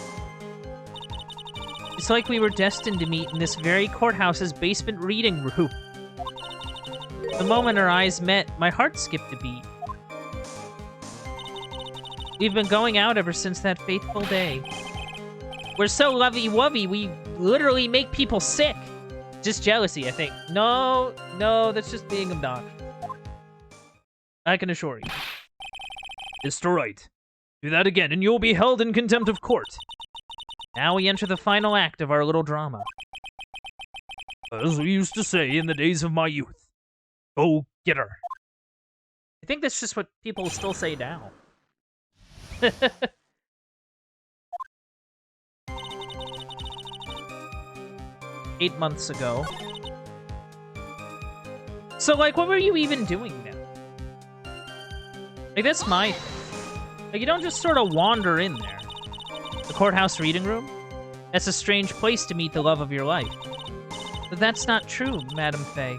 C: It's like we were destined to meet in this very courthouse's basement reading room. The moment our eyes met, my heart skipped a beat. We've been going out ever since that fateful day. We're so lovey-wovey, we literally make people sick. Just jealousy, I think. No, that's just being obnoxious. I can assure you.
A: Mr. Wright, do that again and you'll be held in contempt of court.
C: Now we enter the final act of our little drama.
A: As we used to say in the days of my youth, go
B: Get her.
A: I think that's just what people still say now. 8 months ago. So, like, what were you even doing now? Like, that's my thing. Like, you don't just sort of wander in there. The courthouse reading room? That's a strange place to meet the love of your life. But that's not true, Madam Faye.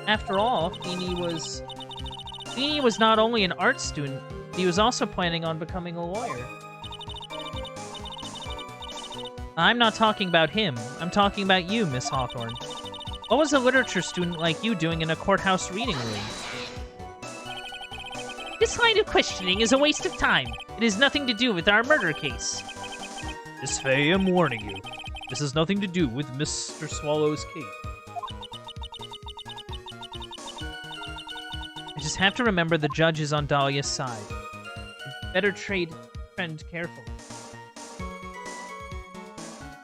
A: After all, Feeny was not only an art student, he was also planning on becoming a lawyer. I'm not talking about him. I'm talking about you, Miss Hawthorne. What was a literature student like you doing in a courthouse reading room?
C: This line of questioning is a waste of time. It has nothing to do with our murder case.
B: Miss Faye, I'm warning you. This has nothing to do with Mr. Swallow's case.
A: I just have to remember the judge is on Dahlia's side. Better tread carefully.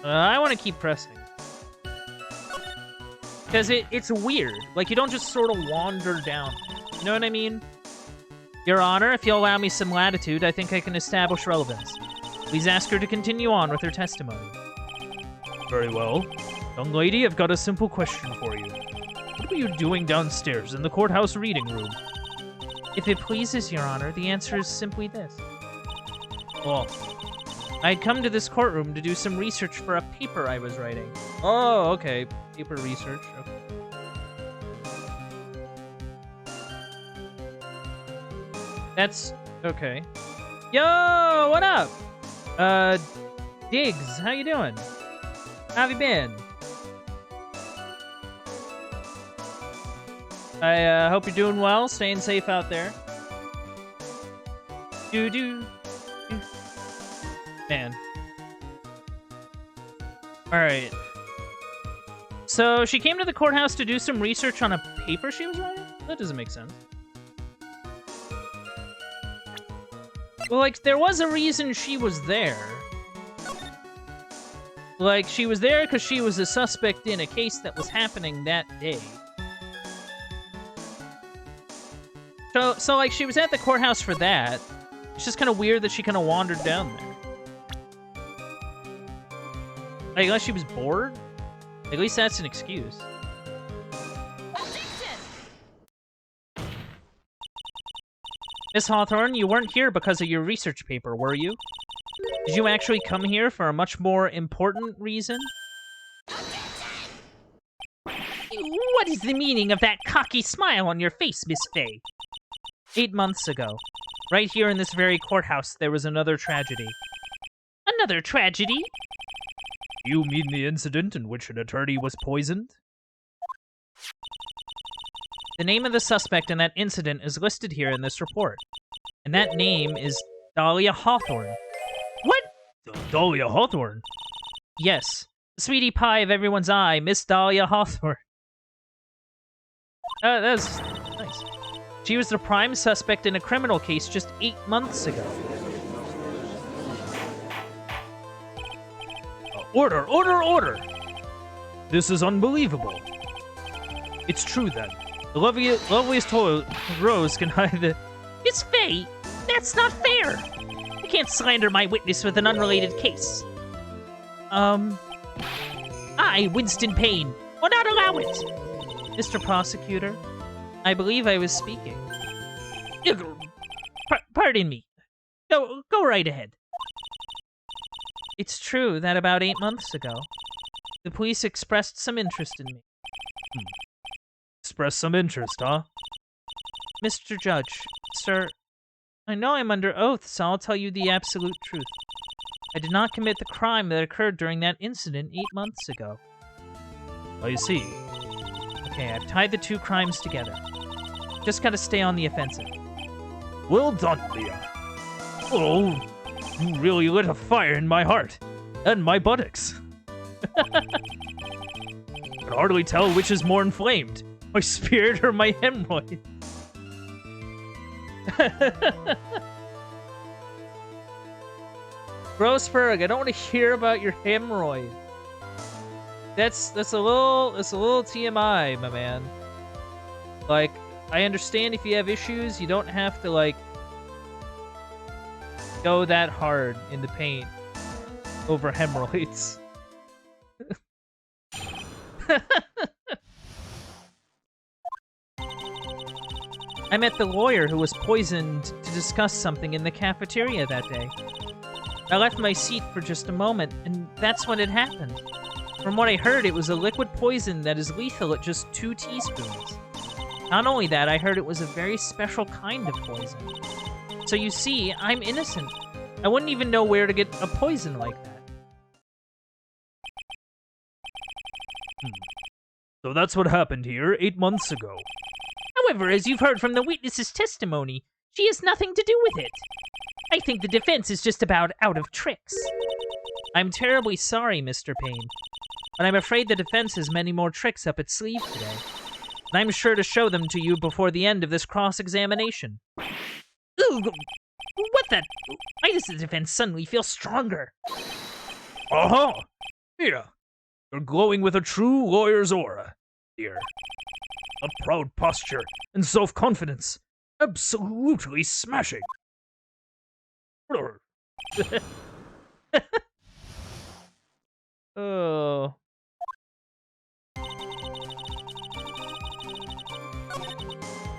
A: I want to keep pressing. Because it's weird. Like, you don't just sort of wander down there. You know what I mean? Your Honor, if you'll allow me some latitude, I think I can establish relevance. Please ask her to continue on with her testimony.
B: Very well. Young lady, I've got a simple question for you. What were you doing downstairs in the courthouse reading room?
A: If it pleases, Your Honor, the answer is simply this.
B: Oh.
A: I had come to this courtroom to do some research for a paper I was writing. Oh, okay. Paper research. Okay. That's... okay. Yo, what up? Diggs, how you doing? How have you been? I hope you're doing well, staying safe out there. Man. Alright. So, she came to the courthouse to do some research on a paper she was writing? That doesn't make sense. Well, like, there was a reason she was there. Like, she was there because she was a suspect in a case that was happening that day. So like, she was at the courthouse for that. It's just kind of weird that she kind of wandered down there. Like, unless she was bored? At least that's an excuse. Miss Hawthorne, you weren't here because of your research paper, were you? Did you actually come here for a much more important reason?
C: What is the meaning of that cocky smile on your face, Miss Faye?
A: 8 months ago, right here in this very courthouse, there was another tragedy.
C: Another tragedy?
B: You mean the incident in which an attorney was poisoned?
A: The name of the suspect in that incident is listed here in this report. And that name is Dahlia Hawthorne.
C: What?
B: Dahlia Hawthorne?
A: Yes. Sweetie pie of everyone's eye, Miss Dahlia Hawthorne. That was nice. She was the prime suspect in a criminal case just 8 months ago.
B: Order! Order! Order! This is unbelievable. It's true, then. The loveliest rose can hide the...
C: Miss Faye, that's not fair! You can't slander my witness with an unrelated case. I, Winston Payne, will not allow it!
A: Mr. Prosecutor, I believe I was speaking.
C: Pardon me. Go right ahead.
A: It's true that about 8 months ago, the police expressed some interest in me.
B: Expressed some interest, huh?
A: Mr. Judge, sir, I know I'm under oath, so I'll tell you the absolute truth. I did not commit the crime that occurred during that incident 8 months ago.
B: I see.
A: Okay, I've tied the two crimes together. Just gotta stay on the offensive.
B: Well done, Leah. Oh, you really lit a fire in my heart. And my buttocks. I can hardly tell which is more inflamed. My spirit or my hemorrhoid.
A: Grossberg, I don't want to hear about your hemorrhoid. That's a little TMI, my man. Like, I understand if you have issues, you don't have to, like, go that hard in the paint over hemorrhoids. I met the lawyer who was poisoned to discuss something in the cafeteria that day. I left my seat for just a moment, and that's when it happened. From what I heard, it was a liquid poison that is lethal at just 2 teaspoons. Not only that, I heard it was a very special kind of poison. So you see, I'm innocent. I wouldn't even know where to get a poison like that.
B: So that's what happened here 8 months ago.
C: However, as you've heard from the witness's testimony, she has nothing to do with it. I think the defense is just about out of tricks.
A: I'm terribly sorry, Mr. Payne, but I'm afraid the defense has many more tricks up its sleeve today. And I'm sure to show them to you before the end of this cross-examination.
C: Ooh, what the? Why does the defense suddenly feel stronger?
B: Uh-huh. Here. You're glowing with a true lawyer's aura, dear. A proud posture and self-confidence. Absolutely smashing.
A: Oh.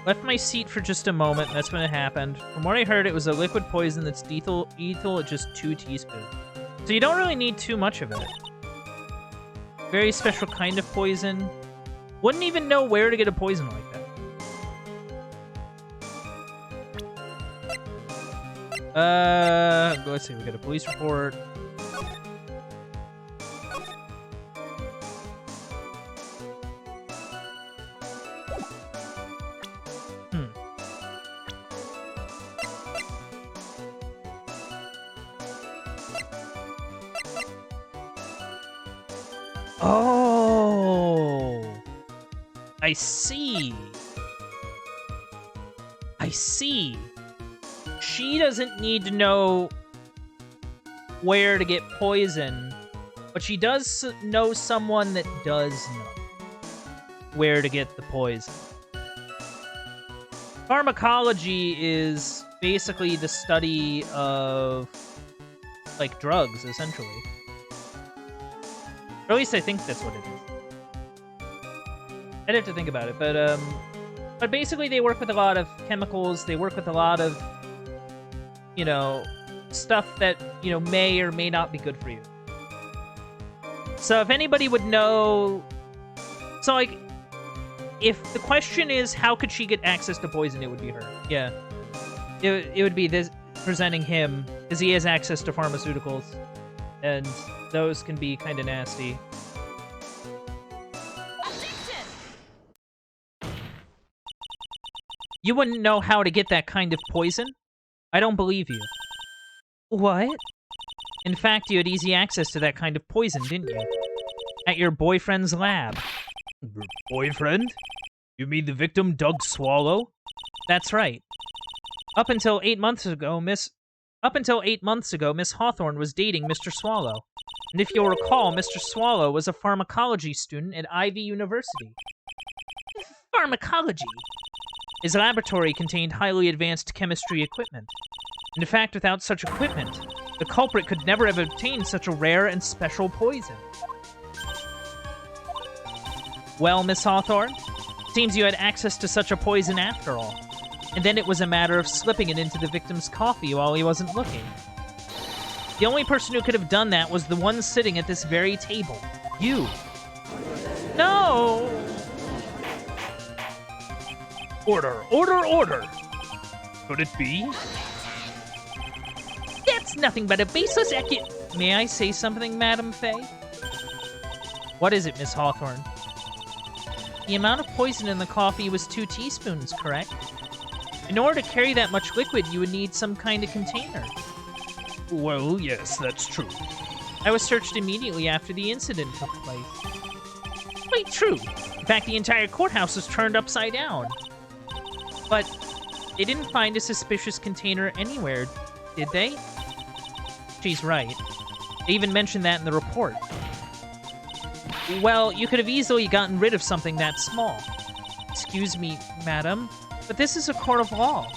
A: Left my seat for just a moment, and that's when it happened. From what I heard, it was a liquid poison that's lethal at just 2 teaspoons. So you don't really need too much of it. Very special kind of poison. Wouldn't even know where to get a poison like that. Let's see, we got a police report. Oh, I see. I see. She doesn't need to know where to get poison, but she does know someone that does know where to get the poison. Pharmacology is basically the study of, like, drugs, essentially. Or at least I think that's what it is. I'd have to think about it, but basically they work with a lot of chemicals, they work with a lot of, you know, stuff that, you know, may or may not be good for you. So if anybody would know... So, like, if the question is how could she get access to poison, it would be her. Yeah. It would be this presenting him, because he has access to pharmaceuticals. And those can be kind of nasty. You wouldn't know how to get that kind of poison? I don't believe you. What? In fact, you had easy access to that kind of poison, didn't you? At your boyfriend's lab.
B: Boyfriend? You mean the victim, Doug Swallow?
A: That's right. Up until 8 months ago, Miss Hawthorne was dating Mr. Swallow. And if you'll recall, Mr. Swallow was a pharmacology student at Ivy University.
C: Pharmacology?
A: His laboratory contained highly advanced chemistry equipment. And in fact, without such equipment, the culprit could never have obtained such a rare and special poison. Well, Miss Hawthorne, seems you had access to such a poison after all. And then it was a matter of slipping it into the victim's coffee while he wasn't looking. The only person who could have done that was the one sitting at this very table. You. No!
B: Order! Order! Order! Could it be?
C: That's nothing but a baseless
A: May I say something, Madam Faye? What is it, Miss Hawthorne? The amount of poison in the coffee was 2 teaspoons, correct? In order to carry that much liquid, you would need some kind of container.
B: Well, yes, that's true.
A: I was searched immediately after the incident took place.
C: Quite true.
A: In fact, the entire courthouse was turned upside down. But they didn't find a suspicious container anywhere, did they? She's right. They even mentioned that in the report. Well, you could have easily gotten rid of something that small. Excuse me, madam. But this is a court of law.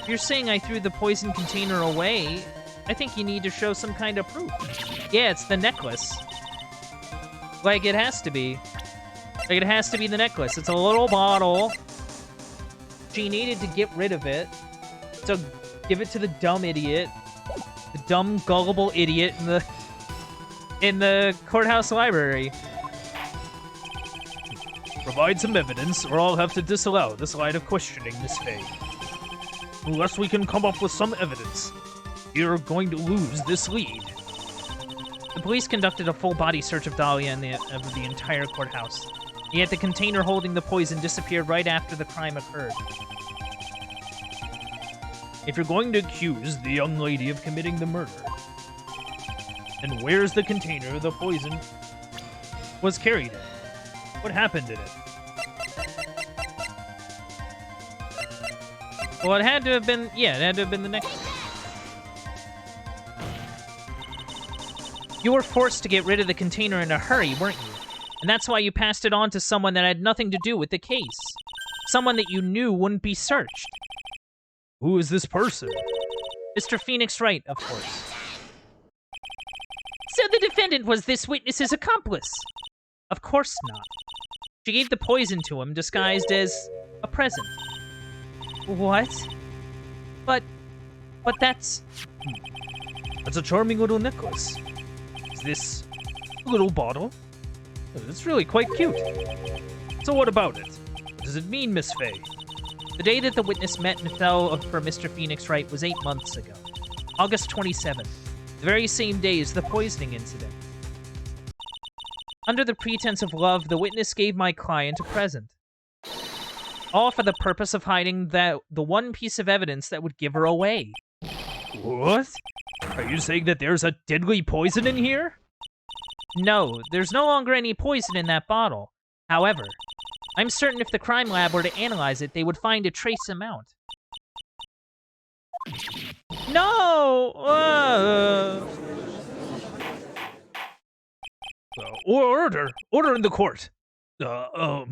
A: If you're saying I threw the poison container away, I think you need to show some kind of proof. Yeah, it's the necklace. Like, it has to be. Like, it has to be the necklace. It's a little bottle. She needed to get rid of it. So, give it to the dumb idiot. The dumb, gullible idiot in the courthouse library.
B: Provide some evidence, or I'll have to disallow this line of questioning, Miss Faye. Unless we can come up with some evidence, you're going to lose this lead.
A: The police conducted a full-body search of Dahlia and of the entire courthouse. Yet the container holding the poison disappeared right after the crime occurred.
B: If you're going to accuse the young lady of committing the murder, then where's the container the poison was carried in? What happened in it?
A: Well, it had to have been... Yeah, it had to have been the necklace. You were forced to get rid of the container in a hurry, weren't you? And that's why you passed it on to someone that had nothing to do with the case. Someone that you knew wouldn't be searched.
B: Who is this person?
A: Mr. Phoenix Wright, of course.
C: So the defendant was this witness's accomplice?
A: Of course not. She gave the poison to him, disguised as a present. What? But that's...
B: That's a charming little necklace. Is this a little bottle? It's really quite cute. So what about it? What does it mean, Miss Faye?
A: The day that the witness met and fell for Mr. Phoenix Wright was 8 months ago. August 27th. The very same day as the poisoning incident. Under the pretense of love, the witness gave my client a present. All for the purpose of hiding the one piece of evidence that would give her away.
B: What? Are you saying that there's a deadly poison in here?
A: No, there's no longer any poison in that bottle. However, I'm certain if the crime lab were to analyze it, they would find a trace amount. No!
B: Order in the court.
A: Oh.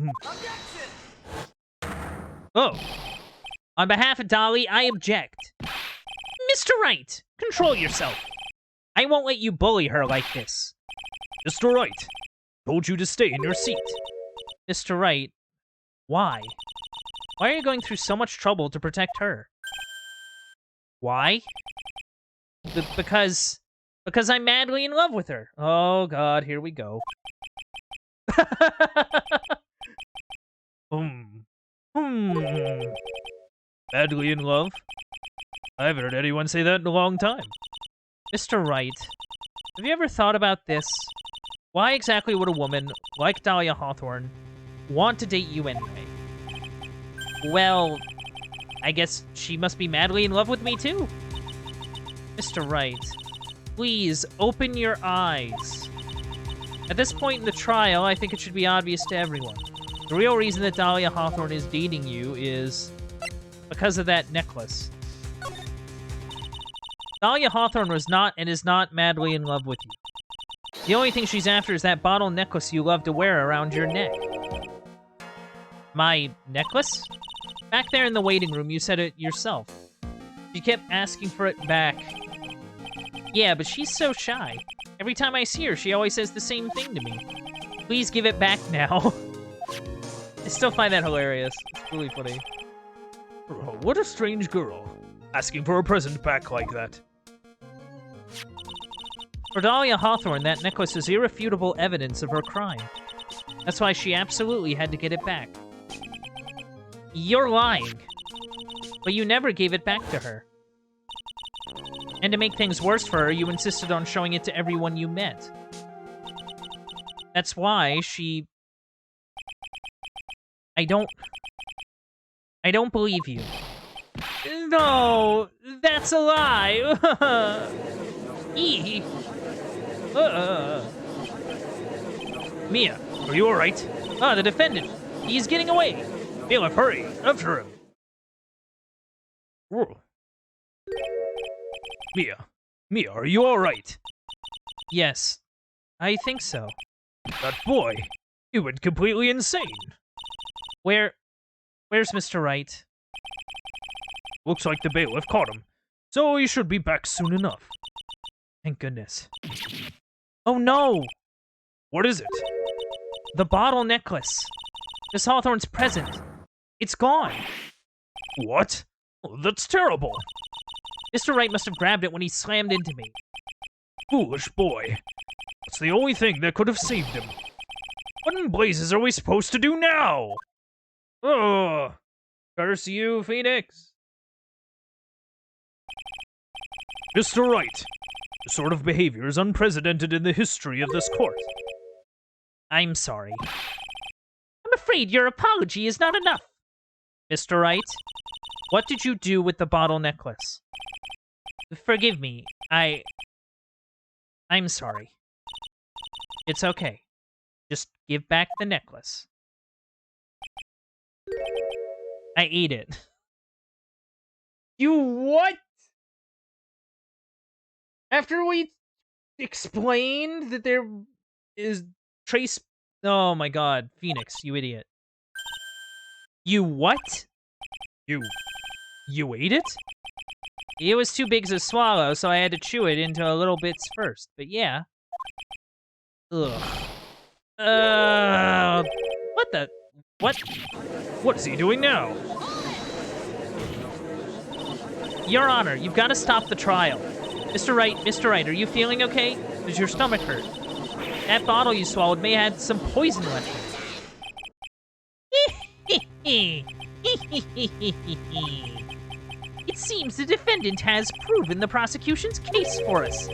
A: On behalf of Dolly, I object.
C: Mr. Wright, control yourself.
A: I won't let you bully her like this.
B: Mr. Wright, told you to stay in your seat.
A: Mr. Wright, why? Why are you going through so much trouble to protect her? Why? Because I'm madly in love with her. Oh God, here we go.
B: Madly in love? I haven't heard anyone say that in a long time.
A: Mr. Wright, have you ever thought about this? Why exactly would a woman, like Dahlia Hawthorne, want to date you anyway? Well, I guess she must be madly in love with me too. Mr. Wright, please, open your eyes. At this point in the trial, I think it should be obvious to everyone. The real reason that Dahlia Hawthorne is dating you is because of that necklace. Dahlia Hawthorne was not and is not madly in love with you. The only thing she's after is that bottle necklace you love to wear around your neck. My necklace? Back there in the waiting room, you said it yourself. She kept asking for it back. Yeah, but she's so shy. Every time I see her, she always says the same thing to me. Please give it back now. I still find that hilarious. It's really funny.
B: Oh, what a strange girl. Asking for a present back like that.
A: For Dahlia Hawthorne, that necklace is irrefutable evidence of her crime. That's why she absolutely had to get it back. You're lying. But you never gave it back to her. And to make things worse for her, you insisted on showing it to everyone you met. That's why she... I don't believe you. No, that's a lie.
B: Mia, are you alright?
A: Ah, the defendant. He's getting away.
B: Bailiff, hurry! After him! Whoa. Mia, are you alright?
A: Yes, I think so.
B: That boy, he went completely insane.
A: Where's Mr. Wright?
B: Looks like the bailiff caught him, so he should be back soon enough.
A: Thank goodness. Oh no!
B: What is it?
A: The bottle necklace. Miss Hawthorne's present. It's gone.
B: What? Oh, that's terrible.
A: Mr. Wright must have grabbed it when he slammed into me.
B: Foolish boy. It's the only thing that could have saved him. What in blazes are we supposed to do now?
A: Oh, curse you, Phoenix.
B: Mr. Wright, this sort of behavior is unprecedented in the history of this court.
A: I'm sorry. I'm afraid your apology is not enough. Mr. Wright, what did you do with the bottle necklace? Forgive me, I'm sorry. It's okay. Just give back the necklace. I ate it. You what? After we explained that there is trace... Oh my god, Phoenix, you idiot. You what?
B: You ate it?
A: It was too big to swallow, so I had to chew it into little bits first. But yeah. Ugh. What the... What?
B: What is he doing now?
A: Your Honor, you've got to stop the trial. Mr. Wright, are you feeling okay? Does your stomach hurt? That bottle you swallowed may have had some poison left in it. It seems the defendant has proven the prosecution's case for us.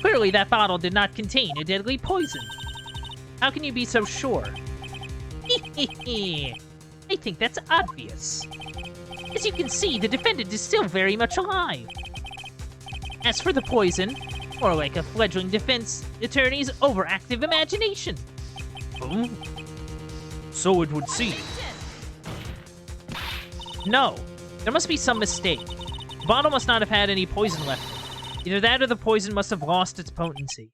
A: Clearly, that bottle did not contain a deadly poison. How can you be so sure? I think that's obvious. As you can see, the defendant is still very much alive. As for the poison, more like a fledgling defense attorney's overactive imagination.
B: Oh? So it would seem.
A: No, there must be some mistake. The bottle must not have had any poison left in it. Either that or the poison must have lost its potency.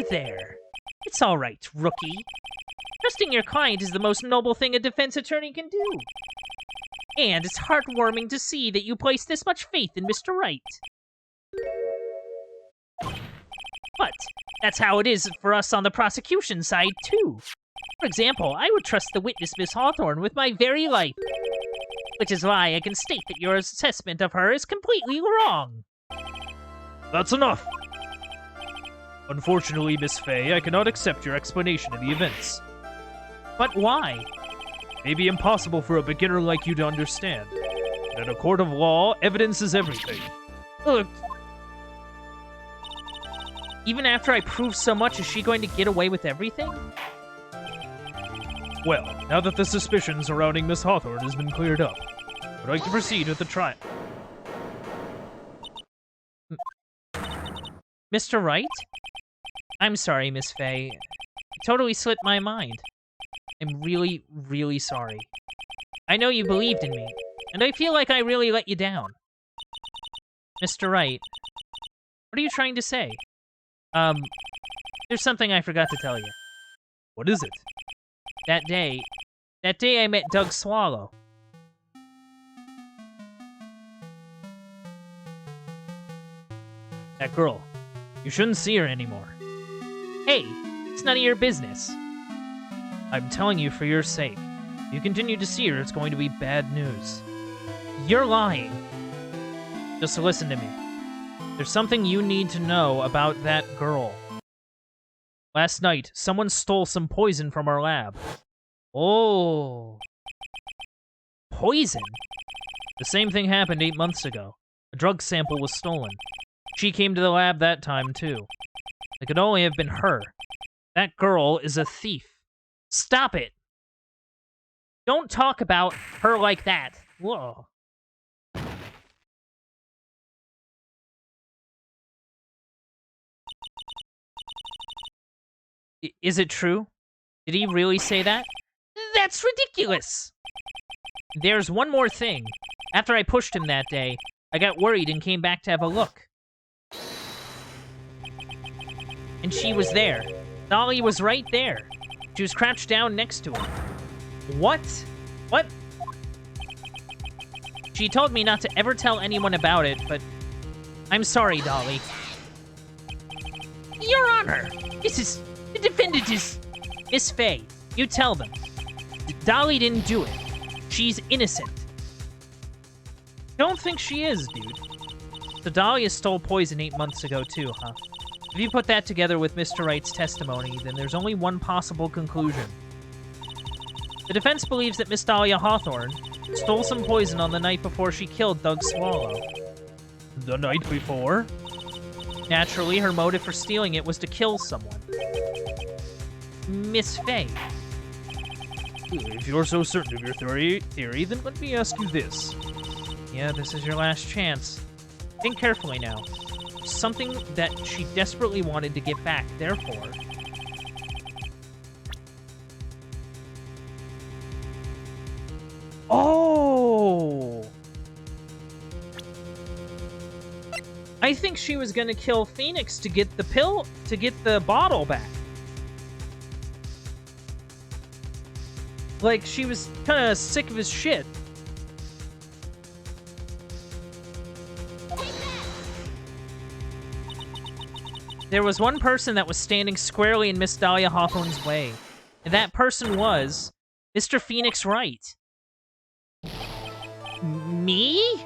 A: There. It's all right, rookie. Trusting your client is the most noble thing a defense attorney can do. And it's heartwarming to see that you place this much faith in Mr. Wright. But that's how it is for us on the prosecution side, too. For example, I would trust the witness, Miss Hawthorne, with my very life. Which is why I can state that your assessment of her is completely wrong.
B: That's enough. Unfortunately, Miss Fay, I cannot accept your explanation of the events.
A: But why?
B: It may be impossible for a beginner like you to understand. But in a court of law, evidence is everything.
A: Ugh. Even after I prove so much, is she going to get away with everything?
B: Well, now that the suspicion surrounding Miss Hawthorne has been cleared up, I'd like to proceed with the trial.
A: Mr. Wright? I'm sorry, Miss Fay. It totally slipped my mind. I'm really, really sorry. I know you believed in me, and I feel like I really let you down. Mr. Wright, what are you trying to say? There's something I forgot to tell you.
B: What is it?
A: That day I met Doug Swallow.
B: That girl. You shouldn't see her anymore.
A: Hey, it's none of your business.
B: I'm telling you for your sake. If you continue to see her, it's going to be bad news.
A: You're lying.
B: Just listen to me. There's something you need to know about that girl. Last night, someone stole some poison from our lab.
A: Oh. Poison?
B: The same thing happened 8 months ago. A drug sample was stolen. She came to the lab that time, too. It could only have been her. That girl is a thief.
A: Stop it. Don't talk about her like that.
B: Whoa.
A: Is it true? Did he really say that? That's ridiculous! There's one more thing. After I pushed him that day, I got worried and came back to have a look. And she was there. Dolly was right there. She was crouched down next to him. What? What?
C: She told me not to ever tell anyone about it, but I'm sorry, Dolly. Your Honor, the defendant is Miss Faye. You tell them. Dolly didn't do it. She's innocent.
A: Don't think she is, dude.
C: So Dahlia stole poison 8 months ago too, huh? If you put that together with Mr. Wright's testimony, then there's only one possible conclusion. The defense believes that Miss Dahlia Hawthorne stole some poison on the night before she killed Doug Swallow.
B: The night before?
C: Naturally, her motive for stealing it was to kill someone. Miss Faye.
B: If you're so certain of your theory, then let me ask you this.
C: Yeah, this is your last chance. Think carefully now. Something that she desperately wanted to get back, therefore...
A: Oh! I think she was gonna kill Phoenix to get the bottle back. Like, she was kinda sick of his shit.
C: There was one person that was standing squarely in Miss Dahlia Hawthorne's way, and that person was Mr. Phoenix Wright. Me?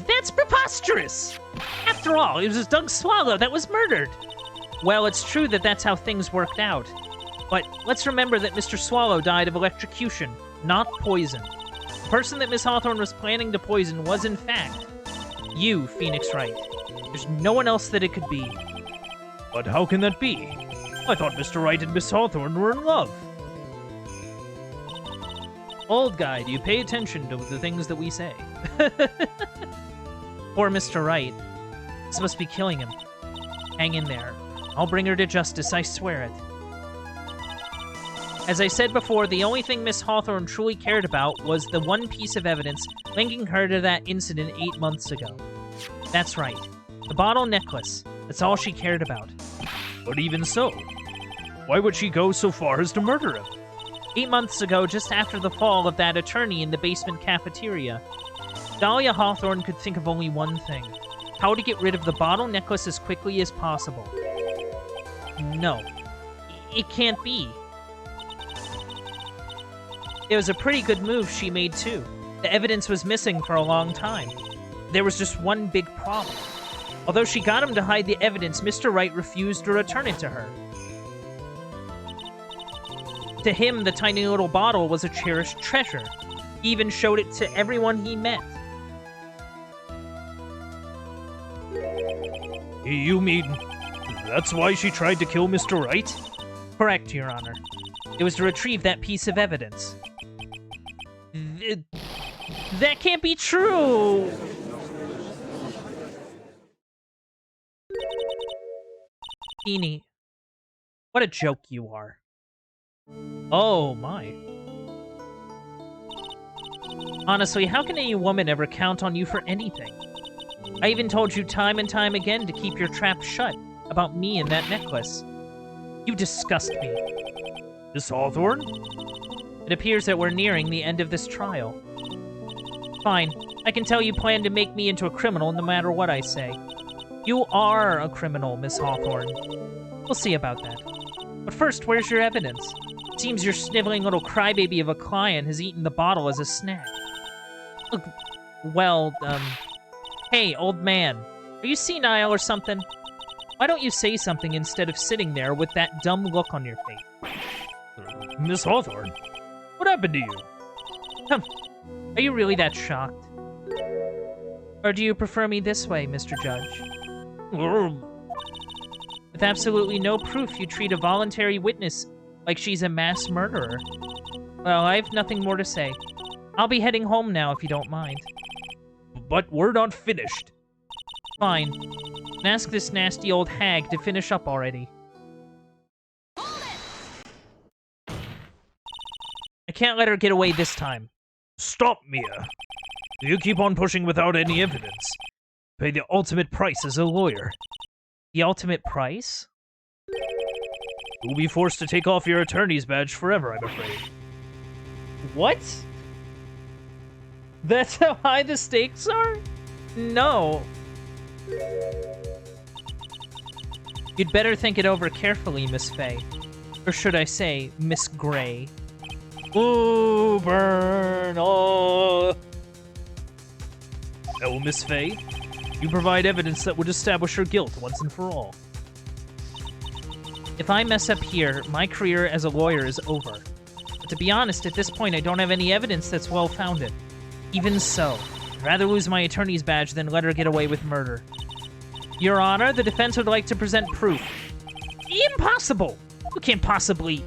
C: That's preposterous! After all, it was Doug Swallow that was murdered. Well, it's true that that's how things worked out. But let's remember that Mr. Swallow died of electrocution, not poison. The person that Miss Hawthorne was planning to poison was, in fact, you, Phoenix Wright. There's no one else that it could be.
B: But how can that be? I thought Mr. Wright and Miss Hawthorne were in love.
A: Old guy, do you pay attention to the things that we say?
C: Poor Mr. Wright. This must be killing him. Hang in there. I'll bring her to justice, I swear it. As I said before, the only thing Miss Hawthorne truly cared about was the one piece of evidence linking her to that incident 8 months ago. That's right. The bottle necklace. That's all she cared about.
B: But even so, why would she go so far as to murder him?
C: 8 months ago, just after the fall of that attorney in the basement cafeteria, Dahlia Hawthorne could think of only one thing. How to get rid of the bottle necklace as quickly as possible. No. It can't be. It was a pretty good move she made, too. The evidence was missing for a long time. There was just one big problem. Although she got him to hide the evidence, Mr. Wright refused to return it to her. To him, the tiny little bottle was a cherished treasure. He even showed it to everyone he met.
B: You mean that's why she tried to kill Mr. Wright?
C: Correct, Your Honor. It was to retrieve that piece of evidence. That can't be true! Feeny, what a joke you are.
A: Oh, my.
C: Honestly, how can any woman ever count on you for anything? I even told you time and time again to keep your trap shut about me and that necklace. You disgust me.
B: Miss Hawthorne?
C: It appears that we're nearing the end of this trial. Fine. I can tell you plan to make me into a criminal no matter what I say. You are a criminal, Miss Hawthorne. We'll see about that. But first, where's your evidence? It seems your sniveling little crybaby of a client has eaten the bottle as a snack. Well, hey, old man. Are you senile or something? Why don't you say something instead of sitting there with that dumb look on your face?
B: Miss Hawthorne, what happened to you?
C: Are you really that shocked? Or do you prefer me this way, Mr. Judge? With absolutely no proof, you treat a voluntary witness like she's a mass murderer. Well, I have nothing more to say. I'll be heading home now if you don't mind.
B: But we're not finished.
C: Fine. Ask this nasty old hag to finish up already. I can't let her get away this time.
B: Stop, Mia. You keep on pushing without any evidence. Pay the ultimate price as a lawyer.
C: The ultimate price?
B: You'll be forced to take off your attorney's badge forever, I'm afraid.
A: What? That's how high the stakes are? No. You'd better think it over carefully, Miss Faye. Or should I say, Miss Gray. Ooh, burn, oh.
B: Oh, Miss Faye, you provide evidence that would establish her guilt once and for all.
A: If I mess up here, my career as a lawyer is over. But to be honest, at this point, I don't have any evidence that's well-founded. Even so, I'd rather lose my attorney's badge than let her get away with murder. Your Honor, the defense would like to present proof. Impossible! You can't possibly...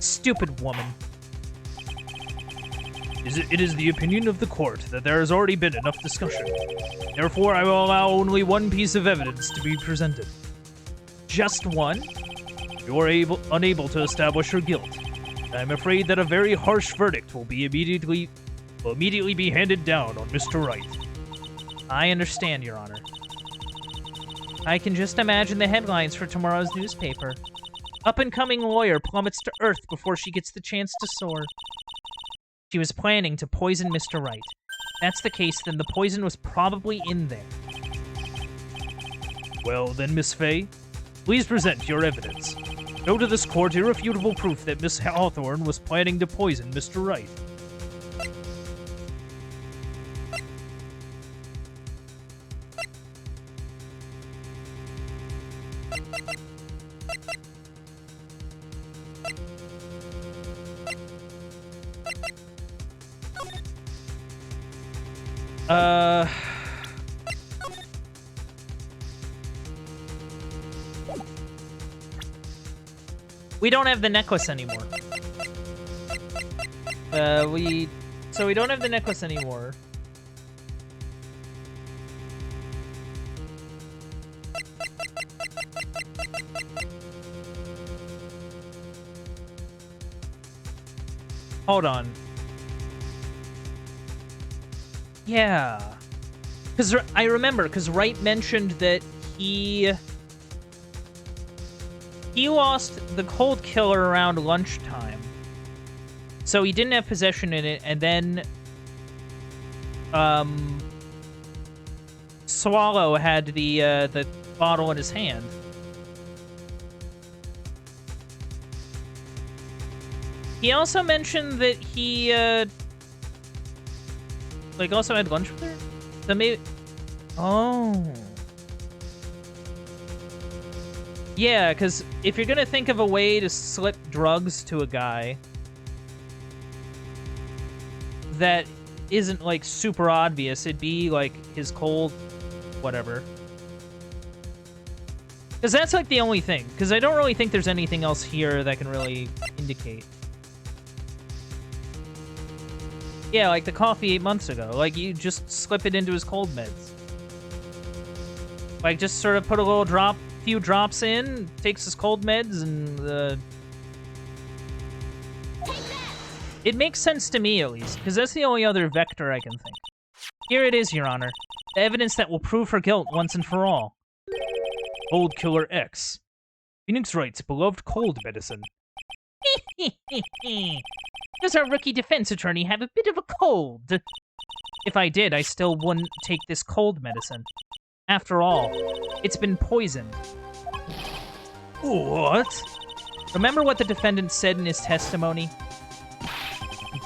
A: Stupid woman.
B: It is the opinion of the court that there has already been enough discussion. Therefore, I will allow only one piece of evidence to be presented.
A: Just one?
B: You are unable to establish her guilt. I am afraid that a very harsh verdict will immediately be handed down on Mr. Wright.
A: I understand, Your Honor. I can just imagine the headlines for tomorrow's newspaper. Up-and-coming lawyer plummets to earth before she gets the chance to soar. She was planning to poison Mr. Wright. If that's the case, then the poison was probably in there.
B: Well, then, Miss Faye, please present your evidence. Show to this court irrefutable proof that Miss Hawthorne was planning to poison Mr. Wright.
A: We don't have the necklace anymore. We don't have the necklace anymore. Hold on. Yeah. Because I remember, because Wright mentioned that he lost the cold killer around lunchtime. So he didn't have possession in it, and then Swallow had the bottle in his hand. He also mentioned that he also had lunch with her? So maybe... Oh. Yeah, because if you're gonna think of a way to slip drugs to a guy that isn't, like, super obvious, it'd be, like, his cold... whatever. Because that's, like, the only thing. Because I don't really think there's anything else here that can really indicate. Yeah, like the coffee 8 months ago. Like, you just slip it into his cold meds. Like, just sort of put a little few drops in, takes his cold meds, and, It makes sense to me, at least, because that's the only other vector I can think. Here it is, Your Honor. The evidence that will prove her guilt once and for all.
B: Cold Killer X. Phoenix Wright's beloved cold medicine.
A: Does our rookie defense attorney have a bit of a cold? If I did, I still wouldn't take this cold medicine. After all, it's been poisoned.
B: What?
A: Remember what the defendant said in his testimony?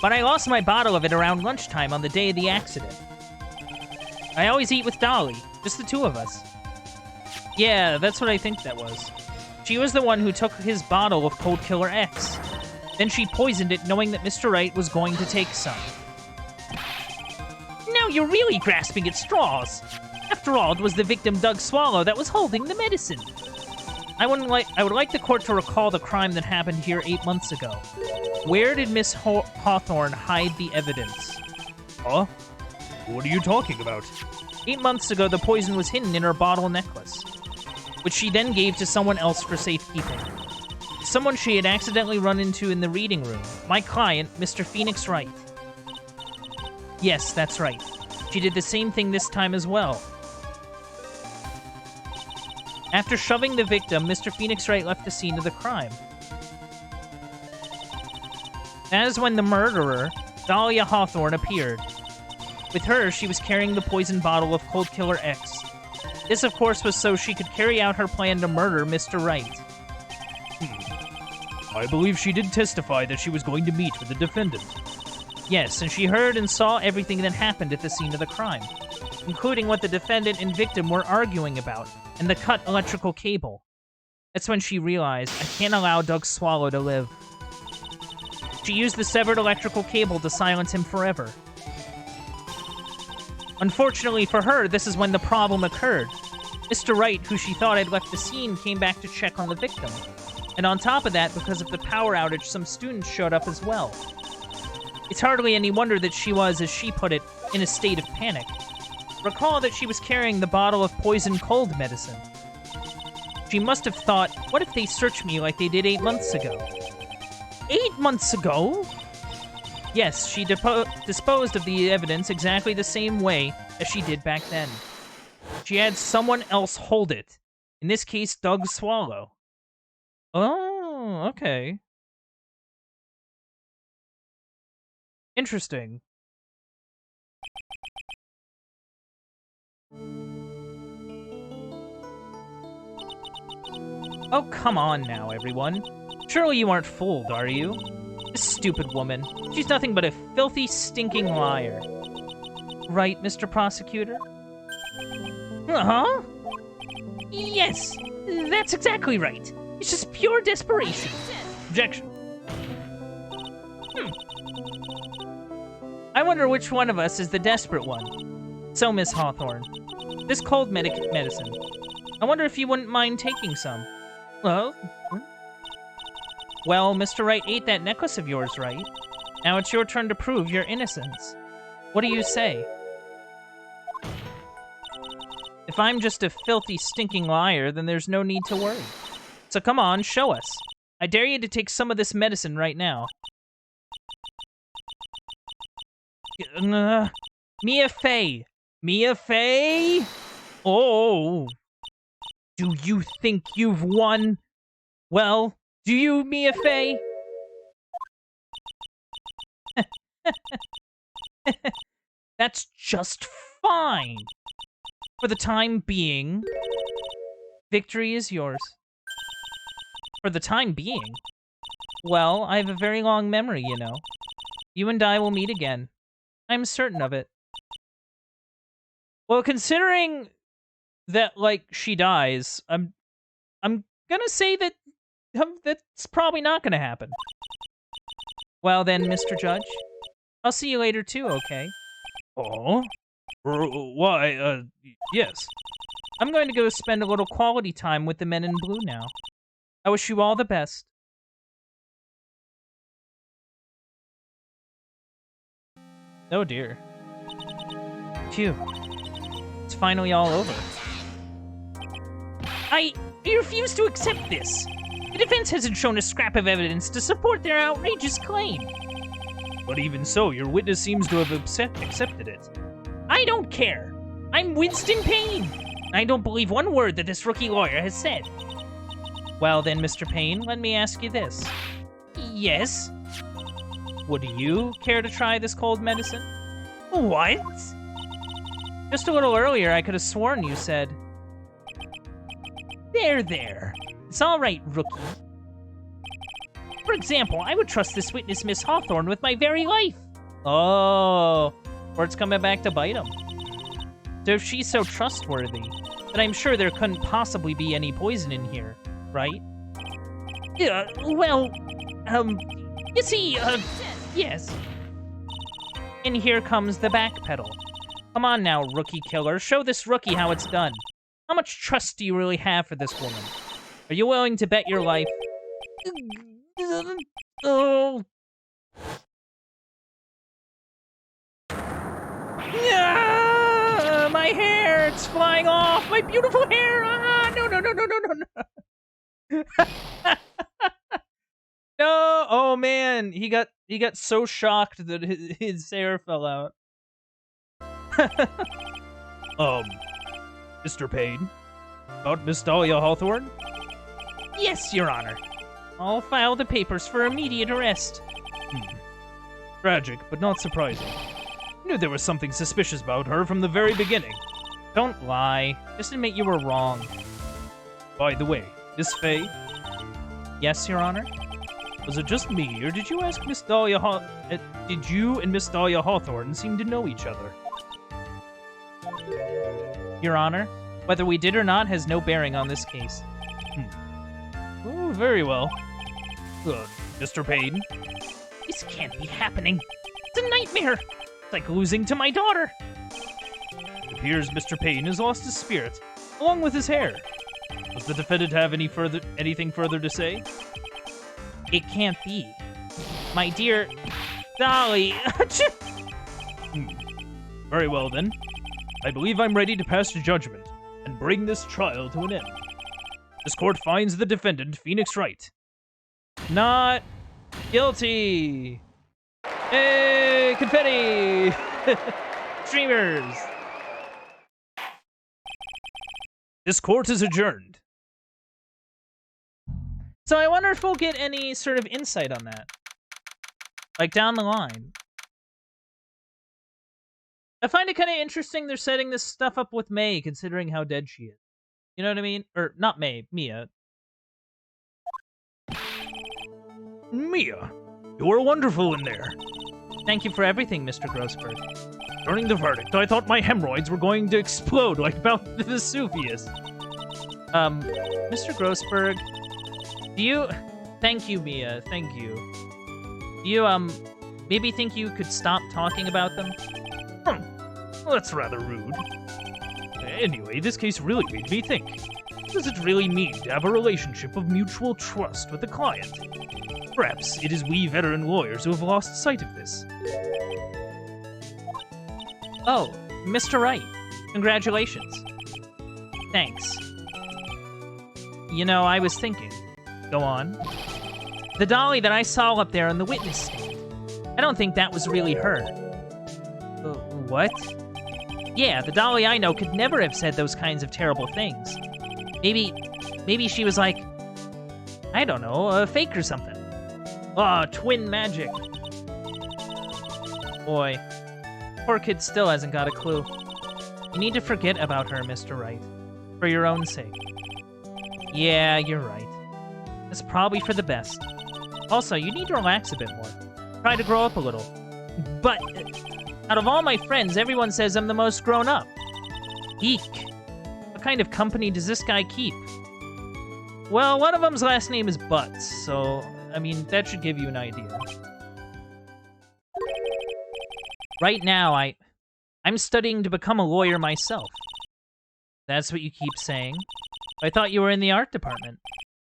A: But I lost my bottle of it around lunchtime on the day of the accident. I always eat with Dolly, just the two of us. Yeah, that's what I think that was. She was the one who took his bottle of Cold Killer X. Then she poisoned it knowing that Mr. Wright was going to take some. Now you're really grasping at straws. After all, it was the victim Doug Swallow that was holding the medicine. I would like the court to recall the crime that happened here 8 months ago. Where did Miss Hawthorne hide the evidence?
B: Huh? What are you talking about?
A: 8 months ago, the poison was hidden in her bottle necklace, which she then gave to someone else for safekeeping. Someone she had accidentally run into in the reading room. My client, Mr. Phoenix Wright. Yes, that's right. She did the same thing this time as well. After shoving the victim, Mr. Phoenix Wright left the scene of the crime. That is when the murderer Dahlia Hawthorne appeared. With her, she was carrying the poison bottle of Cold Killer X. This, of course, was so she could carry out her plan to murder Mr. Wright.
B: I believe she did testify that she was going to meet with the defendant.
A: Yes, and she heard and saw everything that happened at the scene of the crime, including what the defendant and victim were arguing about, and the cut electrical cable. That's when she realized, I can't allow Doug Swallow to live. She used the severed electrical cable to silence him forever. Unfortunately for her, this is when the problem occurred. Mr. Wright, who she thought had left the scene, came back to check on the victim. And on top of that, because of the power outage, some students showed up as well. It's hardly any wonder that she was, as she put it, in a state of panic. Recall that she was carrying the bottle of poison cold medicine. She must have thought, what if they search me like they did 8 months ago? 8 months ago? Yes, she disposed of the evidence exactly the same way as she did back then. She had someone else hold it. In this case, Doug Swallow. Oh, okay. Interesting. Oh, come on now, everyone. Surely you aren't fooled, are you? This stupid woman. She's nothing but a filthy, stinking liar. Right, Mr. Prosecutor? Uh-huh? Yes, that's exactly right. It's just pure desperation. Objection. I wonder which one of us is the desperate one. So, Miss Hawthorne, this cold medicine. I wonder if you wouldn't mind taking some. Well, Mr. Wright ate that necklace of yours, right? Now it's your turn to prove your innocence. What do you say? If I'm just a filthy, stinking liar, then there's no need to worry. So come on, show us. I dare you to take some of this medicine right now. Mia Fey! Mia Fey! Oh! Do you think you've won? Well, do you, Mia Fey? That's just fine. For the time being, victory is yours. For the time being? Well, I have a very long memory, you know. You and I will meet again. I'm certain of it. Well, considering that, like, she dies, I'm gonna say that that's probably not gonna happen. Well then, Mr. Judge, I'll see you later too, okay?
B: Oh? Why, yes.
A: I'm going to go spend a little quality time with the men in blue now. I wish you all the best. Oh dear. Phew. It's finally all over. I refuse to accept this. The defense hasn't shown a scrap of evidence to support their outrageous claim.
B: But even so, your witness seems to have accepted it.
C: I don't care. I'm Winston Payne. I don't believe one word that this rookie lawyer has said.
A: Well then, Mr. Payne, let me ask you this.
C: Yes?
A: Would you care to try this cold medicine?
C: What?
A: Just a little earlier, I could have sworn you said...
C: There. It's all right, rookie. For example, I would trust this witness, Miss Hawthorne, with my very life.
A: Oh, or it's coming back to bite him. So if she's so trustworthy, then I'm sure there couldn't possibly be any poison in here, right?
C: Well, you see, yes.
A: And here comes the back pedal. Come on now, rookie killer. Show this rookie how it's done. How much trust do you really have for this woman? Are you willing to bet your life?
C: Oh.
A: Ah, my hair! It's flying off! My beautiful hair! Ah, no. No! Oh man, he got so shocked that his hair fell out.
B: Mr. Payne? About Miss Dahlia Hawthorne?
C: Yes, Your Honor.
A: I'll file the papers for immediate arrest.
B: Tragic, but not surprising. I knew there was something suspicious about her from the very beginning.
A: Don't lie. Just admit you were wrong.
B: By the way, Miss Faye,
A: Yes, Your Honor?
B: was it just me, or did you ask Miss Dahlia did you and Miss Dahlia Hawthorne seem to know each other?
A: Your Honor, whether we did or not has no bearing on this case.
B: Oh, very well. Mr. Payne?
C: This can't be happening. It's a nightmare. It's like losing to my daughter.
B: It appears Mr. Payne has lost his spirit, along with his hair. Does the defendant have anything further to say?
A: It can't be. My dear Dolly.
B: Very well, then. I believe I'm ready to pass judgment and bring this trial to an end. This court finds the defendant, Phoenix Wright,
A: Not guilty. Hey, confetti! Streamers!
B: This court is adjourned.
A: So I wonder if we'll get any sort of insight on that. Like, down the line. I find it kind of interesting they're setting this stuff up with May, considering how dead she is. You know what I mean? Or, not May, Mia.
B: Mia, you were wonderful in there.
A: Thank you for everything, Mr. Grossberg.
B: During the verdict, I thought my hemorrhoids were going to explode like Mount Vesuvius.
A: Mr. Grossberg, do you... Thank you, Mia, thank you. Do you, maybe think you could stop talking about them?
B: Well, that's rather rude. Anyway, this case really made me think. What does it really mean to have a relationship of mutual trust with a client? Perhaps it is we veteran lawyers who have lost sight of this.
A: Oh, Mr. Wright. Congratulations. Thanks. You know, I was thinking. Go on. The dolly that I saw up there on the witness stand. I don't think that was really her. What? Yeah, the dolly I know could never have said those kinds of terrible things. Maybe she was like, I don't know, a fake or something. Oh, twin magic. Boy, poor kid still hasn't got a clue. You need to forget about her, Mr. Wright. For your own sake. Yeah, you're right. It's probably for the best. Also, you need to relax a bit more. Try to grow up a little. But, out of all my friends, everyone says I'm the most grown up. Eek. What kind of company does this guy keep? Well, one of them's last name is Butts, so, I mean, that should give you an idea. Right now, I'm studying to become a lawyer myself. That's what you keep saying. I thought you were in the art department.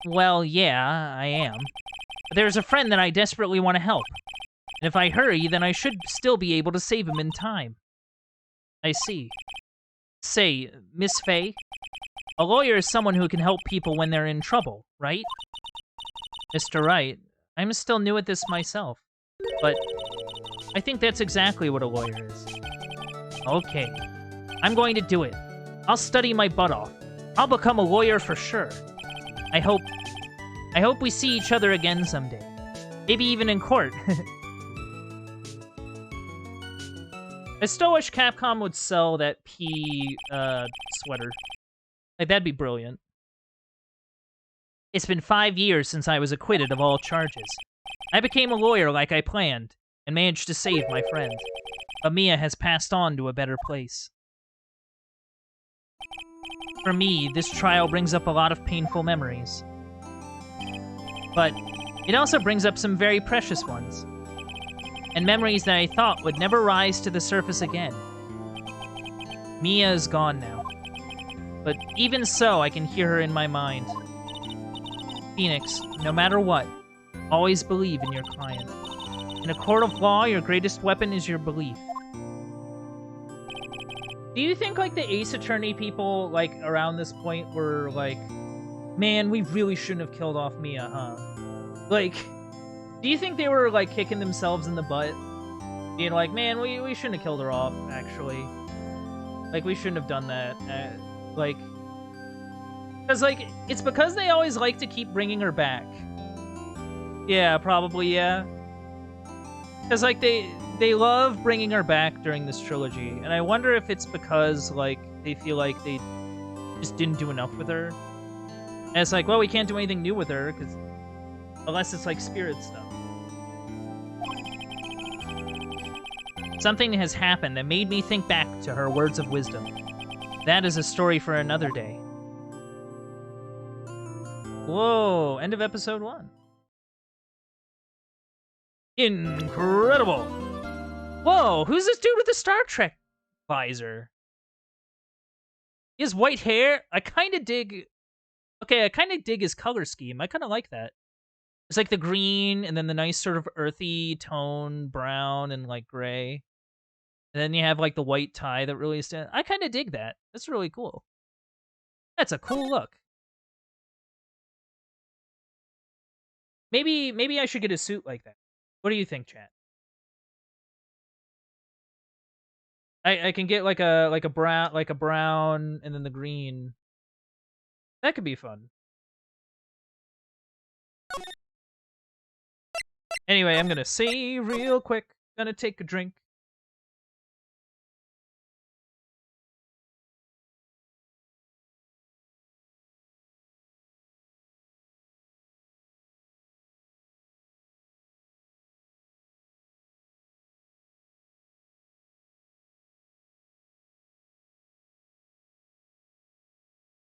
A: Well, yeah, I am. But there's a friend that I desperately want to help. And if I hurry, then I should still be able to save him in time. I see. Say, Miss Faye, a lawyer is someone who can help people when they're in trouble, right? Mr. Wright, I'm still new at this myself, but I think that's exactly what a lawyer is. Okay, I'm going to do it. I'll study my butt off. I'll become a lawyer for sure. I hope we see each other again someday. Maybe even in court. I still wish Capcom would sell that P sweater. Like, that'd be brilliant. It's been 5 years since I was acquitted of all charges. I became a lawyer like I planned, and managed to save my friend. But Mia has passed on to a better place. For me, this trial brings up a lot of painful memories. But it also brings up some very precious ones. And memories that I thought would never rise to the surface again. Mia is gone now. But even so, I can hear her in my mind. Phoenix, no matter what, always believe in your client. In a court of law, your greatest weapon is your belief. Do you think, like, the Ace Attorney people, like, around this point were like, man, we really shouldn't have killed off Mia, huh? Like, do you think they were, like, kicking themselves in the butt? Being like, man, we shouldn't have killed her off, actually. Like, we shouldn't have done that. Like, because, like, it's because they always like to keep bringing her back. Yeah, probably, yeah. Because, like, they love bringing her back during this trilogy, and I wonder if it's because, like, they feel like they just didn't do enough with her. And it's like, well, we can't do anything new with her, because unless it's, like, spirit stuff. Something has happened that made me think back to her words of wisdom. That is a story for another day. Whoa, end of episode 1. Incredible! Whoa, who's this dude with the Star Trek visor? He has white hair? I kind of dig... Okay, I kind of dig his color scheme. I kind of like that. It's like the green, and then the nice sort of earthy tone, brown, and like gray. And then you have like the white tie that really stands. I kind of dig that. That's really cool. That's a cool look. Maybe I should get a suit like that. What do you think, chat? I can get like a brown and then the green. That could be fun. Anyway, I'm gonna save real quick. Gonna take a drink.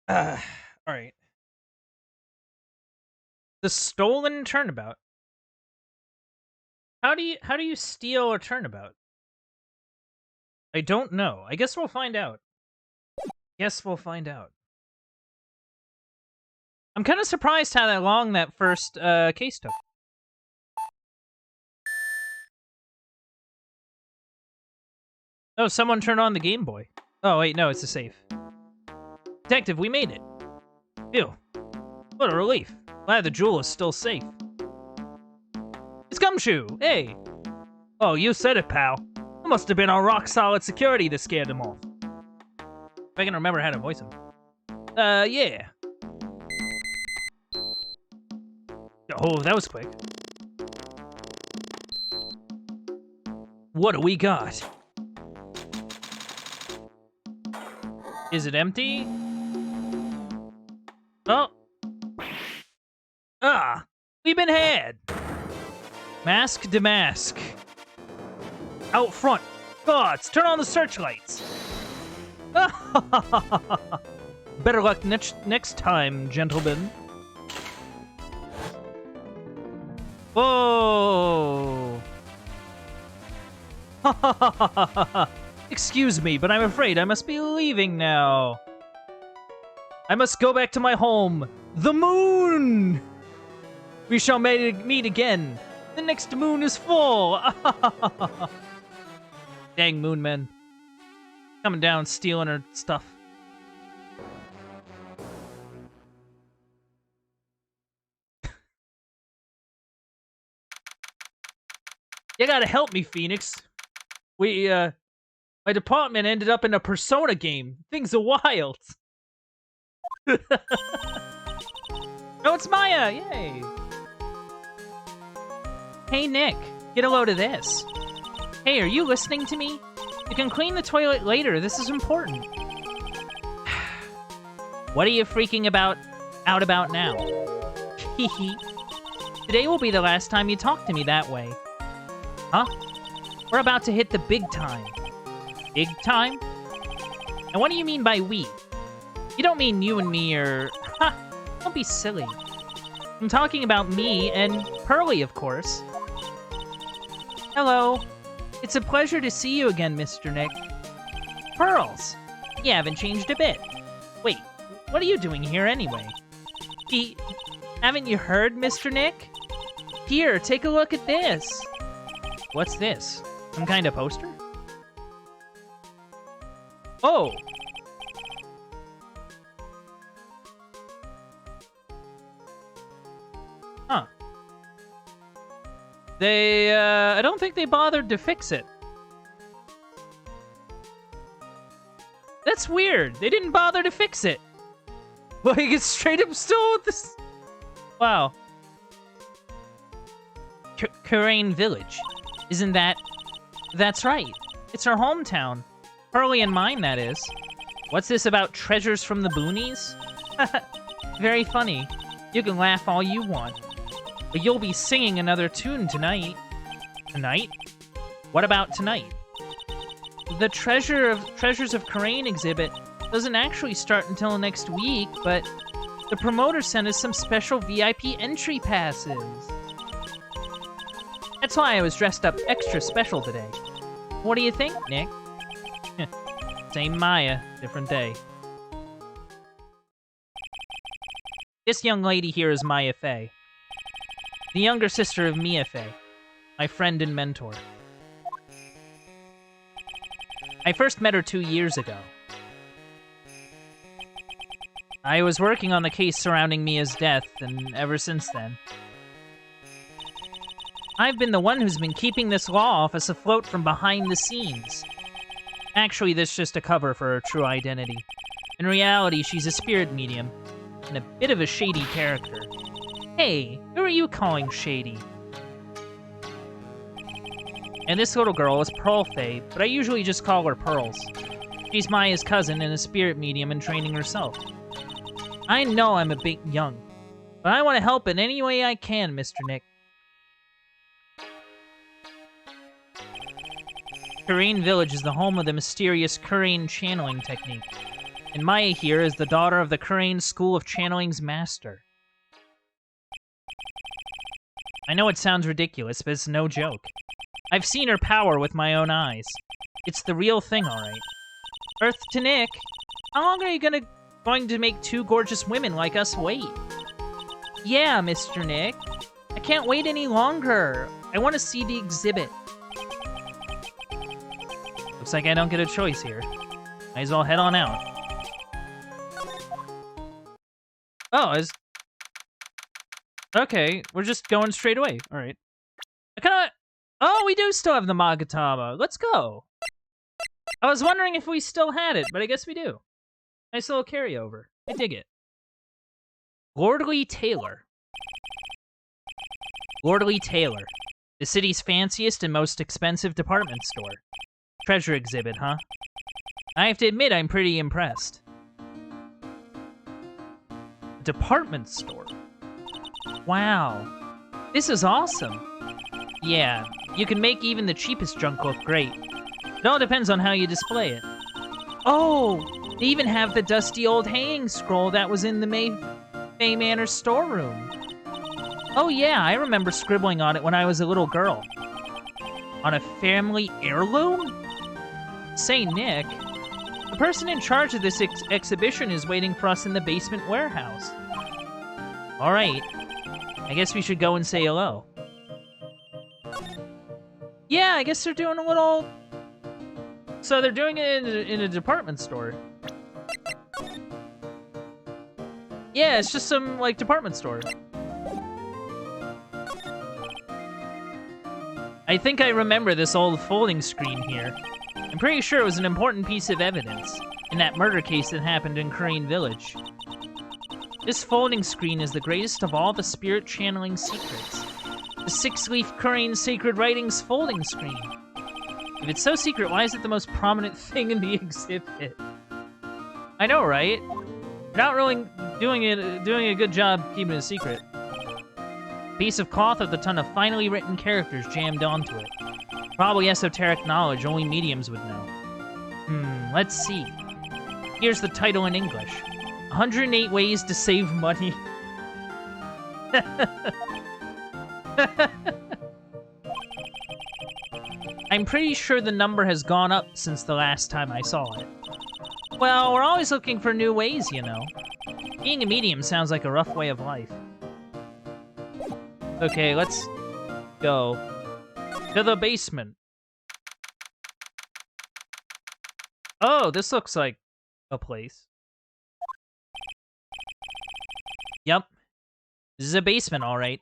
A: All right. The stolen turnabout. How do you steal a turnabout? I don't know. I guess we'll find out. Guess we'll find out. I'm kind of surprised how long that first case took. Oh, someone turned on the Game Boy. Oh, wait, no, it's a safe. Detective, we made it. Phew. What a relief. Glad the jewel is still safe. It's Gumshoe! Hey! Oh, you said it, pal. It must have been our rock-solid security that scared them off. If I can remember how to voice him. Yeah. Oh, that was quick. What do we got? Is it empty? Oh. Ah! We've been had! Mask to mask. Out front. Guards, turn on the searchlights. Better luck next time, gentlemen. Whoa! Excuse me, but I'm afraid I must be leaving now. I must go back to my home, the moon! We shall meet again. The next moon is full. Dang moon men. Coming down, stealing her stuff. You gotta help me, Phoenix. My department ended up in a Persona game. Things are wild. Oh, it's Maya! Yay! Hey, Nick. Get a load of this. Hey, are you listening to me? You can clean the toilet later. This is important. What are you freaking out about now? Hehe. Today will be the last time you talk to me that way. Huh? We're about to hit the big time. Big time? And what do you mean by we? You don't mean you and me or... Ha! Don't be silly. I'm talking about me and Pearly, of course. Hello. It's a pleasure to see you again, Mr. Nick. Pearls! You haven't changed a bit. Wait, what are you doing here anyway? Haven't you heard, Mr. Nick? Here, take a look at this. What's this? Some kind of poster? Oh! Huh. I don't think they bothered to fix it. That's weird. They didn't bother to fix it. Like, it's straight up still with this. Wow. Kurain Village.
C: Isn't that... That's right. It's our hometown. Pearly and mine, that is. What's this about treasures from the boonies? Very funny. You can laugh all you want. But you'll be singing another tune tonight. Tonight? What about tonight? The Treasures of Karain exhibit doesn't actually start until next week, but the promoter sent us some special VIP entry passes. That's why I was dressed up extra special today. What do you think, Nick? Same Maya, different day. This young lady here is Maya Fey, the younger sister of Mia Fey, my friend and mentor. I first met her 2 years ago. I was working on the case surrounding Mia's death, and ever since then, I've been the one who's been keeping this law office afloat from behind the scenes. Actually, this is just a cover for her true identity. In reality, she's a spirit medium, and a bit of a shady character. Hey, who are you calling shady? And this little girl is Pearl Faye, but I usually just call her Pearls. She's Maya's cousin and a spirit medium in training herself. I know I'm a bit young, but I want to help in any way I can, Mr. Nick. Karain Village is the home of the mysterious Karain channeling technique, and Maya here is the daughter of the Karain School of Channeling's master. I know it sounds ridiculous, but it's no joke. I've seen her power with my own eyes. It's the real thing, alright. Earth to Nick, how long are you going to make two gorgeous women like us wait? Yeah, Mr. Nick. I can't wait any longer. I want to see the exhibit. Looks like I don't get a choice here. Might as well head on out. Oh, okay, we're just going straight away. Alright. Oh, we do still have the Magatama. Let's go. I was wondering if we still had it, but I guess we do. Nice little carryover. I dig it. Lordly Tailor. Lordly Tailor. The city's fanciest and most expensive department store. Treasure exhibit, huh? I have to admit, I'm pretty impressed. Department store. Wow. This is awesome. Yeah, you can make even the cheapest junk look great. It all depends on how you display it. Oh, they even have the dusty old hanging scroll that was in the May Manor storeroom. Oh yeah, I remember scribbling on it when I was a little girl. On a family heirloom? Say, Nick, the person in charge of this exhibition is waiting for us in the basement warehouse. Alright, I guess we should go and say hello. Yeah, I guess they're doing a little... So they're doing it in a department store. Yeah, it's just some, like, department store. I think I remember this old folding screen here. I'm pretty sure it was an important piece of evidence in that murder case that happened in Karain Village. This folding screen is the greatest of all the spirit channeling secrets. The six-leaf Karain Sacred Writings folding screen. If it's so secret, why is it the most prominent thing in the exhibit? I know, right? We're not really doing a good job keeping it a secret. A piece of cloth with a ton of finely written characters jammed onto it. Probably esoteric knowledge only mediums would know. Let's see. Here's the title in English. 108 Ways to Save Money. I'm pretty sure the number has gone up since the last time I saw it. Well, we're always looking for new ways, you know. Being a medium sounds like a rough way of life. Okay, let's go to the basement. Oh, this looks like a place. Yep. This is a basement, alright.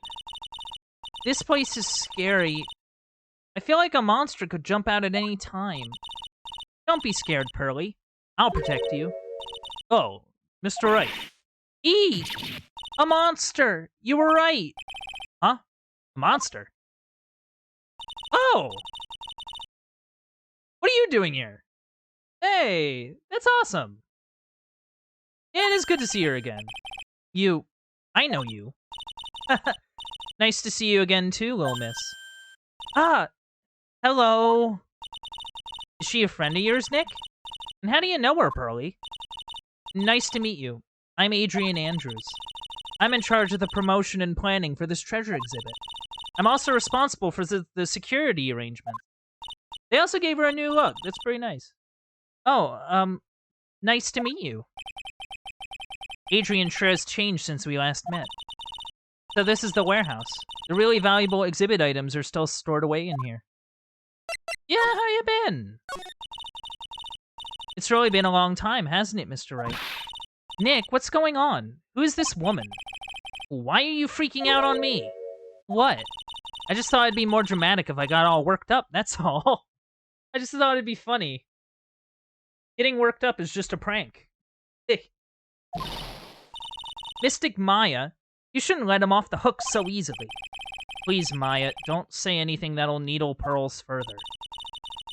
C: This place is scary. I feel like a monster could jump out at any time. Don't be scared, Pearly. I'll protect you. Oh, Mr. Wright. Eek! A monster! You were right! Huh? A monster?
A: Oh! What are you doing here? Hey, that's awesome. Yeah, it is good to see her again. I know you. Nice to see you again too, little miss. Ah, hello. Is she a friend of yours, Nick? And how do you know her, Pearly? Nice to meet you. I'm Adrian Andrews. I'm in charge of the promotion and planning for this treasure exhibit. I'm also responsible for the security arrangements. They also gave her a new look. That's pretty nice. Oh, nice to meet you. Adrian sure has changed since we last met. So this is the warehouse. The really valuable exhibit items are still stored away in here. Yeah, how you been? It's really been a long time, hasn't it, Mr. Wright? Nick, what's going on? Who is this woman? Why are you freaking out on me? What? I just thought it'd be more dramatic if I got all worked up, that's all. I just thought it'd be funny. Getting worked up is just a prank. Mystic Maya, you shouldn't let him off the hook so easily. Please, Maya, don't say anything that'll needle Pearls further.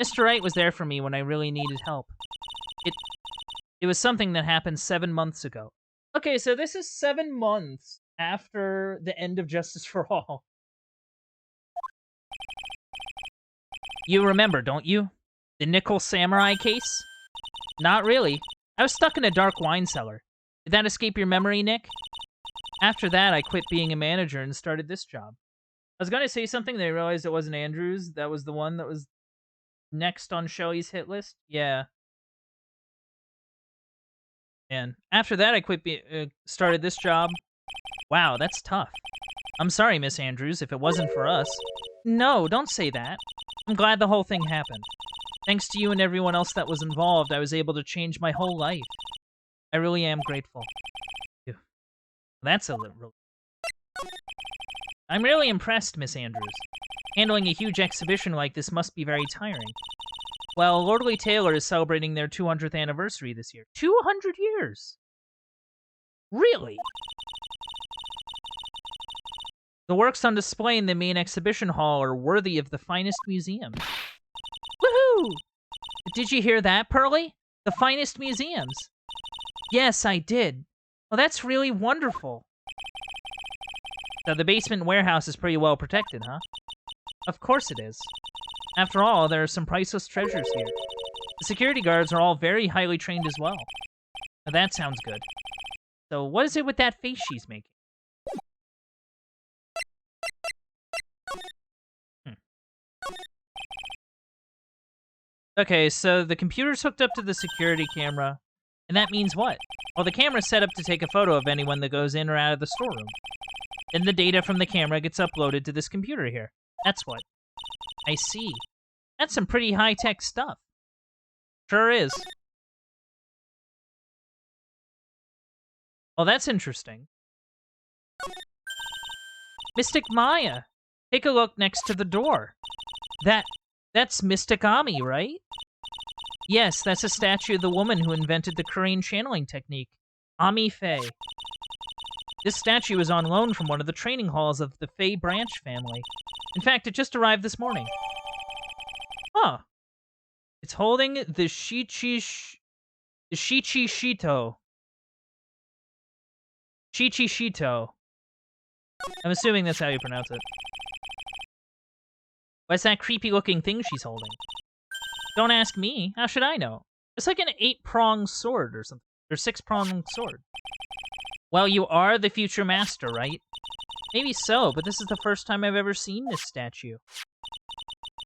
A: Mr. Wright was there for me when I really needed help. It was something that happened 7 months ago. Okay, so this is 7 months after the end of Justice for All. You remember, don't you? The Nickel Samurai case? Not really. I was stuck in a dark wine cellar. Did that escape your memory, Nick? After that, I quit being a manager and started this job. I was going to say something, then I realized it wasn't Andrews. That was the one that was next on Shelly's hit list. Yeah. And after that, I quit started this job. Wow, that's tough. I'm sorry, Miss Andrews, if it wasn't for us. No, don't say that. I'm glad the whole thing happened. Thanks to you and everyone else that was involved, I was able to change my whole life. I really am grateful. Phew. That's a little... I'm really impressed, Miss Andrews. Handling a huge exhibition like this must be very tiring. Well, Lordly Taylor is celebrating their 200th anniversary this year. 200 years! Really? The works on display in the main exhibition hall are worthy of the finest museums. Woohoo! Did you hear that, Pearly? The finest museums. Yes, I did. Well, that's really wonderful. So the basement warehouse is pretty well protected, huh? Of course it is. After all, there are some priceless treasures here. The security guards are all very highly trained as well. Now that sounds good. So what is it with that face she's making? Okay, so the computer's hooked up to the security camera, and that means what? Well, the camera's set up to take a photo of anyone that goes in or out of the storeroom. Then the data from the camera gets uploaded to this computer here. That's what. I see. That's some pretty high-tech stuff. Sure is. Oh, that's interesting. Mystic Maya! Take a look next to the door. That's Mystic Ami, right? Yes, that's a statue of the woman who invented the Korean channeling technique, Ami Faye. This statue is on loan from one of the training halls of the Faye branch family. In fact, it just arrived this morning. Huh. It's holding the Shichishito. Shichishito. I'm assuming that's how you pronounce it. What's that creepy-looking thing she's holding? Don't ask me. How should I know? It's like an 8-pronged sword or something. Or 6-pronged sword. Well, you are the future master, right? Maybe so, but this is the first time I've ever seen this statue.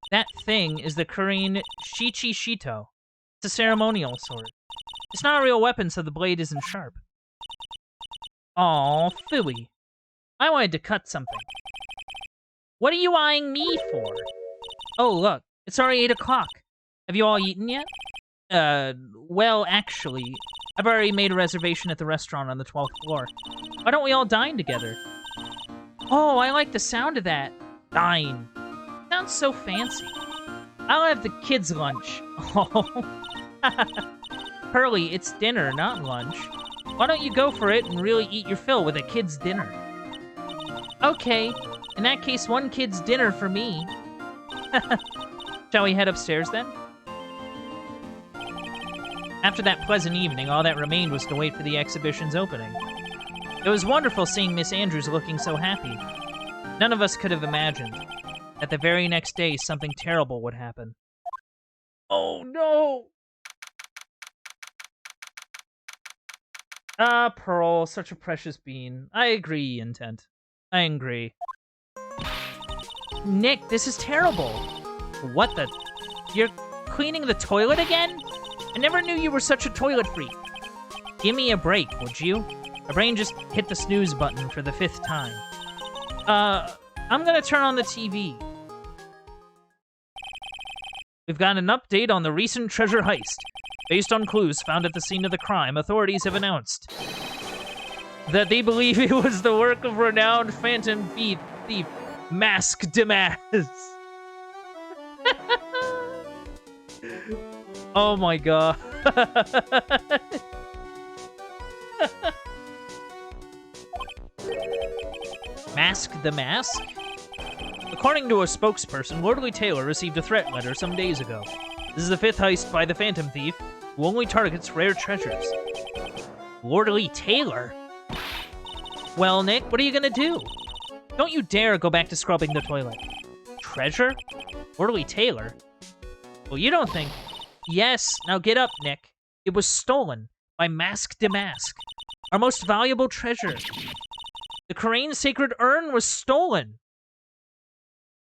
A: That thing is the Korean Shichishito. It's a ceremonial sword. It's not a real weapon, so the blade isn't sharp. Aw, phooey. I wanted to cut something. What are you eyeing me for? Oh, look. It's already 8 o'clock. Have you all eaten yet? Well, actually, I've already made a reservation at the restaurant on the 12th floor. Why don't we all dine together? Oh, I like the sound of that. Dine. Sounds so fancy. I'll have the kids' lunch. Oh. Pearly, it's dinner, not lunch. Why don't you go for it and really eat your fill with a kid's dinner? Okay. In that case, one kid's dinner for me.
C: Shall we head upstairs then? After that pleasant evening, all that remained was to wait for the exhibition's opening. It was wonderful seeing Miss Andrews looking so happy. None of us could have imagined that the very next day something terrible would happen.
A: Oh no! Ah, Pearl, such a precious bean. I agree, Intent. I agree.
C: Nick, this is terrible.
A: What the?
C: You're cleaning the toilet again? I never knew you were such a toilet freak.
A: Give me a break, would you? My brain just hit the snooze button for the 5th time. I'm gonna turn on the TV. We've got an update on the recent treasure heist. Based on clues found at the scene of the crime, authorities have announced that they believe it was the work of renowned phantom thief Mask Damas. Oh my god. Mask the Mask? According to a spokesperson, Lordly Taylor received a threat letter some days ago. This is the 5th heist by the Phantom Thief, who only targets rare treasures.
C: Lordly Taylor?
A: Well, Nick, what are you gonna do?
C: Don't you dare go back to scrubbing the toilet.
A: Treasure? Lordly Taylor?
C: Well, you don't think... Yes, now get up, Nick. It was stolen by Mask Damask, our most valuable treasure. The Karain Sacred Urn was stolen.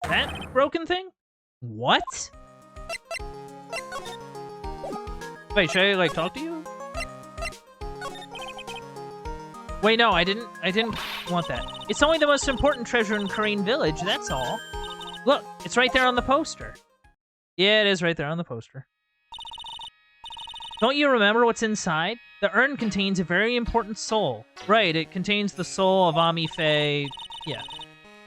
A: That broken thing?
C: What?
A: Wait, should I, like, talk to you?
C: Wait, no, I didn't want that. It's only the most important treasure in Karain Village, that's all. Look, it's right there on the poster.
A: Yeah, it is right there on the poster.
C: Don't you remember what's inside? The urn contains a very important soul.
A: Right, it contains the soul of Ami Faye. Yeah.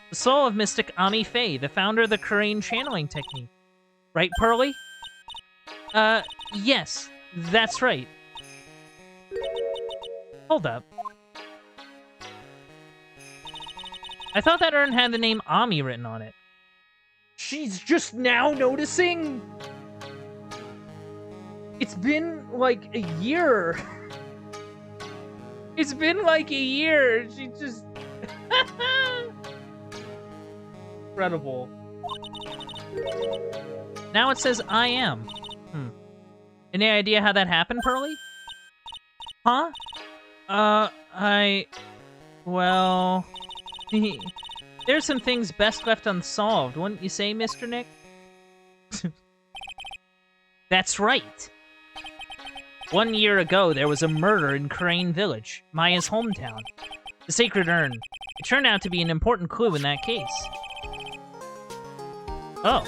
C: The soul of Mystic Ami Faye, the founder of the Karain channeling technique. Right, Pearly?
A: Yes, that's right. Hold up. I thought that urn had the name Ami written on it. She's just now noticing? It's been like a year. It's been like a year. She just... Incredible.
C: Now it says I am.
A: Any idea how that happened, Pearly?
C: Huh?
A: Well... There's some things best left unsolved, wouldn't you say, Mr. Nick?
C: That's right.
A: 1 year ago, there was a murder in Karain Village, Maya's hometown. The Sacred Urn. It turned out to be an important clue in that case. Oh.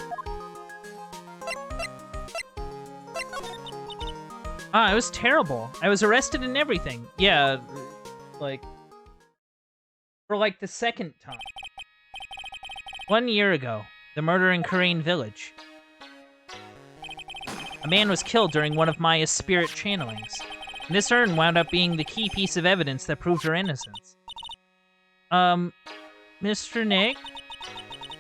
A: It was terrible. I was arrested and everything. Yeah, like... For like the 2nd time. 1 year ago, the murder in Karain Village. A man was killed during one of Maya's spirit channelings. And this urn wound up being the key piece of evidence that proved her innocence. Mr. Nick?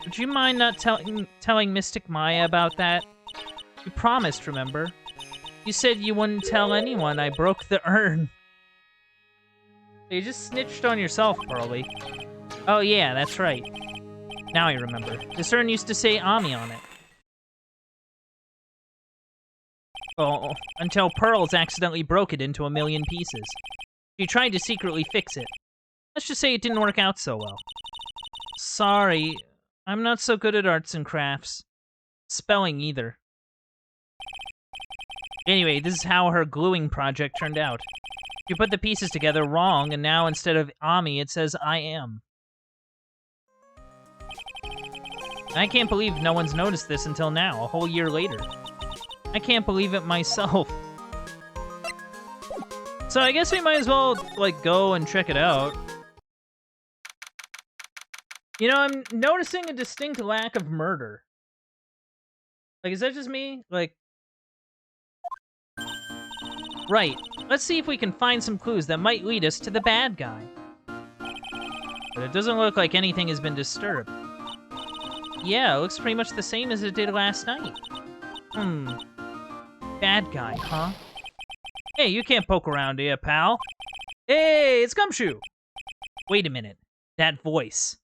A: Would you mind not telling Mystic Maya about that? You promised, remember? You said you wouldn't tell anyone I broke the urn. You just snitched on yourself, Pearly. Oh yeah, that's right. Now I remember. This urn used to say Ami on it. Oh, until Pearls accidentally broke it into a million pieces. She tried to secretly fix it. Let's just say it didn't work out so well. Sorry, I'm not so good at arts and crafts. Spelling either. Anyway, this is how her gluing project turned out. You put the pieces together wrong, and now instead of Ami, it says I am. I can't believe no one's noticed this until now, a whole year later. I can't believe it myself. So I guess we might as well, like, go and check it out. You know, I'm noticing a distinct lack of murder. Like, is that just me? Like... Right. Let's see if we can find some clues that might lead us to the bad guy. But it doesn't look like anything has been disturbed.
C: Yeah, it looks pretty much the same as it did last night. Bad guy, huh?
A: Hey, you can't poke around here, pal. Hey, it's Gumshoe!
C: Wait a minute. That voice.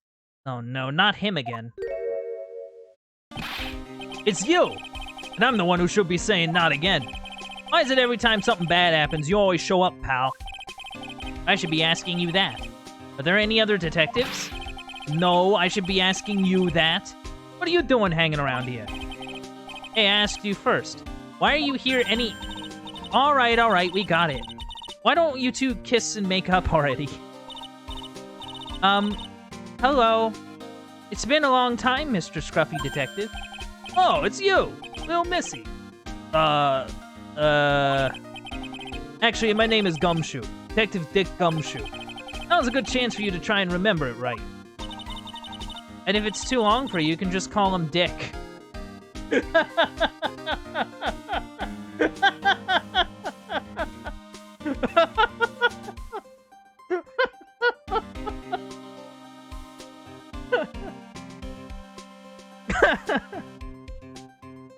C: Oh no, not him again.
A: It's you! And I'm the one who should be saying not again. Why is it every time something bad happens, you always show up, pal?
C: I should be asking you that. Are there any other detectives?
A: No, I should be asking you that. What are you doing hanging around here?
C: Hey, I asked you first. Why are you here Alright, we got it. Why don't you two kiss and make up already? Hello. It's been a long time, Mr. Scruffy Detective.
A: Oh, it's you! Little Missy. Actually, my name is Gumshoe. Detective Dick Gumshoe. Now's a good chance for you to try and remember it right.
C: And if it's too long for you, you can just call him Dick.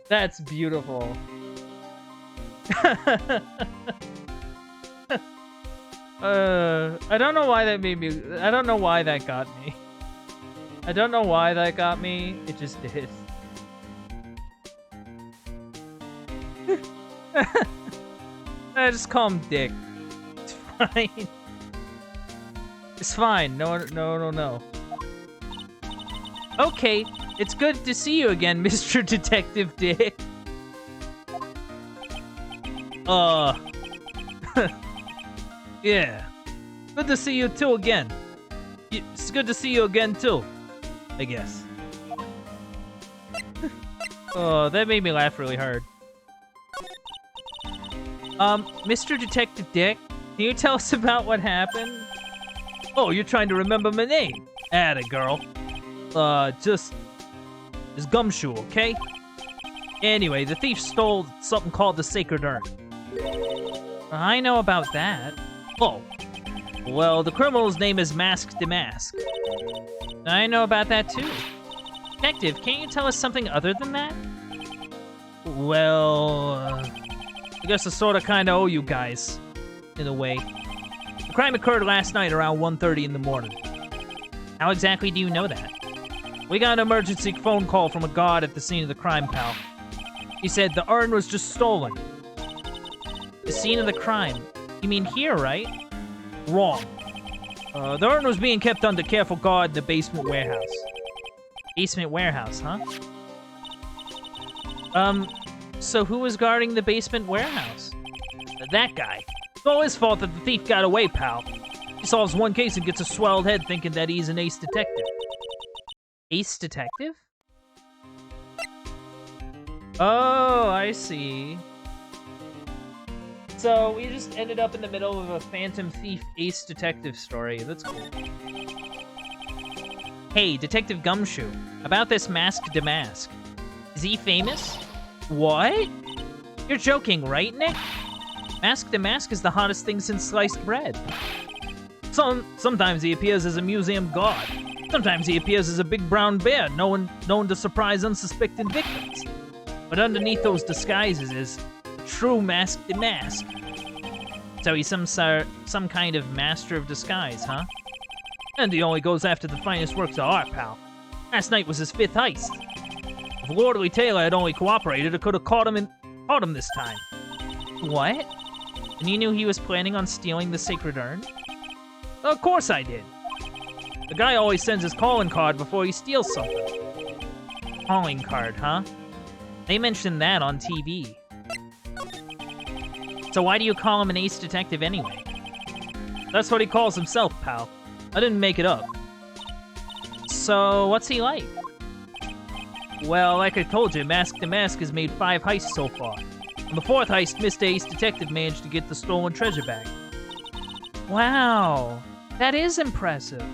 A: That's beautiful. I don't know why that made me... I don't know why that got me. I don't know why that got me. It just did. I just call him Dick. It's fine. It's fine. No.
C: Okay, it's good to see you again, Mr. Detective Dick.
A: Yeah. Good to see you too again. It's good to see you again too, I guess. Oh, that made me laugh really hard.
C: Mr. Detective Dick, can you tell us about what happened?
A: Oh, you're trying to remember my name? Atta girl. Just... It's Gumshoe, okay? Anyway, the thief stole something called the Sacred Urn.
C: I know about that.
A: Oh. Well, the criminal's name is Mask Damask.
C: I know about that too. Detective, can't you tell us something other than that?
A: Well, I guess I sorta kinda owe you guys, in a way. The crime occurred last night around 1:30 in the morning.
C: How exactly do you know that?
A: We got an emergency phone call from a guard at the scene of the crime, pal. He said the urn was just stolen.
C: The scene of the crime? You mean here, right?
A: Wrong. The urn was being kept under careful guard in the basement warehouse.
C: Basement warehouse, huh? So who was guarding the basement warehouse?
A: That guy. It's all his fault that the thief got away, pal. He solves one case and gets a swelled head thinking that he's an ace detective.
C: Ace detective?
A: Oh, I see. So we just ended up in the middle of a Phantom Thief Ace Detective story. That's cool.
C: Hey, Detective Gumshoe, about this Mask Damask. Is he famous?
A: What?
C: You're joking, right, Nick? Mask Damask is the hottest thing since sliced bread.
A: Sometimes he appears as a museum god. Sometimes he appears as a big brown bear, known to surprise unsuspecting victims. But underneath those disguises is a true Mask Damask.
C: So he's some kind of master of disguise, huh?
A: And he only goes after the finest works of art, pal. Last night was his 5th heist. If Lordly Taylor had only cooperated, it could have caught him this time.
C: What? And you knew he was planning on stealing the Sacred Urn?
A: Of course I did. The guy always sends his calling card before he steals something.
C: Calling card, huh? They mentioned that on TV. So why do you call him an ace detective anyway?
A: That's what he calls himself, pal. I didn't make it up.
C: So, what's he like?
A: Well, like I told you, Mask Damask has made 5 heists so far. On the 4th heist, Mr. Ace Detective managed to get the stolen treasure back.
C: Wow, that is impressive.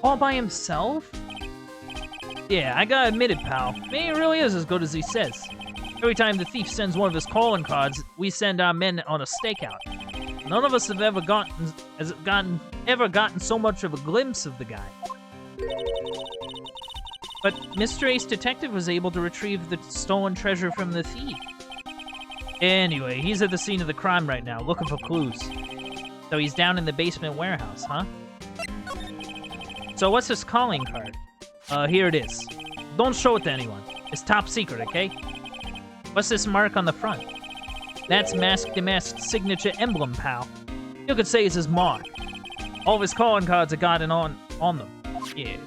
C: All by himself?
A: Yeah, I gotta admit it, pal. Maybe he really is as good as he says. Every time the thief sends one of his calling cards, we send our men on a stakeout. None of us have ever gotten so much of a glimpse of the guy. But Mr. Ace Detective was able to retrieve the stolen treasure from the thief. Anyway, he's at the scene of the crime right now, looking for clues. So he's down in the basement warehouse, huh? So what's this calling card? Here it is. Don't show it to anyone. It's top secret, okay? What's this mark on the front? That's Mask the Mask's signature emblem, pal. You could say it's his mark. All of his calling cards are gotten on them. Yeah.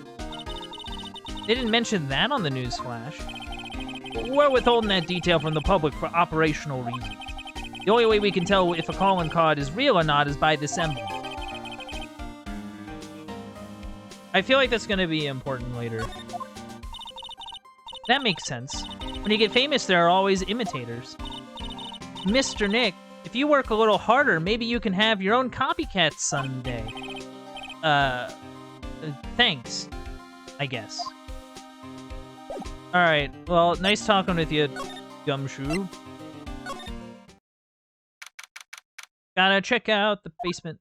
A: They didn't mention that on the news flash. We're withholding that detail from the public for operational reasons. The only way we can tell if a calling card is real or not is by this emblem. I feel like that's going to be important later. That makes sense. When you get famous, there are always imitators. Mr. Nick, if you work a little harder, maybe you can have your own copycat someday. Thanks, I guess. Alright, well, nice talking with you, Gumshoe. Gotta check out the basement.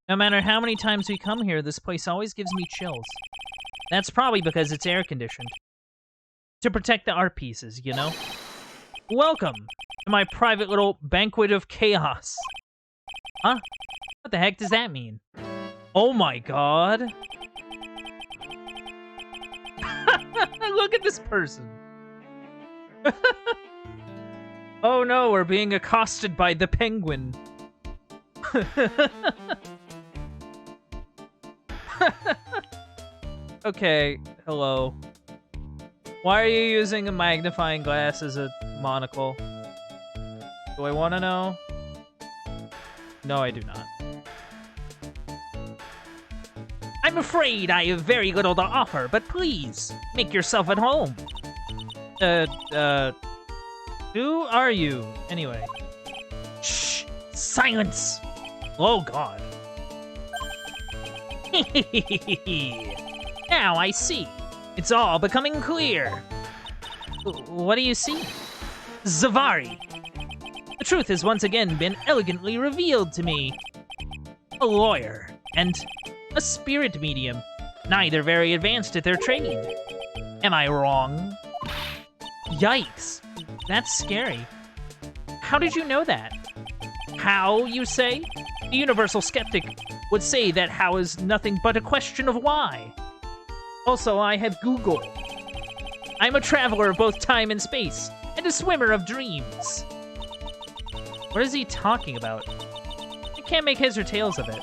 A: No matter how many times we come here, this place always gives me chills. That's probably because it's air-conditioned. To protect the art pieces, you know? Welcome to my private little banquet of chaos. Huh? What the heck does that mean? Oh my god. Look at this person. Oh no, we're being accosted by the penguin. Okay, hello. Why are you using a magnifying glass as a monocle? Do I want to know? No, I do not.
C: I'm afraid I have very little to offer, but please, make yourself at home.
A: Who are you, anyway?
C: Shh! Silence!
A: Oh, God.
C: Now I see. It's all becoming clear.
A: What do you see?
C: Zavari. The truth has once again been elegantly revealed to me. A lawyer and a spirit medium, neither very advanced at their trade. Am I wrong?
A: Yikes. That's scary. How did you know that?
C: How, you say? The universal skeptic would say that how is nothing but a question of why. Also, I have Google. I'm a traveler of both time and space, and a swimmer of dreams.
A: What is he talking about? I can't make heads or tails of it.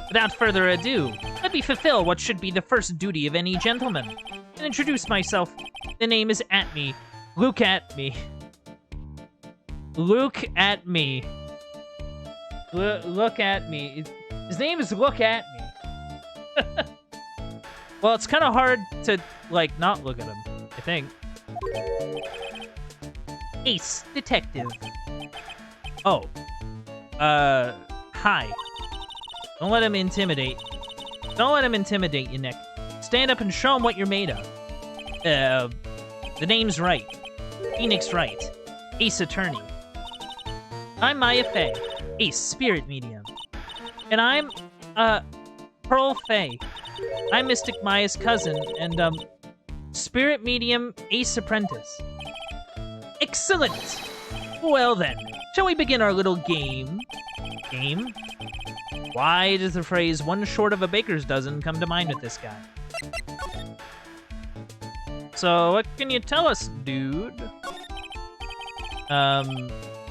C: Without further ado, let me fulfill what should be the first duty of any gentleman, and introduce myself. The name is Atme. Look at me.
A: Look at me. Look at me. His name is Look at Me. Well, it's kind of hard to, like, not look at him, I think.
C: Ace Detective.
A: Oh. Hi. Don't let him intimidate. Don't let him intimidate you, Nick. Stand up and show him what you're made of.
C: The name's Wright. Phoenix Wright. Ace Attorney.
A: I'm Maya Fey.
C: Ace Spirit Medium.
A: And I'm, Pearl Fey. I'm Mystic Maya's cousin, and, Spirit Medium Ace Apprentice.
C: Excellent! Well then, shall we begin our little game?
A: Game? Why does the phrase "one short of a baker's dozen" come to mind with this guy? So, what can you tell us, dude?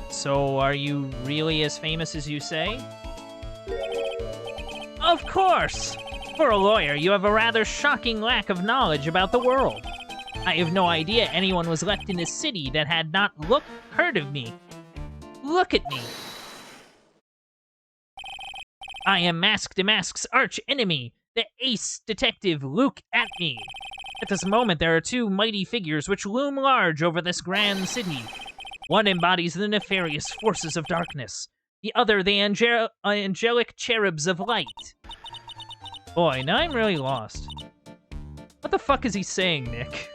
A: So are you really as famous as you say?
C: Of course! For a lawyer, you have a rather shocking lack of knowledge about the world. I have no idea anyone was left in this city that had not heard of me. Look at me. I am Mask the Mask's arch enemy, the Ace Detective. Look at me. At this moment, there are two mighty figures which loom large over this grand city. One embodies the nefarious forces of darkness, the other the angelic cherubs of light.
A: Boy, now I'm really lost. What the fuck is he saying, Nick?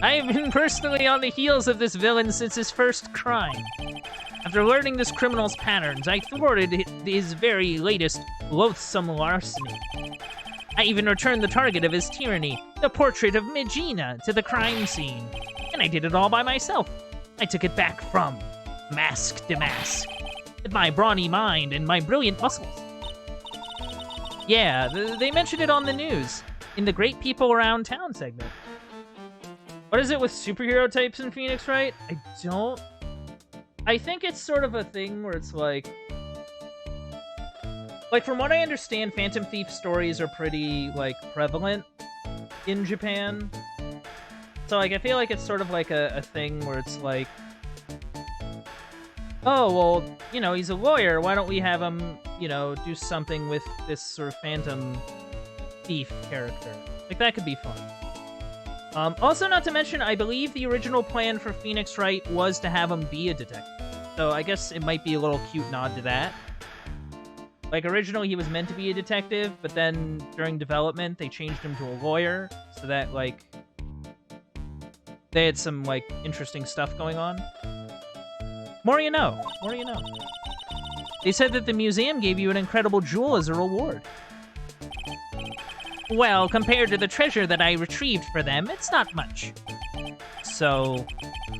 C: I have been personally on the heels of this villain since his first crime. After learning this criminal's patterns, I thwarted his very latest loathsome larceny. I even returned the target of his tyranny, the portrait of Megina, to the crime scene. And I did it all by myself. I took it back from Mask to Mask, with my brawny mind and my brilliant muscles. Yeah, they mentioned it on the news, in the Great People Around Town segment. What is it with superhero types in Phoenix Wright? I think it's sort of a thing where it's like from what I understand, Phantom Thief stories are pretty, like, prevalent in Japan. So, like, I feel like it's sort of like a thing where it's like, oh, well, you know, he's a lawyer, why don't we have him, you know, do something with this sort of Phantom Thief character? Like, that could be fun. Also, not to mention, I believe the original plan for Phoenix Wright was to have him be a detective. So I guess it might be a little cute nod to that. Like, originally he was meant to be a detective, but then during development they changed him to a lawyer so that, like, they had some, like, interesting stuff going on. More you know. More you know. They said that the museum gave you an incredible jewel as a reward. Well, compared to the treasure that I retrieved for them, it's not much. So,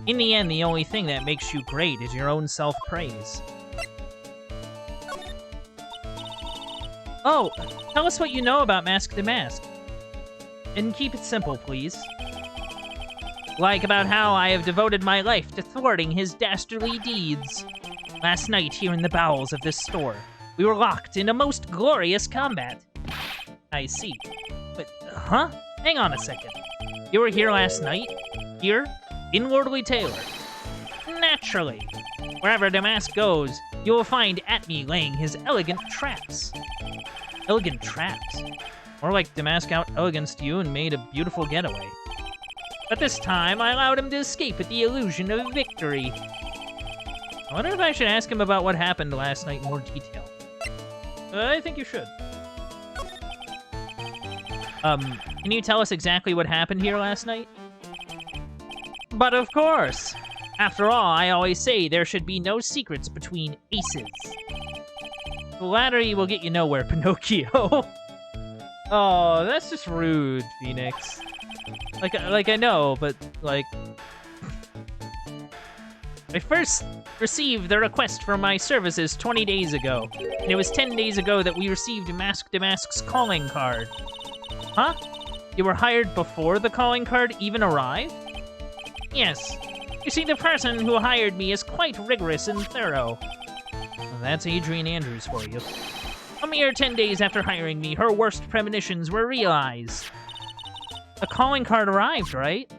C: in the end, the only thing that makes you great is your own self-praise. Oh, tell us what you know about Mask to Mask. And keep it simple, please. Like about how I have devoted my life to thwarting his dastardly deeds. Last night, here in the bowels of this store, we were locked in a most glorious combat. I see. But, huh? Hang on a second. You were here last night? Here? In Lordly Taylor? Naturally. Wherever Damask goes, you will find Atme laying his elegant traps. Elegant traps? More like Damask out-eleganced you and made a beautiful getaway. But this time, I allowed him to escape with the illusion of victory. I wonder if I should ask him about what happened last night in more detail. I think you should. Can you tell us exactly what happened here last night? But of course! After all, I always say there should be no secrets between aces. Flattery will get you nowhere, Pinocchio. Oh, that's just rude, Phoenix. Like I know, but, like... I first received the request for my services 20 days ago, and it was 10 days ago that we received Mask to Mask's calling card. Huh? You were hired before the calling card even arrived? Yes. You see, the person who hired me is quite rigorous and thorough. Well, that's Adrian Andrews for you. A mere 10 days after hiring me, her worst premonitions were realized. The calling card arrived, right?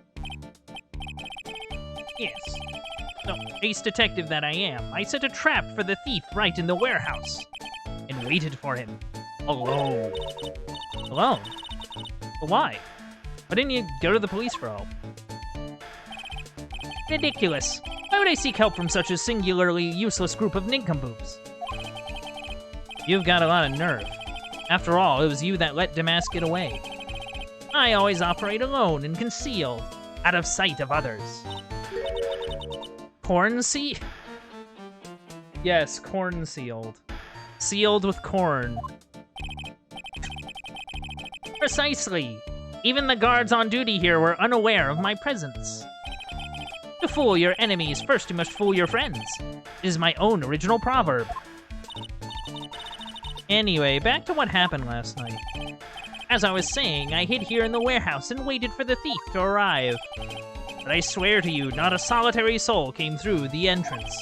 C: Yes. So, ace detective that I am, I set a trap for the thief right in the warehouse. And waited for him. Alone. Alone? But why? Why didn't you go to the police for help? Ridiculous. Why would I seek help from such a singularly useless group of nincompoops? You've got a lot of nerve. After all, it was you that let Damask get away. I always operate alone and concealed, out of sight of others. Corn seed? Yes, corn sealed. Sealed with corn. Precisely. Even the guards on duty here were unaware of my presence. To fool your enemies, first you must fool your friends. It is my own original proverb. Anyway, back to what happened last night. As I was saying, I hid here in the warehouse and waited for the thief to arrive. But I swear to you, not a solitary soul came through the entrance.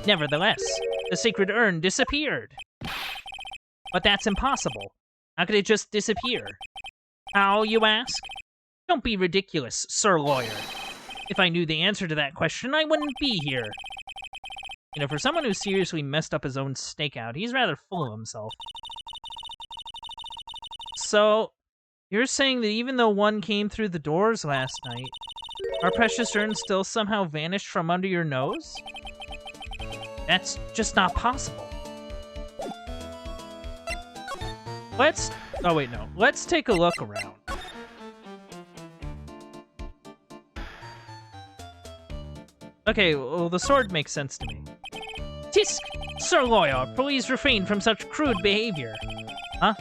C: Nevertheless, the sacred urn disappeared. But that's impossible. How could it just disappear? How, you ask? Don't be ridiculous, Sir Lawyer. If I knew the answer to that question, I wouldn't be here. You know, for someone who seriously messed up his own stakeout, he's rather full of himself. So, you're saying that even though one came through the doors last night, our precious urn still somehow vanished from under your nose? That's just not possible. Oh wait, no. Let's take a look around. Okay, well, the sword makes sense to me. Tisk! Sir Lawyer, please refrain from such crude behavior. Huh?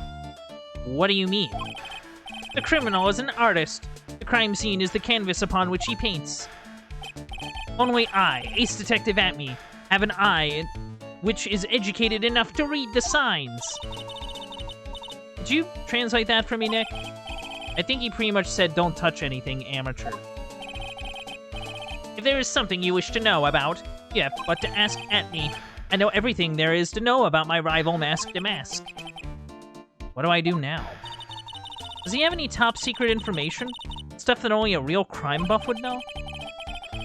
C: What do you mean? The criminal is an artist. The crime scene is the canvas upon which he paints. Only I, Ace Detective Atme, have an eye which is educated enough to read the signs. Did you translate that for me, Nick? I think he pretty much said, don't touch anything, amateur. If there is something you wish to know about, you have but to ask Atme. I know everything there is to know about my rival Mask to Mask. What do I do now? Does he have any top secret information? Stuff that only a real crime buff would know?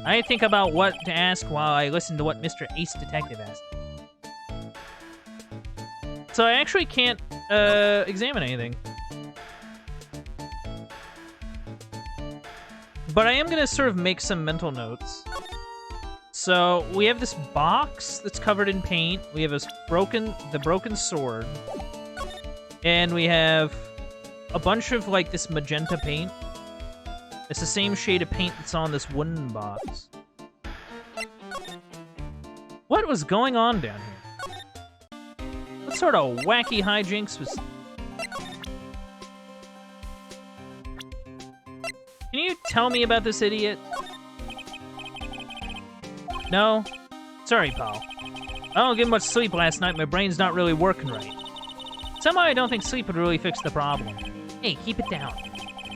C: I think about what to ask while I listen to what Mr. Ace Detective asked. So I actually can't examine anything. But I am going to sort of make some mental notes. So we have this box that's covered in paint. We have the broken sword. And we have a bunch of, like, this magenta paint. It's the same shade of paint that's on this wooden box. What was going on down here? What sort of wacky hijinks was... Can you tell me about this idiot? No? Sorry, pal. I don't get much sleep last night. My brain's not really working right. Somehow I don't think sleep would really fix the problem. Hey, keep it down.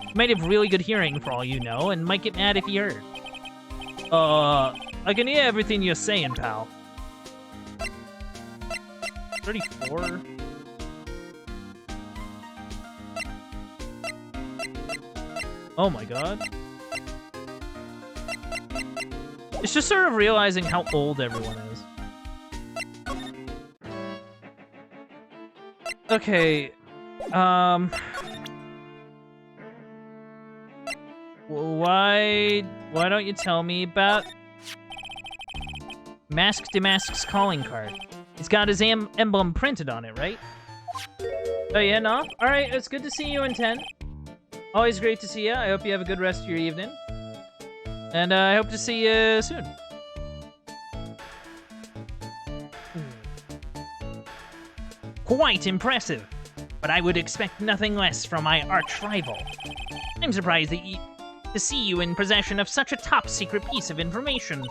C: You might have really good hearing for all you know, and might get mad if you heard. I can hear everything you're saying, pal. 34? Oh my god. It's just sort of realizing how old everyone is. Okay, why don't you tell me about Mask to Mask's calling card? It's got his emblem printed on it, right? Oh yeah, no? Alright, it's good to see you in 10. Always great to see you. I hope you have a good rest of your evening. And I hope to see you soon. Quite impressive, but I would expect nothing less from my arch rival. I'm surprised to see you in possession of such a top-secret piece of information.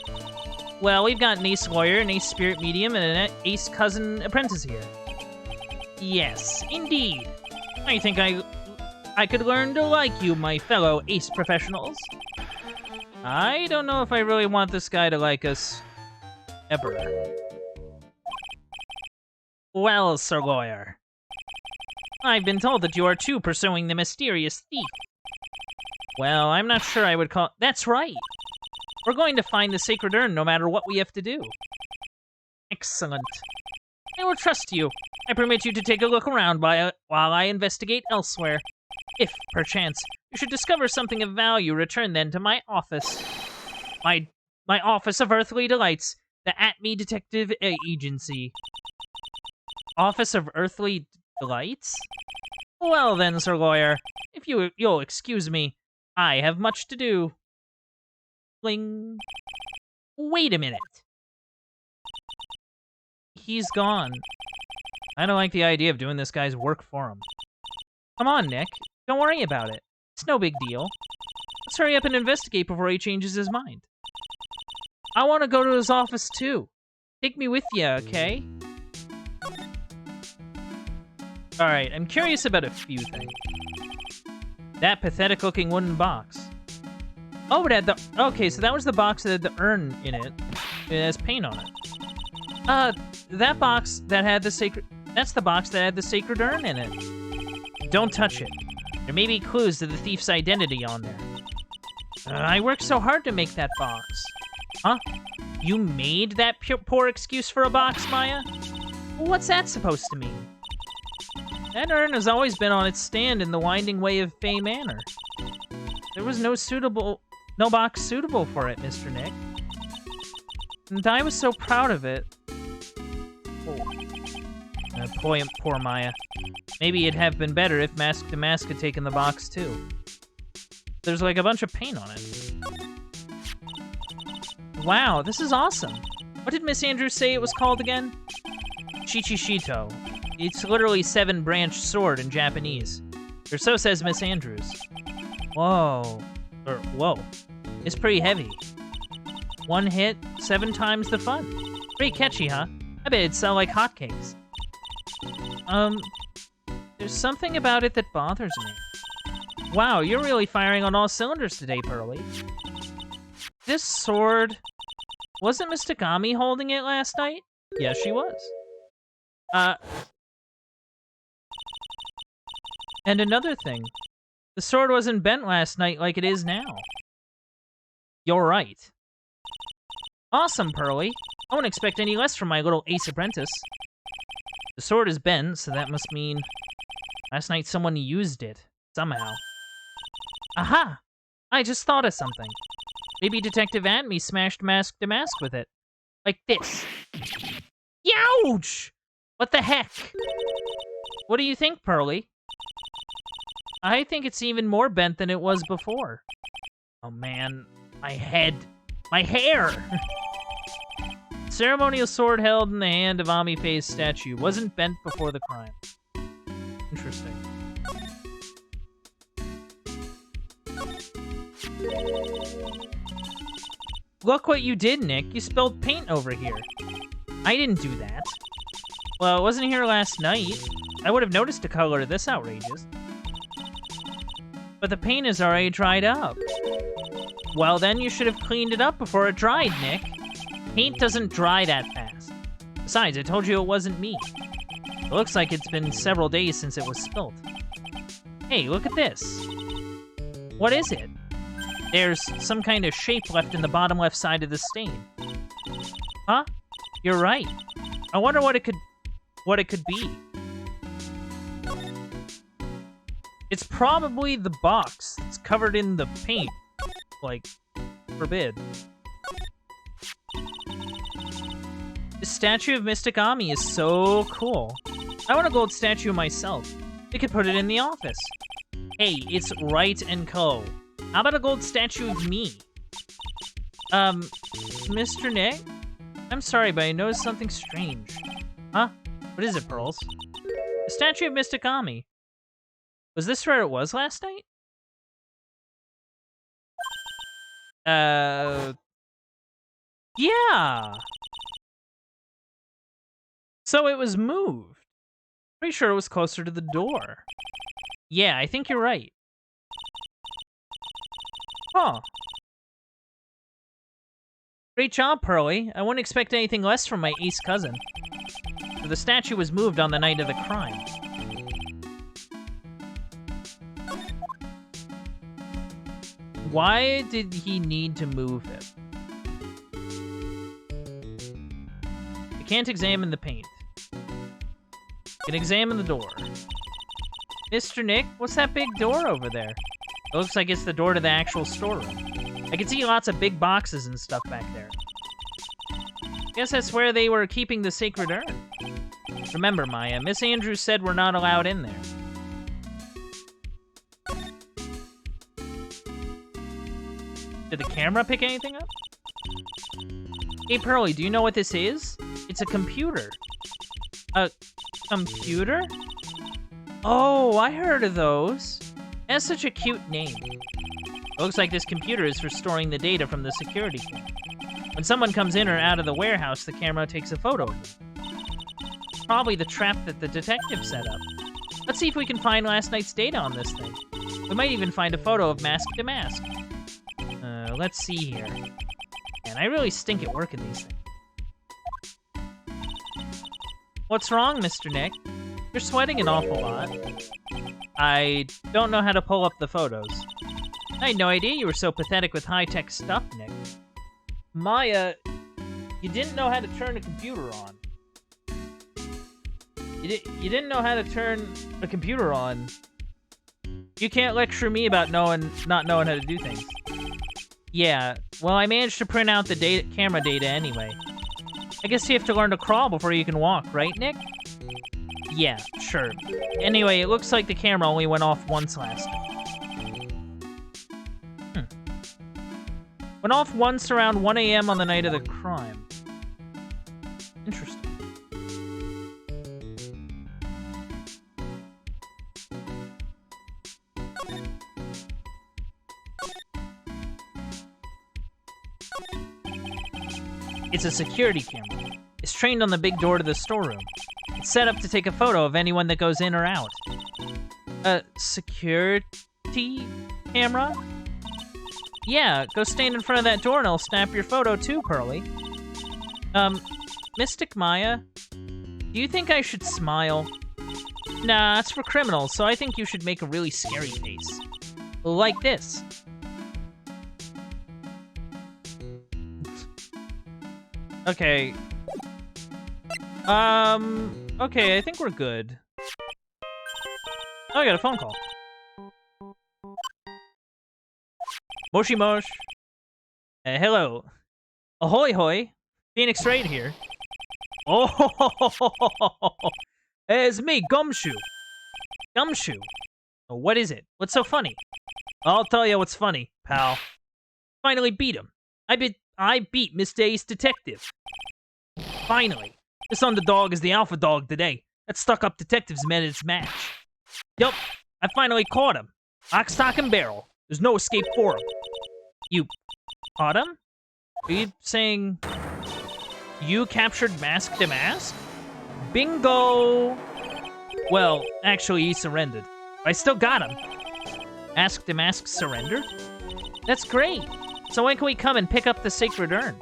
C: Well, we've got an ace lawyer, an ace spirit medium, and an ace cousin apprentice here. Yes, indeed. I think I could learn to like you, my fellow ace professionals. I don't know if I really want this guy to like us. Ever. Well, Sir Lawyer. I've been told that you are too pursuing the mysterious thief. Well, I'm not sure I would call... That's right! We're going to find the sacred urn no matter what we have to do. Excellent. I will trust you. I permit you to take a look around while I investigate elsewhere. If, perchance, you should discover something of value, return then to my office. My Office of Earthly Delights, the Atme Detective Agency. Office of Earthly Delights? Well then, Sir Lawyer, if you'll excuse me, I have much to do. Bling. Wait a minute. He's gone. I don't like the idea of doing this guy's work for him. Come on, Nick. Don't worry about it. It's no big deal. Let's hurry up and investigate before he changes his mind. I want to go to his office, too. Take me with you, okay? Alright, I'm curious about a few things. That pathetic-looking wooden box. Oh, it had the... Okay, so that was the box that had the urn in it. It has paint on it. That box that had the sacred... That's the box that had the sacred urn in it. Don't touch it. There may be clues to the thief's identity on there. I worked so hard to make that box. Huh? You made that poor excuse for a box, Maya? What's that supposed to mean? That urn has always been on its stand in the winding way of Fay Manor. There was no box suitable for it, Mr. Nick. And I was so proud of it. Poor Maya. Maybe it'd have been better if Mask to Mask had taken the box, too. There's like a bunch of paint on it. Wow, this is awesome. What did Miss Andrews say it was called again? Chichishito.
A: It's literally 7-branch sword in Japanese. Or so says Miss Andrews. Whoa. Whoa. It's pretty heavy. One hit, 7 times the fun. Pretty catchy, huh? I bet it'd sell like hotcakes. There's something about it that bothers me. Wow, you're really firing on all cylinders today, Pearly. This sword... Wasn't Miss Takami holding it last night? Yes, she was. And another thing. The sword wasn't bent last night like it is now. You're right. Awesome, Pearly. I wouldn't expect any less from my little ace apprentice. The sword is bent, so that must mean... Last night someone used it. Somehow. Aha! I just thought of something. Maybe Detective Atme smashed mask to mask with it. Like this. Youch! What the heck? What do you think, Pearly? I think it's even more bent than it was before. Oh man, my head. My hair! Ceremonial sword held in the hand of Ami-Faye's statue wasn't bent before the crime. Interesting. Look what you did, Nick. You spilled paint over here. I didn't do that. Well, it wasn't here last night. I would have noticed a color this outrageous. But the paint is already dried up. Well, then you should have cleaned it up before it dried, Nick. Paint doesn't dry that fast. Besides, I told you it wasn't me. It looks like it's been several days since it was spilt. Hey, look at this. What is it? There's some kind of shape left in the bottom left side of the stain. Huh? You're right. I wonder what it could be. It's probably the box that's covered in the paint. Like, forbid. The statue of Mystic Ami is so cool. I want a gold statue myself. We could put it in the office. Hey, it's Wright and Co. How about a gold statue of me? Mr. Nick? I'm sorry, but I noticed something strange. Huh? What is it, Pearls? The statue of Mystic Ami. Was this where it was last night? Yeah. So it was moved. Pretty sure it was closer to the door. Yeah, I think you're right. Huh. Great job, Pearly. I wouldn't expect anything less from my ace cousin. The statue was moved on the night of the crime. Why did he need to move it? I can't examine the paint. I can examine the door. Mr. Nick, what's that big door over there? It looks like it's the door to the actual storeroom. I can see lots of big boxes and stuff back there. Guess that's where they were keeping the sacred urn. Remember, Maya, Miss Andrews said we're not allowed in there. Did the camera pick anything up? Hey, Pearly, do you know what this is? It's a computer. A computer? Oh, I heard of those. That's such a cute name. It looks like this computer is for storing the data from the security camera. When someone comes in or out of the warehouse, the camera takes a photo of them. Probably the trap that the detective set up. Let's see if we can find last night's data on this thing. We might even find a photo of mask to mask. Let's see here. Man, I really stink at working these things. What's wrong, Mr. Nick? You're sweating an awful lot. I don't know how to pull up the photos. I had no idea you were so pathetic with high-tech stuff, Nick. Maya, you didn't know how to turn a computer on. You didn't know how to turn a computer on. You can't lecture me about not knowing how to do things. Yeah, well, I managed to print out the camera data anyway. I guess you have to learn to crawl before you can walk, right, Nick? Yeah, sure. Anyway, it looks like the camera only went off once last night. Went off once around 1 a.m. on the night of the crime. Interesting. It's a security camera. It's trained on the big door to the storeroom. It's set up to take a photo of anyone that goes in or out. A security camera? Yeah, go stand in front of that door and I'll snap your photo too, Pearly. Mystic Maya, do you think I should smile? Nah, it's for criminals, so I think you should make a really scary face. Like this. Okay. Okay, I think we're good. Oh, I got a phone call. Moshi Mosh. Hello. Ahoy hoy. Phoenix Wright here. Oh, it's me, Gumshoe. Gumshoe. Oh, what is it? What's so funny? I'll tell you what's funny, pal. Finally beat him. I beat Mr. Ace Detective. Finally. This underdog is the alpha dog today. That stuck-up detective's met its match. Yup, I finally caught him. Lock, stock, and barrel. There's no escape for him. You caught him? Are you saying you captured Mask to Mask? Bingo! Well, actually, he surrendered. I still got him. Mask to Mask surrendered? That's great. So when can we come and pick up the sacred urn?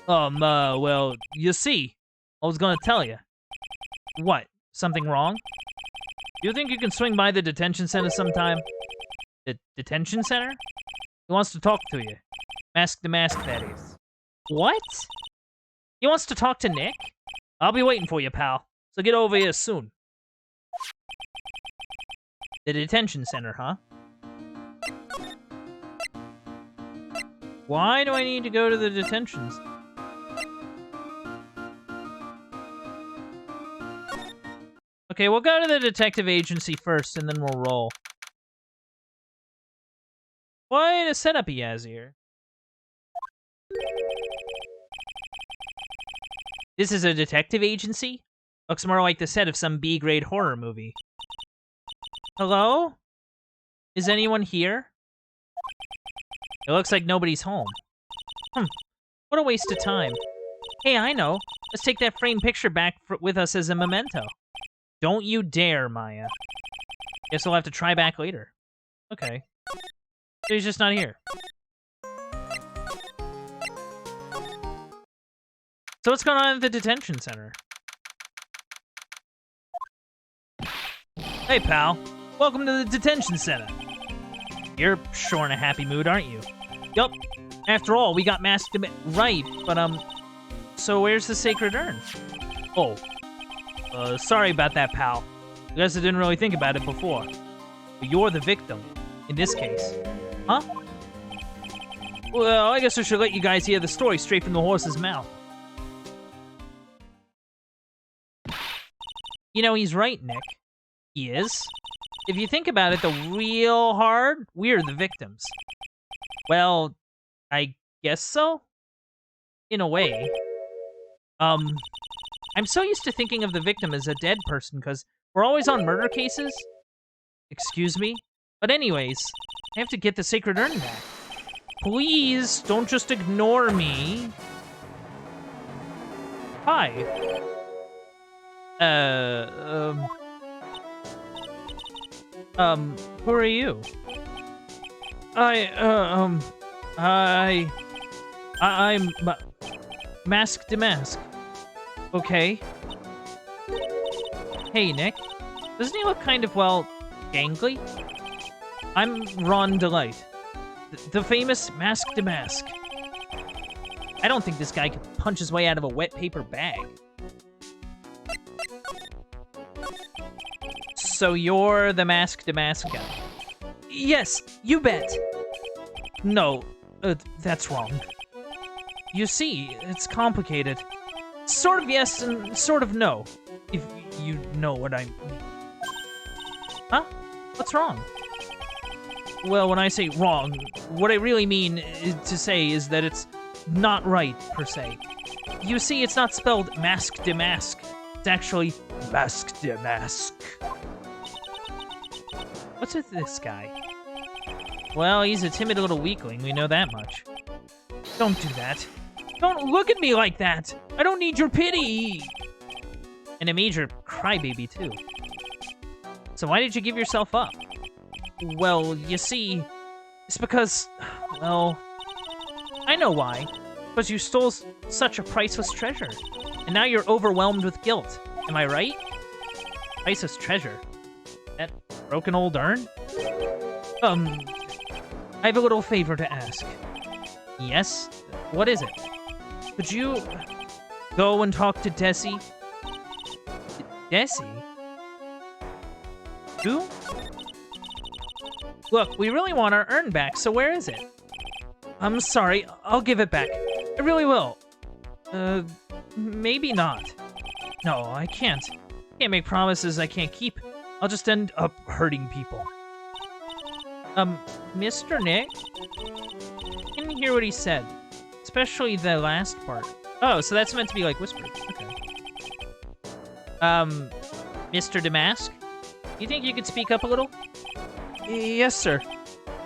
A: Well, you see, I was gonna tell you. What? Something wrong? Do you think you can swing by the detention center sometime? The detention center? He wants to talk to you. Mask to Mask, that is. What? He wants to talk to Nick? I'll be waiting for you, pal. So get over here soon. The detention center, huh? Why do I need to go to the detentions? Okay, we'll go to the detective agency first, and then we'll roll. Quite a setup he has here. This is a detective agency? Looks more like the set of some B-grade horror movie. Hello? Is anyone here? It looks like nobody's home. What a waste of time. Hey, I know. Let's take that framed picture back with us as a memento. Don't you dare, Maya. Guess we'll have to try back later. Okay. So he's just not here. So what's going on at the detention center? Hey, pal. Welcome to the detention center. You're sure in a happy mood, aren't you? Yup. After all, we got masked right, but, so where's the sacred urn? Oh. Sorry about that, pal. I guess I didn't really think about it before. But you're the victim, in this case. Huh? Well, I guess I should let you guys hear the story straight from the horse's mouth. You know, he's right, Nick. He is. If you think about it the real hard, we're the victims. Well, I guess so? In a way. I'm so used to thinking of the victim as a dead person, because we're always on murder cases. Excuse me? But anyways, I have to get the sacred urn back. Please, don't just ignore me. Hi. Who are you? I'm Mask to Mask. Okay. Hey, Nick. Doesn't he look kind of, well, gangly? I'm Ron Delight. The famous Mask to Mask. I don't think this guy could punch his way out of a wet paper bag. So you're the Mask to Mask guy? Yes, you bet. No, that's wrong. You see, it's complicated. Sort of yes and sort of no, if you know what I mean. Huh? What's wrong? Well, when I say wrong, what I really mean to say is that it's not right, per se. You see, it's not spelled Mask to Mask. It's actually Mask to Mask. What's with this guy? Well, he's a timid little weakling, we know that much. Don't do that.
C: Don't look at me like that! I don't need your pity!
A: And a major crybaby, too. So why did you give yourself up?
C: Well, you see, it's because, well, I know why. Because you stole such a priceless treasure. And now you're overwhelmed with guilt. Am I right?
A: Priceless treasure? That broken old urn?
C: I have a little favor to ask.
A: Yes? What is it?
C: Could you go and talk to Desi?
A: Desi?
C: Who? Look, we really want our urn back, so where is it? I'm sorry, I'll give it back. I really will. Maybe not. No, I can't. Can't make promises I can't keep. I'll just end up hurting people. Mr. Nick? I didn't hear what he said. Especially the last part.
A: Oh, so that's meant to be, like, whispered. Okay. Mr. Damask? You think you could speak up a little?
C: Yes, sir.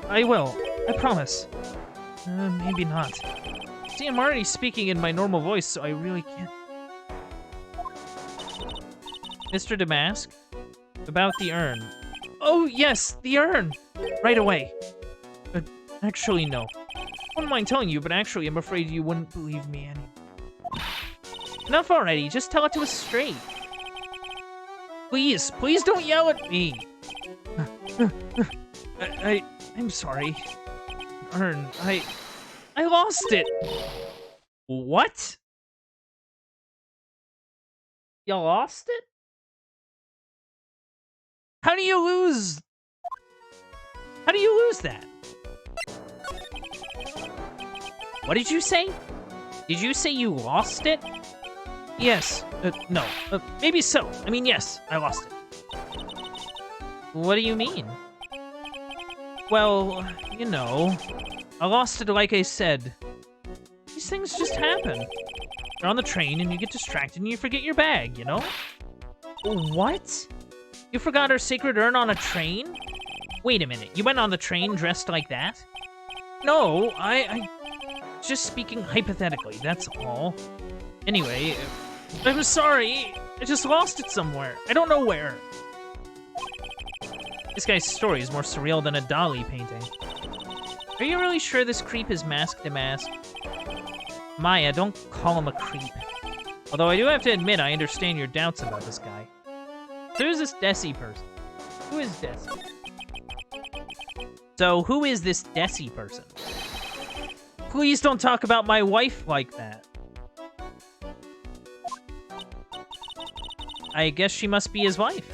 C: I will. I promise. Maybe not. See, I'm already speaking in my normal voice, so I really can't.
A: Mr. Damask? About the urn.
C: Oh, yes, the urn! Right away. Actually, no. I wouldn't mind telling you, but actually, I'm afraid you wouldn't believe me anyway.
A: Enough already. Just tell it to us straight.
C: Please don't yell at me. I'm sorry. Urn, I lost it.
A: What? You lost it?
C: How do you lose? How do you lose that?
A: What did you say? Did you say you lost it?
C: Yes. No. Maybe so. I mean, yes, I lost it.
A: What do you mean?
C: Well, you know, I lost it like I said. These things just happen. You're on the train and you get distracted and you forget your bag, you know?
A: What?
C: You forgot our sacred urn on a train?
A: Wait a minute, you went on the train dressed like that?
C: No, I just speaking hypothetically, that's all. Anyway, I'm sorry. I just lost it somewhere. I don't know where.
A: This guy's story is more surreal than a Dali painting. Are you really sure this creep is Mask Damask? Maya, don't call him a creep. Although I do have to admit, I understand your doubts about this guy. So who's this Desi person? Who is Desi? So who is this Desi person?
C: Please don't talk about my wife like that.
A: I guess she must be his wife.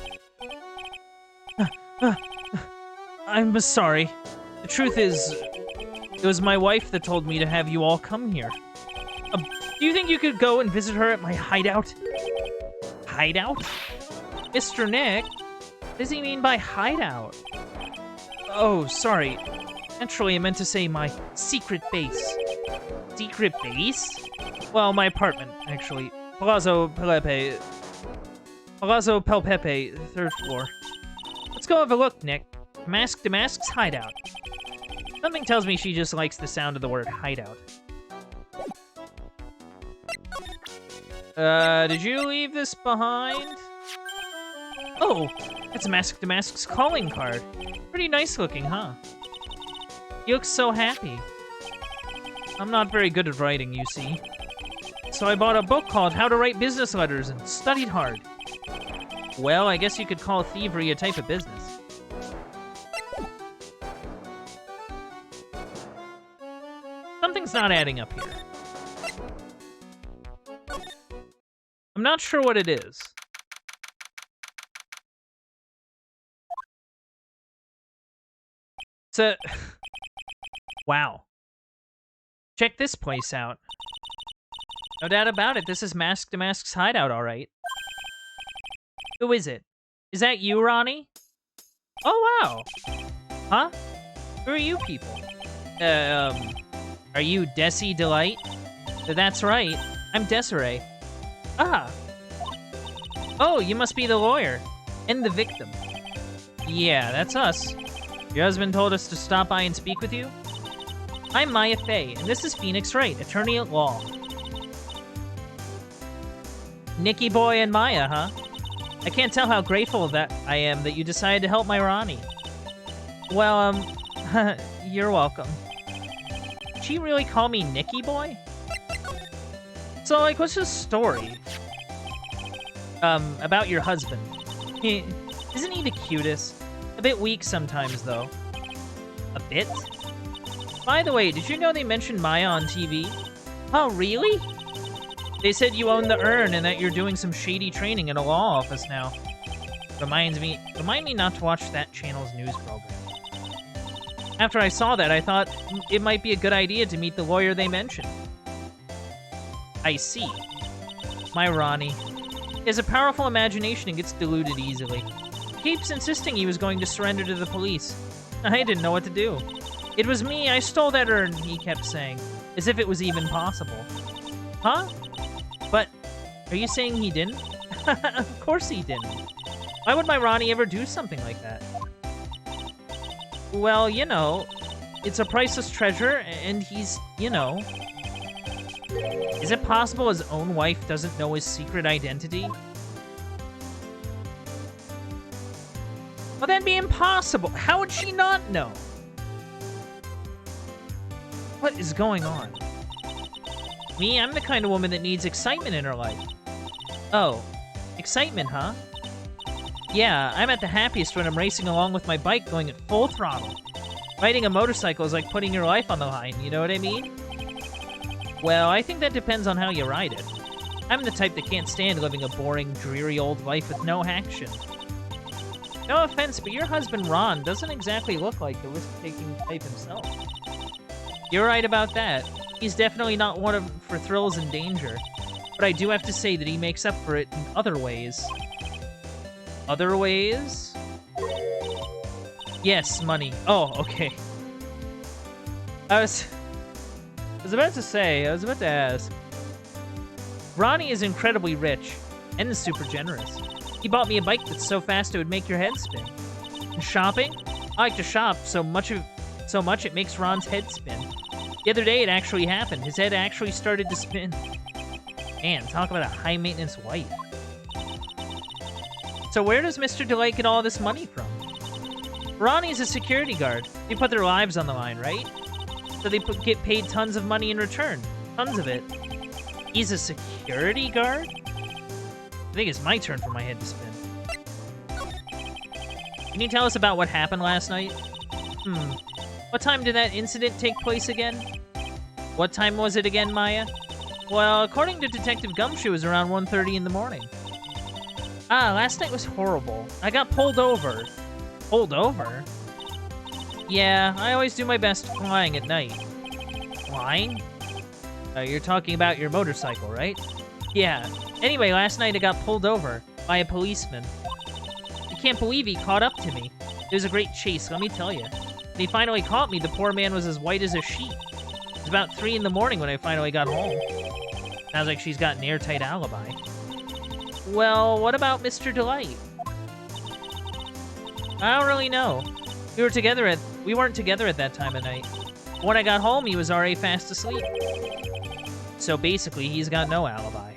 C: I'm sorry. The truth is, it was my wife that told me to have you all come here. Do you think you could go and visit her at my hideout?
A: Hideout? Mr. Nick? What does he mean by hideout?
C: Oh, sorry. Naturally, I meant to say my secret base.
A: Secret base?
C: Well, my apartment, actually. Palazzo Pelpepe, 3rd floor. Let's go have a look, Nick.
A: Mask Damask's hideout. Something tells me she just likes the sound of the word hideout. Did you leave this behind?
C: Oh, it's Mask Damask's calling card.
A: Pretty nice looking, huh? He looks so happy.
C: I'm not very good at writing, you see. So I bought a book called How to Write Business Letters and studied hard.
A: Well, I guess you could call thievery a type of business. Something's not adding up here. I'm not sure what it is. So, wow. Check this place out. No doubt about it, this is Mask Damask's hideout, all right. Who is it? Is that you, Ronnie? Oh, wow. Huh? Who are you people? Are you Desi Delight? That's right. I'm Desiree. Ah. Oh, you must be the lawyer. And the victim. Yeah, that's us. Your husband told us to stop by and speak with you? I'm Maya Fey, and this is Phoenix Wright, attorney at law. Nikki Boy and Maya, huh? I can't tell how grateful that I am that you decided to help my Ronnie. Well, you're welcome. Did she really call me Nikki Boy? So, like, what's his story? About your husband. Isn't he the cutest? A bit weak sometimes, though. A bit? By the way, did you know they mentioned Maya on TV? Oh, really? They said you own the urn and that you're doing some shady training in a law office now. Remind me not to watch that channel's news program. After I saw that, I thought it might be a good idea to meet the lawyer they mentioned. I see. My Ronnie. He has a powerful imagination and gets deluded easily. He keeps insisting he was going to surrender to the police. I didn't know what to do. It was me, I stole that urn, he kept saying, as if it was even possible. Huh? But, are you saying he didn't? Of course he didn't. Why would my Ronnie ever do something like that? Well, you know, it's a priceless treasure, and he's, you know... Is it possible his own wife doesn't know his secret identity? Well, that'd be impossible. How would she not know? What is going on? Me, I'm the kind of woman that needs excitement in her life. Oh, excitement, huh? Yeah, I'm at the happiest when I'm racing along with my bike going at full throttle. Riding a motorcycle is like putting your life on the line, you know what I mean? Well, I think that depends on how you ride it. I'm the type that can't stand living a boring, dreary old life with no action. No offense, but your husband Ron doesn't exactly look like the risk-taking type himself. You're right about that. He's definitely not one for thrills and danger. But I do have to say that he makes up for it in other ways. Other ways? Yes, money. Oh, okay. I was about to ask. Ronnie is incredibly rich and super generous. He bought me a bike that's so fast it would make your head spin. And shopping? I like to shop so much it makes Ron's head spin. The other day it actually happened. His head actually started to spin. Man, talk about a high-maintenance wife. So where does Mr. Delight get all this money from? Ronnie's a security guard. They put their lives on the line, right? So they get paid tons of money in return. Tons of it. He's a security guard? I think it's my turn for my head to spin. Can you tell us about what happened last night? What time did that incident take place again? What time was it again, Maya? Well, according to Detective Gumshoe, it was around 1:30 in the morning. Ah, last night was horrible. I got pulled over. Pulled over? Yeah, I always do my best flying at night. Flying? You're talking about your motorcycle, right? Yeah. Anyway, last night I got pulled over by a policeman. I can't believe he caught up to me. It was a great chase, let me tell you. When he finally caught me, the poor man was as white as a sheet. It was about 3 in the morning when I finally got home. Sounds like she's got an airtight alibi. Well, what about Mr. Delight? I don't really know. We weren't together at that time of night. When I got home, he was already fast asleep. So basically, he's got no alibi.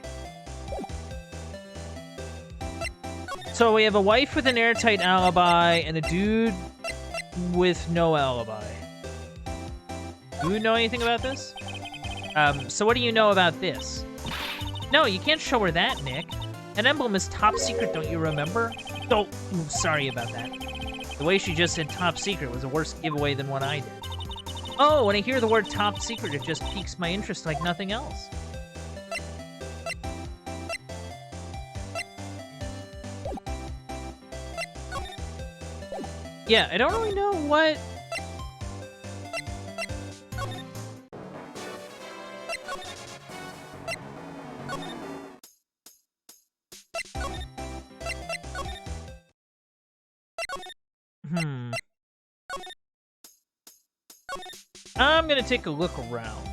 A: So we have a wife with an airtight alibi and a dude with no alibi. Do you know anything about this? So what do you know about this? No, you can't show her that, Nick. An emblem is top secret, don't you remember? Oh, sorry about that. The way she just said top secret was a worse giveaway than what I did. Oh, when I hear the word top secret, it just piques my interest like nothing else. Yeah, I don't really know what... I'm gonna take a look around.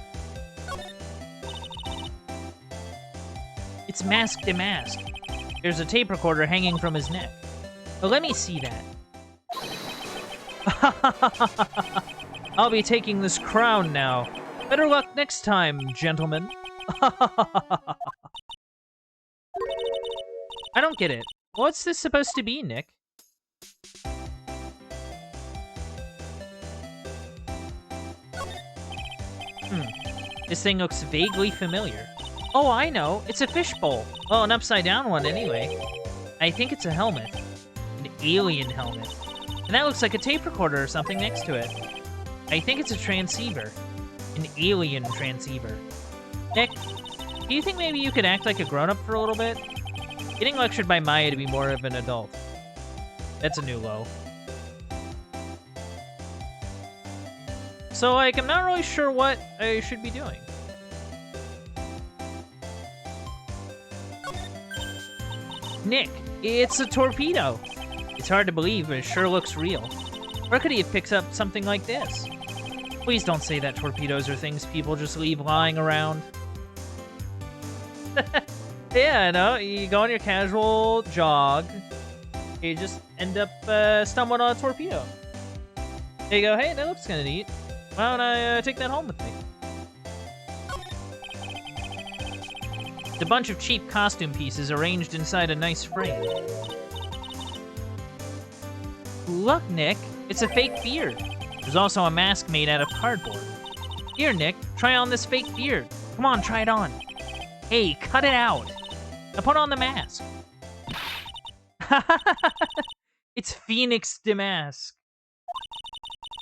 A: It's Mask to Mask. There's a tape recorder hanging from his neck. Oh, let me see that. I'll be taking this crown now. Better luck next time, gentlemen. I don't get it. What's this supposed to be, Nick? This thing looks vaguely familiar. Oh, I know. It's a fishbowl. Well, an upside-down one, anyway. I think it's a helmet. An alien helmet. And that looks like a tape recorder or something next to it. I think it's a transceiver. An alien transceiver. Nick, do you think maybe you could act like a grown-up for a little bit? Getting lectured by Maya to be more of an adult. That's a new low. So, like, I'm not really sure what I should be doing. Nick, it's a torpedo. It's hard to believe, but it sure looks real. Where could he have picked up something like this? Please don't say that torpedoes are things people just leave lying around. Yeah, I know. You go on your casual jog, you just end up stumbling on a torpedo. There you go, hey, that looks kind of neat. Why don't I take that home with me? It's a bunch of cheap costume pieces arranged inside a nice frame. Look, Nick, it's a fake beard. There's also a mask made out of cardboard. Here, Nick, try on this fake beard. Come on, try it on. Hey, cut it out. Now put on the mask. It's Phoenix Damask.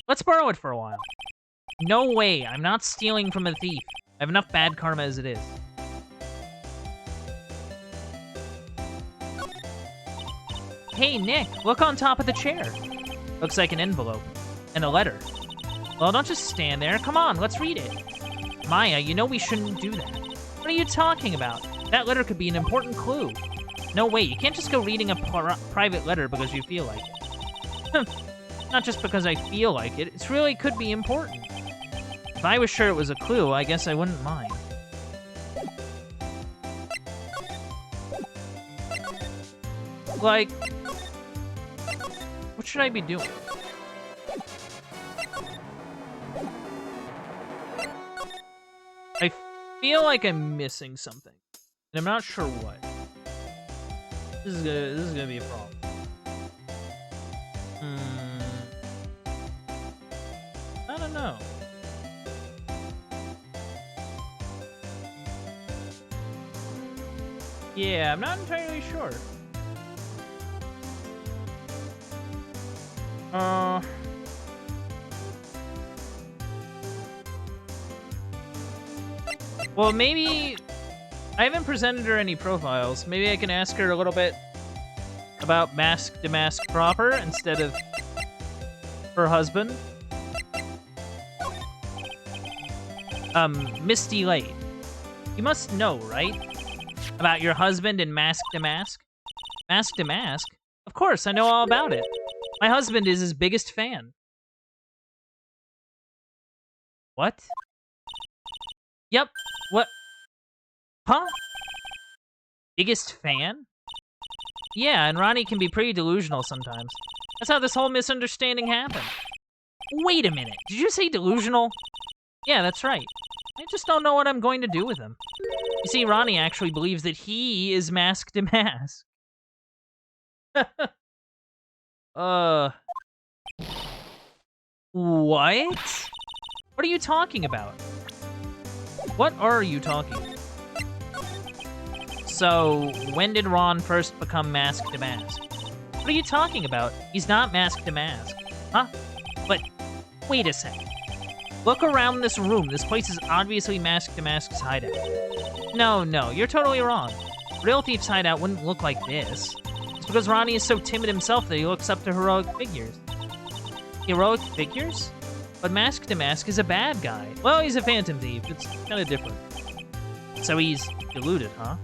A: Let's borrow it for a while. No way, I'm not stealing from a thief. I have enough bad karma as it is. Hey, Nick, look on top of the chair. Looks like an envelope. And a letter. Well, don't just stand there. Come on, let's read it. Maya, you know we shouldn't do that. What are you talking about? That letter could be an important clue. No way, you can't just go reading a private letter because you feel like it. Not just because I feel like it. It really could be important. If I was sure it was a clue, I guess I wouldn't mind. Like, what should I be doing? I feel like I'm missing something, and I'm not sure what. This is gonna be a problem. I don't know. Yeah, I'm not entirely sure. Well, maybe... I haven't presented her any profiles. Maybe I can ask her a little bit about Mask to Mask proper instead of her husband. Misty Light. You must know, right? About your husband and Mask to Mask? Mask to Mask? Of course, I know all about it. My husband is his biggest fan. What? Yep. What? Huh? Biggest fan? Yeah, and Ronnie can be pretty delusional sometimes. That's how this whole misunderstanding happened. Wait a minute. Did you say delusional? Yeah, that's right. I just don't know what I'm going to do with him. You see, Ronnie actually believes that he is Mask to Mask. What? What are you talking about? What are you talking about? So, when did Ron first become Mask to Mask? What are you talking about? He's not Mask to Mask. Huh? But, wait a second. Look around this room. This place is obviously Mask to Mask's hideout. No, you're totally wrong. Real Thief's hideout wouldn't look like this. It's because Ronnie is so timid himself that he looks up to heroic figures. Heroic figures? But Mask to Mask is a bad guy. Well, he's a phantom thief. It's kind of different. So he's deluded, huh?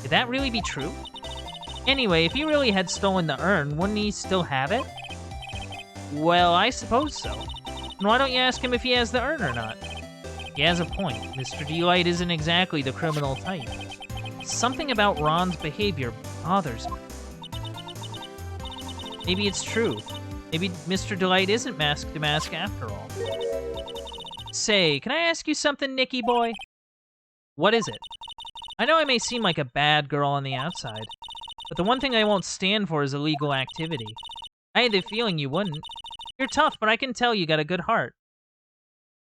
A: Could that really be true? Anyway, if he really had stolen the urn, wouldn't he still have it? Well, I suppose so. And why don't you ask him if he has the urn or not? He has a point. Mr. Delight isn't exactly the criminal type. Something about Ron's behavior bothers me. Maybe it's true. Maybe Mr. Delight isn't Mask to Mask after all. Say, can I ask you something, Nicky boy? What is it? I know I may seem like a bad girl on the outside, but the one thing I won't stand for is illegal activity. I had the feeling you wouldn't. You're tough, but I can tell you got a good heart.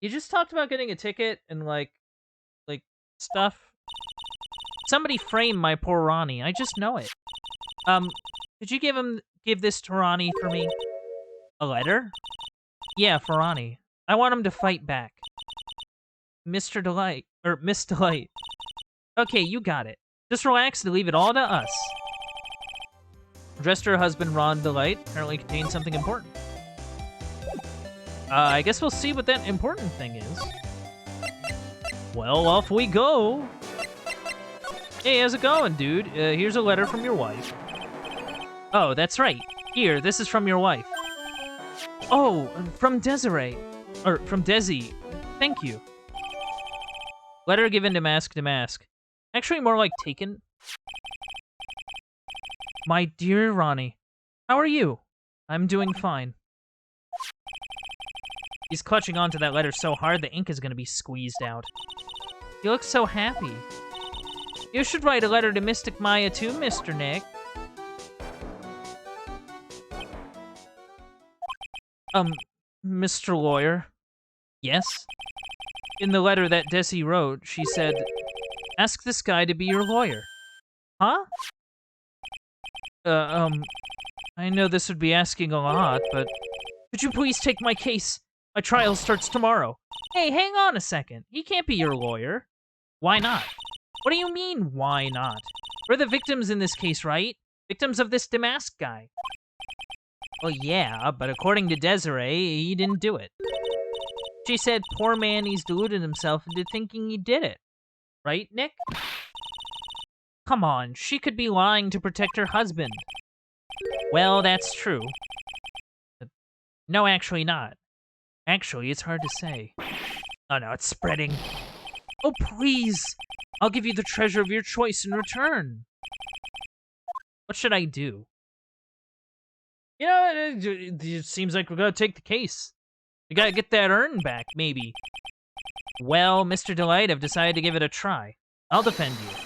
A: You just talked about getting a ticket and, like, stuff. Somebody framed my poor Ronnie. I just know it. Could you give this to Ronnie for me? A letter? Yeah, for Ronnie. I want him to fight back. Mr. Delight. Or Miss Delight. Okay, you got it. Just relax and leave it all to us. Addressed to her husband, Ron Delight. Apparently contains something important. I guess we'll see what that important thing is. Well, off we go. Hey, how's it going, dude? Here's a letter from your wife. Oh, that's right. Here, this is from your wife. Oh, from Desiree. Or, from Desi. Thank you. Letter given to Mask. Actually, more like taken. My dear Ronnie, how are you? I'm doing fine. He's clutching onto that letter so hard the ink is going to be squeezed out. You look so happy. You should write a letter to Mystic Maya too, Mr. Nick. Mr. Lawyer. Yes? In the letter that Desi wrote, she said, ask this guy to be your lawyer. Huh? I know this would be asking a lot, but could you please take my case? My trial starts tomorrow. Hey, hang on a second. He can't be your lawyer. Why not? What do you mean, why not? We're the victims in this case, right? Victims of this Damask guy. Well, yeah, but according to Desiree, he didn't do it. She said, poor man, he's deluded himself into thinking he did it. Right, Nick? Come on, she could be lying to protect her husband. Well, that's true. No, actually not. Actually, it's hard to say. Oh no, it's spreading. Oh, please! I'll give you the treasure of your choice in return. What should I do? You know, it seems like we're gonna take the case. We gotta get that urn back, maybe. Well, Mr. Delight, I've decided to give it a try. I'll defend you.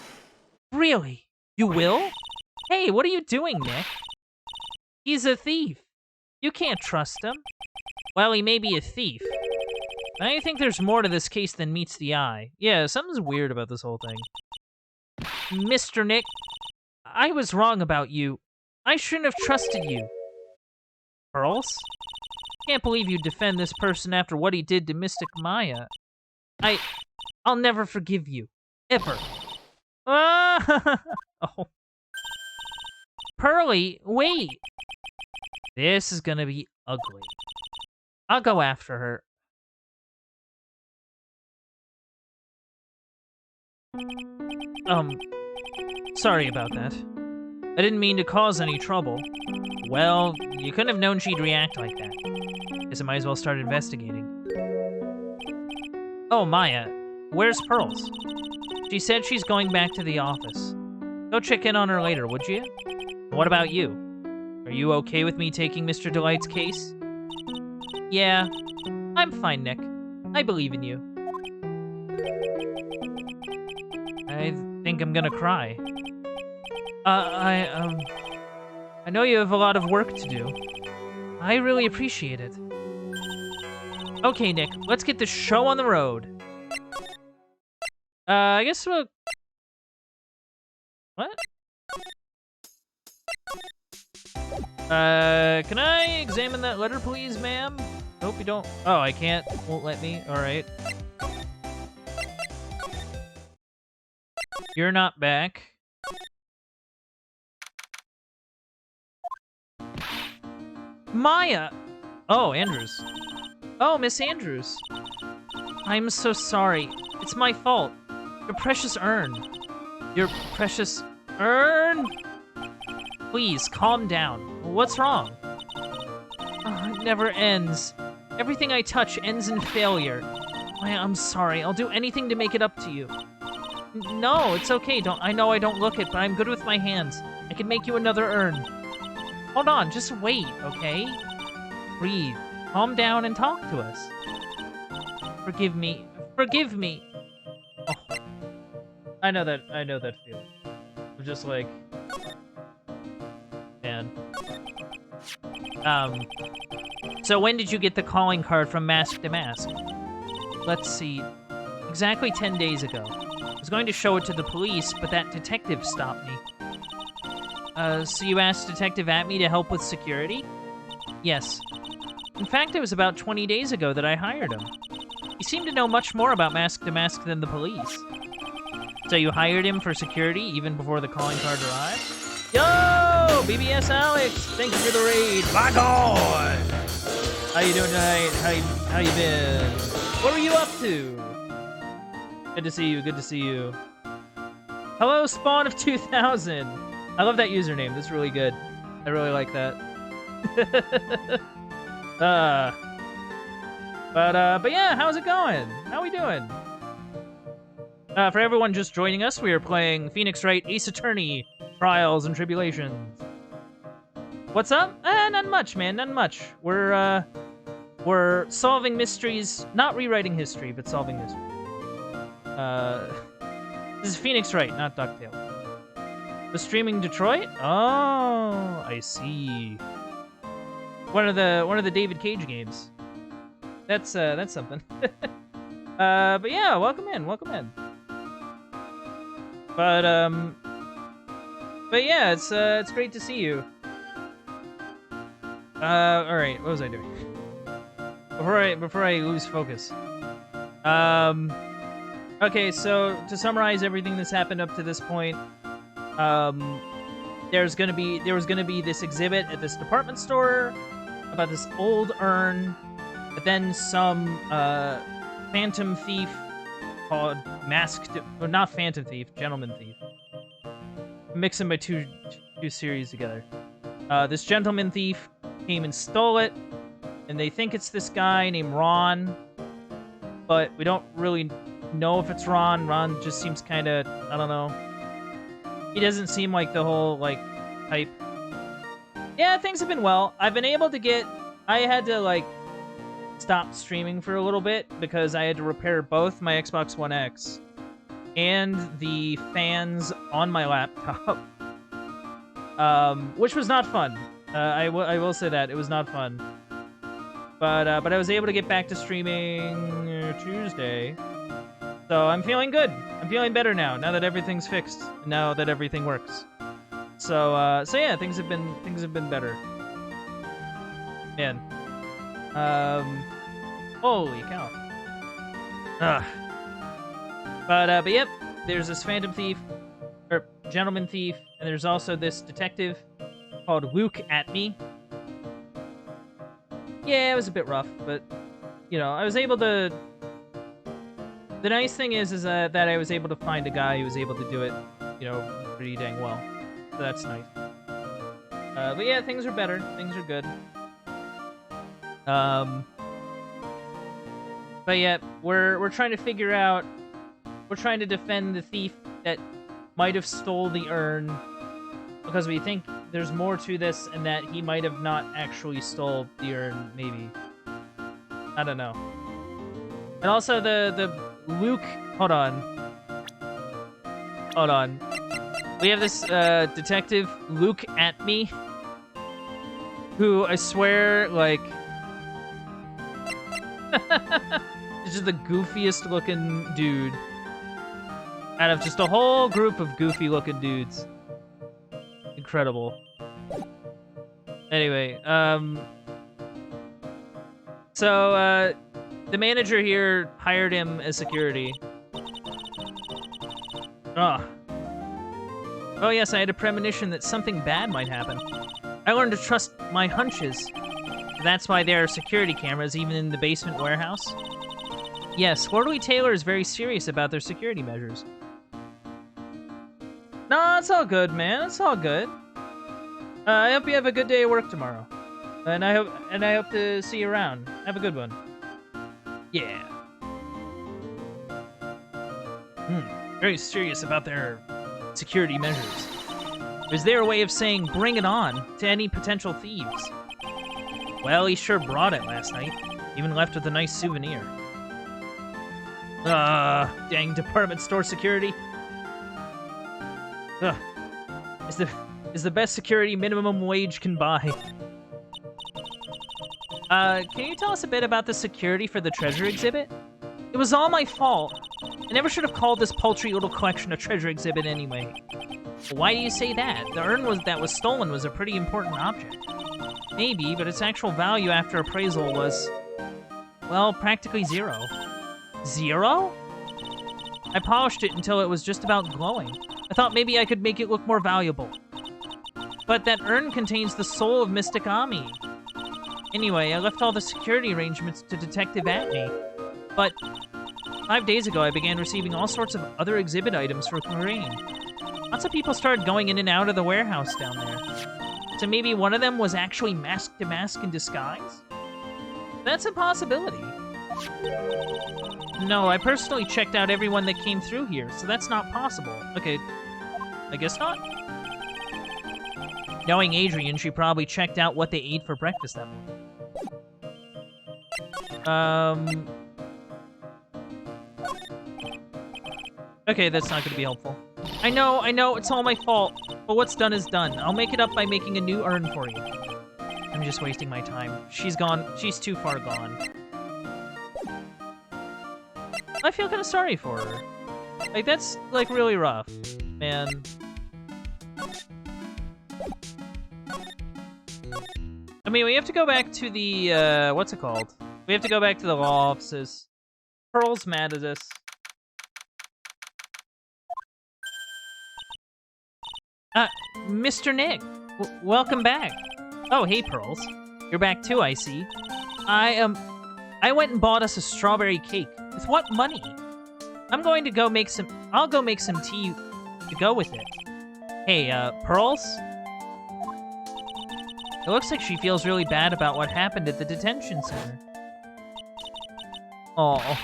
A: Really? You will? Hey, what are you doing, Nick? He's a thief. You can't trust him. Well, he may be a thief. I think there's more to this case than meets the eye. Yeah, something's weird about this whole thing. Mr. Nick, I was wrong about you. I shouldn't have trusted you. Pearls? Can't believe you defend this person after what he did to Mystic Maya. I'll never forgive you. Ever. Ah! Oh. Pearly, wait! This is gonna be ugly. I'll go after her. Sorry about that. I didn't mean to cause any trouble. Well, you couldn't have known she'd react like that. Guess I might as well start investigating. Oh, Maya, where's Pearls? She said she's going back to the office. Go check in on her later, would you? What about you? Are you okay with me taking Mr. Delight's case? Yeah, I'm fine, Nick. I believe in you. I think I'm gonna cry. I know you have a lot of work to do. I really appreciate it. Okay, Nick, let's get the show on the road. I guess we'll... What? Can I examine that letter, please, ma'am? Nope, you don't... Oh, I can't. Won't let me. Alright. You're not back. Maya! Oh, Andrews. Oh, Miss Andrews. I'm so sorry. It's my fault. Your precious urn. Your precious urn? Please, calm down. What's wrong? Oh, it never ends. Everything I touch ends in failure. Maya, I'm sorry. I'll do anything to make it up to you. No, it's okay. I know I don't look it, but I'm good with my hands. I can make you another urn. Hold on, just wait, okay? Breathe. Calm down and talk to us. Forgive me. Forgive me. Oh. I know that feeling. I'm just like, man.
C: So when did you get the calling card from Mask to Mask? Let's see. Exactly 10 days ago. I was going to show it to the police, but that detective stopped me. So you asked Detective Atme to help with security? Yes. In fact, it was about 20 days ago that I hired him. He seemed to know much more about Mask to Mask than the police. So you hired him for security even before the calling card arrived?
A: Yo, BBS Alex, thank you for the raid. My God, how you doing tonight? How you been? What were you up to? Good to see you. Good to see you. Hello, Spawn of 2000. I love that username. That's really good. I really like that. But yeah, how's it going? How we doing? For everyone just joining us, we are playing Phoenix Wright Ace Attorney Trials and Tribulations. What's up? Not much, man. Not much. We're solving mysteries, not rewriting history, but solving history. This is Phoenix Wright, not DuckTales. The streaming Detroit? Oh, I see. One of the David Cage games. That's something. But yeah, welcome in. But yeah, it's great to see you. All right, what was I doing? Before I lose focus. Okay, so to summarize everything that's happened up to this point, there was gonna be this exhibit at this department store about this old urn, but then some phantom thief called not Phantom Thief, Gentleman Thief. Mixing my two series together. This Gentleman Thief came and stole it, and they think it's this guy named Ron, but we don't really know if it's Ron. Ron just seems kind of, I don't know. He doesn't seem like the whole, like, type. Yeah, things have been well. I've been able to I had to, like, stop streaming for a little bit because I had to repair both my Xbox One X and the fans on my laptop. Which was not fun. I will say that. It was not fun. But I was able to get back to streaming Tuesday. So I'm feeling good. I'm feeling better now that everything's fixed. Now that everything works. So yeah, things have been better. Man. Holy cow. But yep, there's this Phantom Thief, or Gentleman Thief, and there's also this detective called Luke Atme. Yeah, it was a bit rough, but, you know, I was able to... The nice thing is that I was able to find a guy who was able to do it, you know, pretty dang well. So that's nice. But yeah, things are better. Things are good. But yeah, we're trying to figure out... We're trying to defend the thief that might have stole the urn, because we think there's more to this and that he might have not actually stole the urn, maybe. I don't know. And also the Luke... Hold on. We have this detective, Luke Atme, who I swear, like... is just the goofiest looking dude out of just a whole group of goofy looking dudes. Incredible. Anyway, so the manager here hired him as security. Oh yes, I had a premonition that something bad might happen. I learned to trust my hunches. That's why there are security cameras even in the basement warehouse. Yes, Orderly Taylor is very serious about their security measures. No, it's all good, man. It's all good. I hope you have a good day at work tomorrow. And I hope to see you around. Have a good one. Yeah. Very serious about their security measures. Is there a way of saying bring it on to any potential thieves? Well, he sure brought it last night. Even left with a nice souvenir. Dang department store security. Ugh. Is the best security minimum wage can buy. Can you tell us a bit about the security for the treasure exhibit? It was all my fault. I never should have called this paltry little collection a treasure exhibit anyway. Why do you say that? The urn that was stolen was a pretty important object. Maybe, but its actual value after appraisal was, well, practically zero. Zero? I polished it until it was just about glowing. I thought maybe I could make it look more valuable. But that urn contains the soul of Mystic Ami. Anyway, I left all the security arrangements to Detective Atney. But 5 days ago, I began receiving all sorts of other exhibit items for Crane. Lots of people started going in and out of the warehouse down there. So maybe one of them was actually mask to mask in disguise? That's a possibility. No, I personally checked out everyone that came through here, so that's not possible. Okay, I guess not. Knowing Adrian, she probably checked out what they ate for breakfast that morning. Okay, that's not gonna be helpful. I know, it's all my fault. But what's done is done. I'll make it up by making a new urn for you. I'm just wasting my time. She's gone. She's too far gone. I feel kind of sorry for her. Like, that's, like, really rough, man. I mean, we have to go back to the, what's it called? We have to go back to the law offices. Pearl's mad at us. Mr. Nick, welcome back. Oh, hey, Pearls. You're back too, I see. I went and bought us a strawberry cake. With what money? I'll go make some tea to go with it. Hey, Pearls? It looks like she feels really bad about what happened at the detention center. Oh.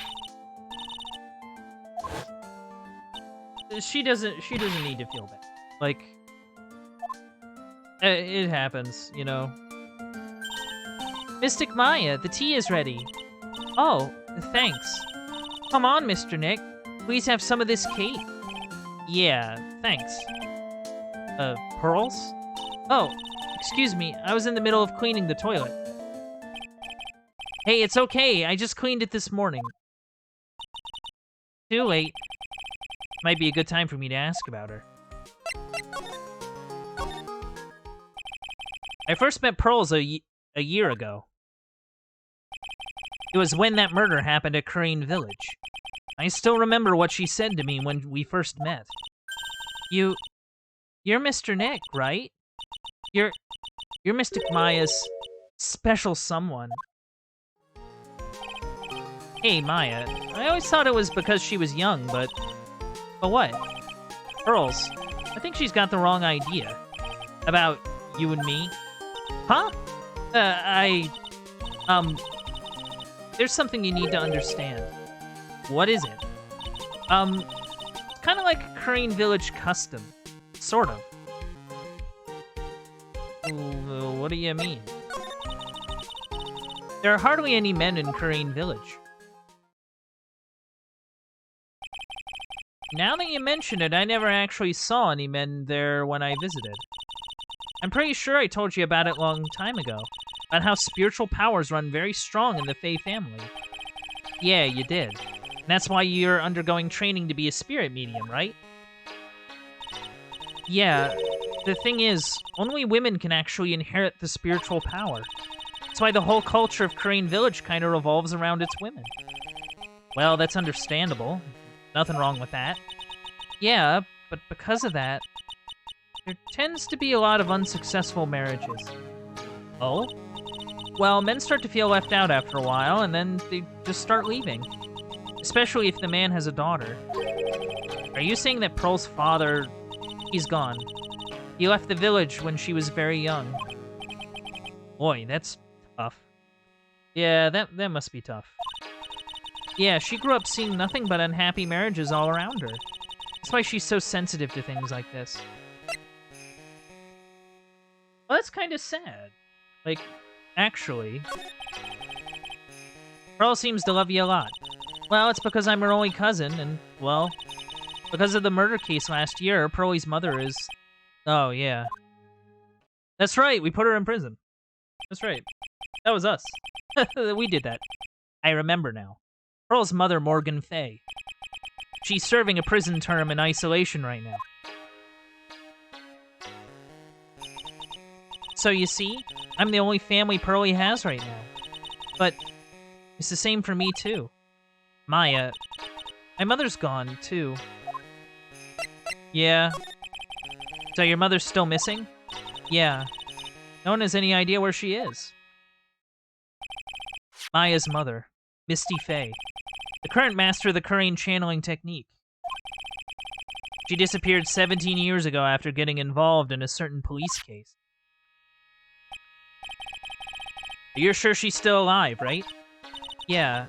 A: She doesn't need to feel bad. Like, it happens, you know. Mystic Maya, the tea is ready. Oh, thanks. Come on, Mr. Nick. Please have some of this cake. Yeah, thanks. Pearls? Oh, excuse me. I was in the middle of cleaning the toilet. Hey, it's okay. I just cleaned it this morning. Too late. Might be a good time for me to ask about her. I first met Pearls a year ago. It was when that murder happened at Crane Village. I still remember what she said to me when we first met. You're Mr. Nick, right? You're Mystic Maya's special someone. Hey, Maya. I always thought it was because she was young, but what? Pearls, I think she's got the wrong idea. About you and me. Huh? There's something you need to understand. What is it? It's kind of like a Crane Village custom. Sort of. What do you mean? There are hardly any men in Crane Village. Now that you mention it, I never actually saw any men there when I visited. I'm pretty sure I told you about it a long time ago. About how spiritual powers run very strong in the Fae family. Yeah, you did. And that's why you're undergoing training to be a spirit medium, right? Yeah, the thing is, only women can actually inherit the spiritual power. That's why the whole culture of Crane Village kind of revolves around its women. Well, that's understandable. Nothing wrong with that. Yeah, but because of that, there tends to be a lot of unsuccessful marriages. Oh? Well, men start to feel left out after a while, and then they just start leaving. Especially if the man has a daughter. Are you saying that Pearl's father... he's gone? He left the village when she was very young. Boy, that's tough. Yeah, that must be tough. Yeah, she grew up seeing nothing but unhappy marriages all around her. That's why she's so sensitive to things like this. Well, that's kind of sad. Like, actually. Pearl seems to love you a lot. Well, it's because I'm her only cousin, and, well, Because of the murder case last year, Pearlie's mother is... Oh, yeah. That's right, we put her in prison. That's right. That was us. We did that. I remember now. Pearl's mother, Morgan Fay. She's serving a prison term in isolation right now. So you see, I'm the only family Pearlie has right now. But it's the same for me, too. Maya, my mother's gone, too. Yeah. So your mother's still missing? Yeah. No one has any idea where she is. Maya's mother, Misty Fay, the current master of the Crane channeling technique. She disappeared 17 years ago after getting involved in a certain police case. You're sure she's still alive, right? Yeah,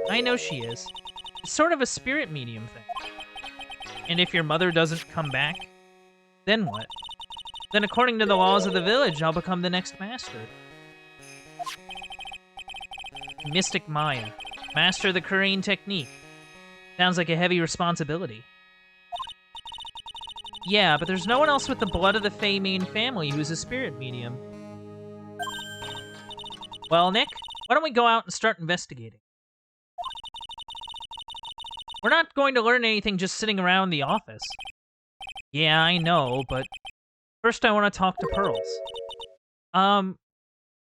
A: I know she is. It's sort of a spirit medium thing. And if your mother doesn't come back, then what? Then according to the laws of the village, I'll become the next master. Mystic Maya, master of the Crane technique. Sounds like a heavy responsibility. Yeah, but there's no one else with the blood of the Fey main family who's a spirit medium. Well, Nick, why don't we go out and start investigating? We're not going to learn anything just sitting around the office. Yeah, I know, but first I want to talk to Pearls.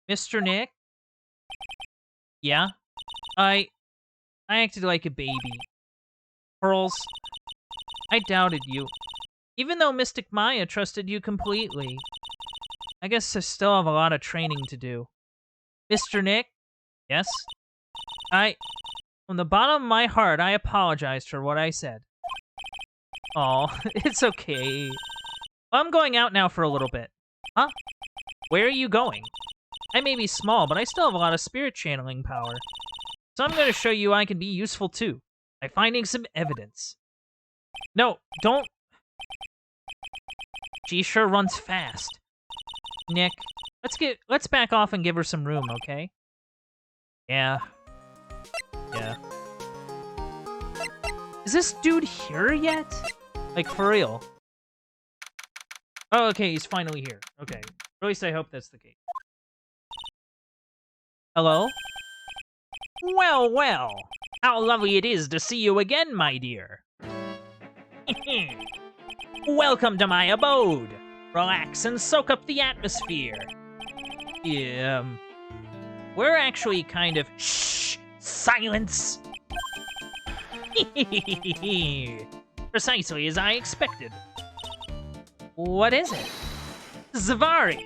A: Mr. Nick? Yeah? I acted like a baby. Pearls, I doubted you. Even though Mystic Maya trusted you completely. I guess I still have a lot of training to do. Mr. Nick? Yes? From the bottom of my heart, I apologized for what I said. Aw, it's okay. I'm going out now for a little bit. Huh? Where are you going? I may be small, but I still have a lot of spirit channeling power. So I'm going to show you I can be useful too, by finding some evidence. No, don't... She sure runs fast. Nick, let's back off and give her some room, okay? Yeah. Yeah. Is this dude here yet? Like, for real? Oh, okay, he's finally here. Okay. Or at least I hope that's the case. Hello? Well, well. How lovely it is to see you again, my dear. Welcome to my abode. Relax and soak up the atmosphere. Yeah, we're actually kind of... Shh! Silence! Precisely as I expected. What is it? Zavari!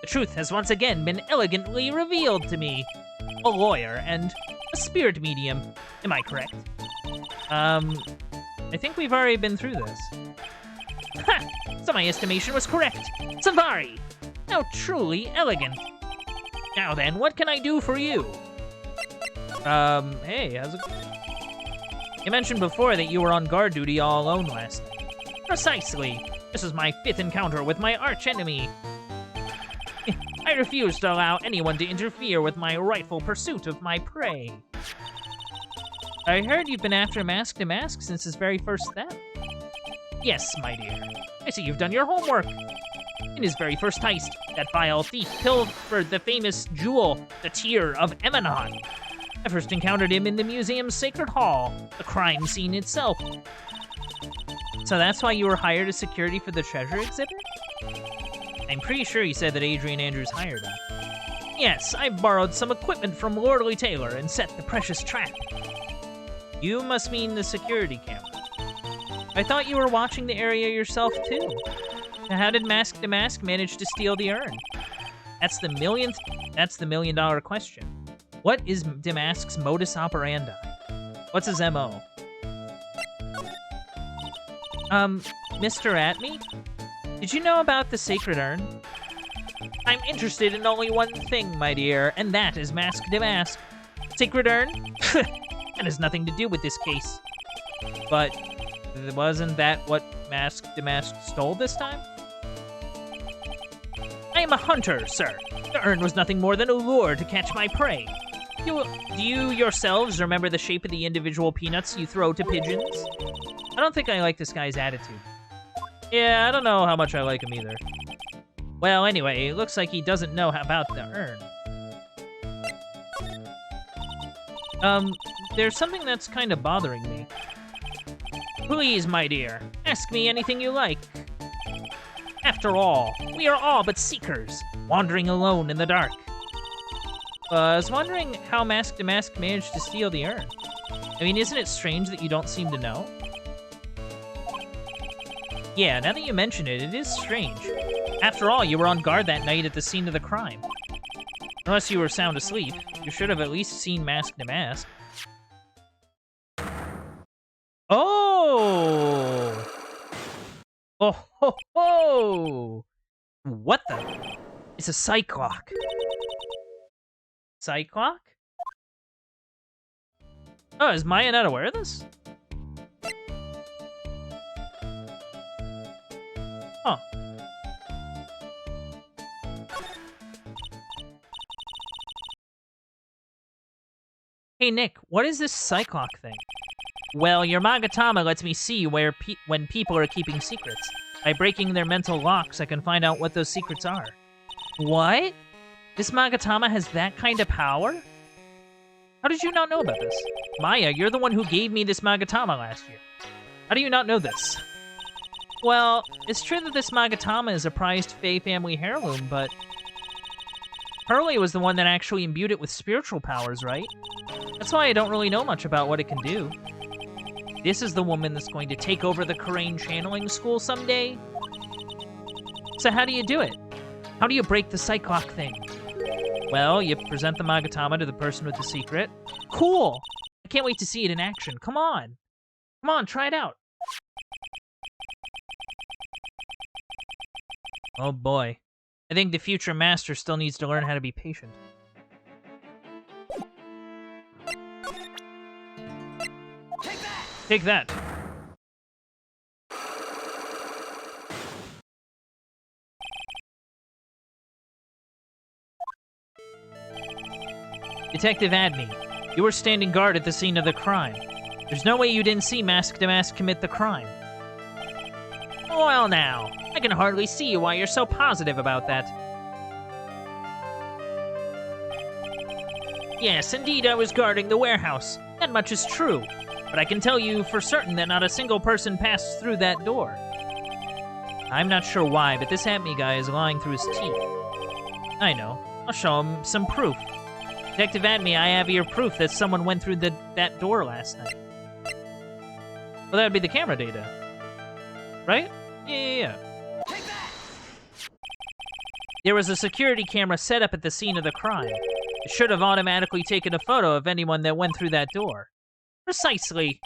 A: The truth has once again been elegantly revealed to me. A lawyer and a spirit medium. Am I correct? I think we've already been through this. Ha! So my estimation was correct. Zavari! How truly elegant. Now then, what can I do for you? Hey, how's it going? You mentioned before that you were on guard duty all alone last night. Precisely. This is my 5th encounter with my archenemy. I refuse to allow anyone to interfere with my rightful pursuit of my prey. I heard you've been after Mask to Mask since his very first step. Yes, my dear. I see you've done your homework. In his very first heist, that vile thief pilfered the famous jewel, the Tear of Emanon. I first encountered him in the museum's Sacred Hall, the crime scene itself. So that's why you were hired as security for the treasure exhibit? I'm pretty sure you said that Adrian Andrews hired him. Yes, I borrowed some equipment from Lordly Taylor and set the precious trap. You must mean the security camera. I thought you were watching the area yourself, too. Now, how did Mask to Mask manage to steal the urn? That's the million-dollar question. What is Damask's modus operandi? What's his MO? Mr. Atme? Did you know about the Sacred Urn? I'm interested in only one thing, my dear, and that is Mask to Mask. Sacred Urn? That has nothing to do with this case. But wasn't that what Mask to Mask stole this time? I am a hunter, sir. The urn was nothing more than a lure to catch my prey. Do you yourselves remember the shape of the individual peanuts you throw to pigeons? I don't think I like this guy's attitude. Yeah, I don't know how much I like him either. Well, anyway, it looks like he doesn't know about the urn. There's something that's kind of bothering me. Please, my dear, ask me anything you like. After all, we are all but seekers, wandering alone in the dark. I was wondering how Mask to Mask managed to steal the urn. I mean, isn't it strange that you don't seem to know? Yeah, now that you mention it, it is strange. After all, you were on guard that night at the scene of the crime. Unless you were sound asleep, you should have at least seen Mask to Mask. Oh! Oh ho ho! What the? It's a Cyclock. Cyclock? Oh, is Maya not aware of this? Huh. Hey Nick, what is this Cyclock thing? Well, your Magatama lets me see where when people are keeping secrets. By breaking their mental locks, I can find out what those secrets are. What? This Magatama has that kind of power? How did you not know about this? Maya, you're the one who gave me this Magatama last year. How do you not know this? Well, it's true that this Magatama is a prized Fae family heirloom, but Hurley was the one that actually imbued it with spiritual powers, right? That's why I don't really know much about what it can do. This is the woman that's going to take over the Karain channeling school someday? So how do you do it? How do you break the Cyclock thing? Well, you present the Magatama to the person with the secret. Cool! I can't wait to see it in action. Come on! Come on, try it out! Oh boy. I think the future master still needs to learn how to be patient. Take that! Detective Adney, you were standing guard at the scene of the crime. There's no way you didn't see Mask to Mask commit the crime. Well now, I can hardly see why you're so positive about that. Yes, indeed I was guarding the warehouse. That much is true. But I can tell you for certain that not a single person passed through that door. I'm not sure why, but this Atme guy is lying through his teeth. I know. I'll show him some proof. Detective Atme, I have here proof that someone went through that door last night. Well, that would be the camera data. Right? Yeah. There was a security camera set up at the scene of the crime. It should have automatically taken a photo of anyone that went through that door. Precisely.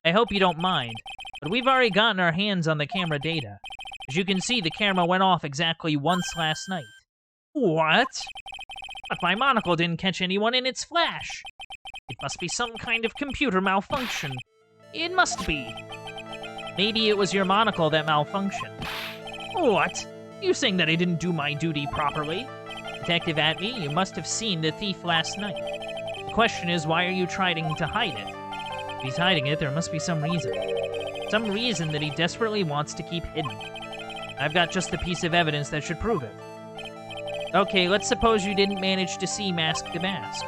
A: I hope you don't mind, but we've already gotten our hands on the camera data. As you can see, the camera went off exactly once last night. What? But my monocle didn't catch anyone in its flash. It must be some kind of computer malfunction. It must be. Maybe it was your monocle that malfunctioned. What? You saying that I didn't do my duty properly? Detective Atme, you must have seen the thief last night. The question is, why are you trying to hide it? If he's hiding it, there must be some reason. Some reason that he desperately wants to keep hidden. I've got just the piece of evidence that should prove it. Okay, let's suppose you didn't manage to see Mask to Mask.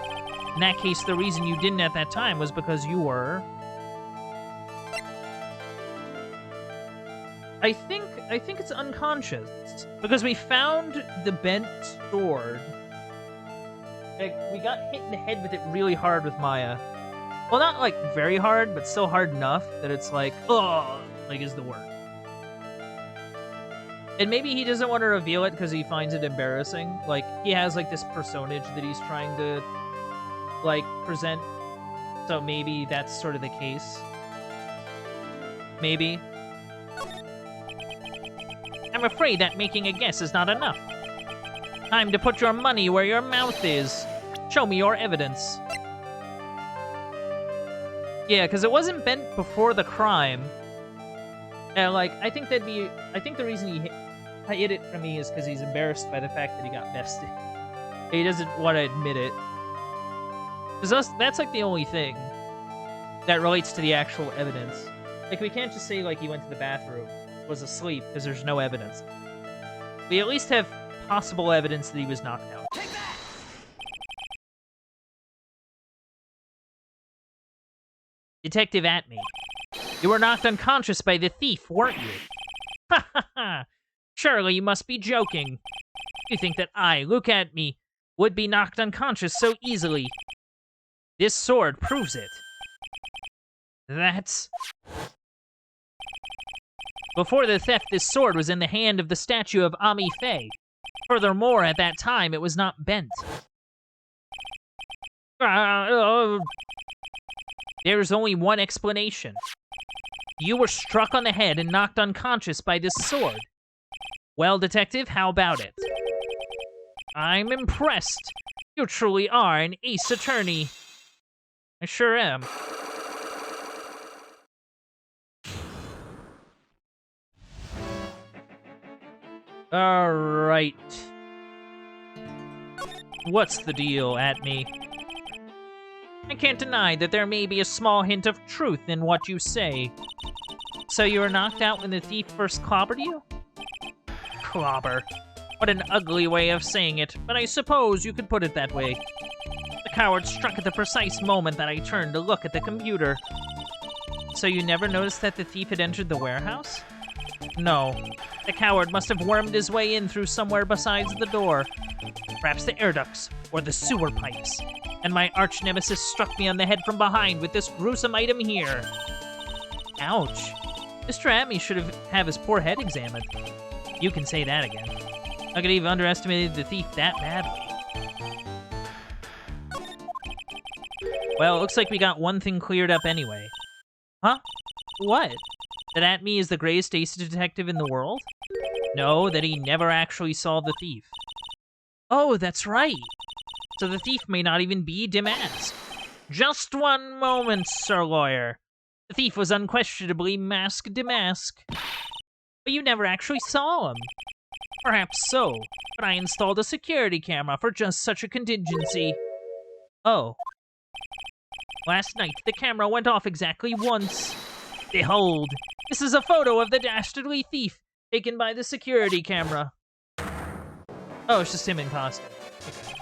A: In that case, the reason you didn't at that time was because you were... I think it's unconscious. Because we found the bent sword. Like, we got hit in the head with it really hard with Maya. Well, not, like, very hard, but still hard enough that it's like, oh, like, is the word. And maybe he doesn't want to reveal it because he finds it embarrassing. Like, he has, like, this personage that he's trying to, like, present. So maybe that's sort of the case. Maybe. I'm afraid that making a guess is not enough. Time to put your money where your mouth is. Show me your evidence. Yeah, because it wasn't bent before the crime. And, like, I think the reason he hid it from me is because he's embarrassed by the fact that he got bested. He doesn't want to admit it. Because that's, like, the only thing that relates to the actual evidence. Like, we can't just say, like, he went to the bathroom, was asleep, because there's no evidence. We at least have possible evidence that he was knocked out. Detective Atme, you were knocked unconscious by the thief, weren't you? Ha ha ha! Surely you must be joking. You think that I, Luke Atme, would be knocked unconscious so easily? This sword proves it. That's... Before the theft, this sword was in the hand of the statue of Ami Fei. Furthermore, at that time, it was not bent. There's only one explanation. You were struck on the head and knocked unconscious by this sword. Well, Detective, how about it? I'm impressed. You truly are an ace attorney. I sure am. Alright. What's the deal, Atme? I can't deny that there may be a small hint of truth in what you say. So you were knocked out when the thief first clobbered you? Clobber. What an ugly way of saying it, but I suppose you could put it that way. The coward struck at the precise moment that I turned to look at the computer. So you never noticed that the thief had entered the warehouse? No. The coward must have wormed his way in through somewhere besides the door. Perhaps the air ducts, or the sewer pipes. And my arch-nemesis struck me on the head from behind with this gruesome item here. Ouch. Mr. Atme should have his poor head examined. You can say that again. I could have underestimated the thief that badly. Well, it looks like we got one thing cleared up anyway. Huh? What? That Atme is the greatest ace detective in the world? No, that he never actually saw the thief. Oh, that's right. So the thief may not even be Damask. Just one moment, Sir Lawyer. The thief was unquestionably Mask Damask. But you never actually saw him. Perhaps so, but I installed a security camera for just such a contingency. Oh. Last night, the camera went off exactly once. Behold, this is a photo of the dastardly thief taken by the security camera. Oh, it's just him in costume. Okay.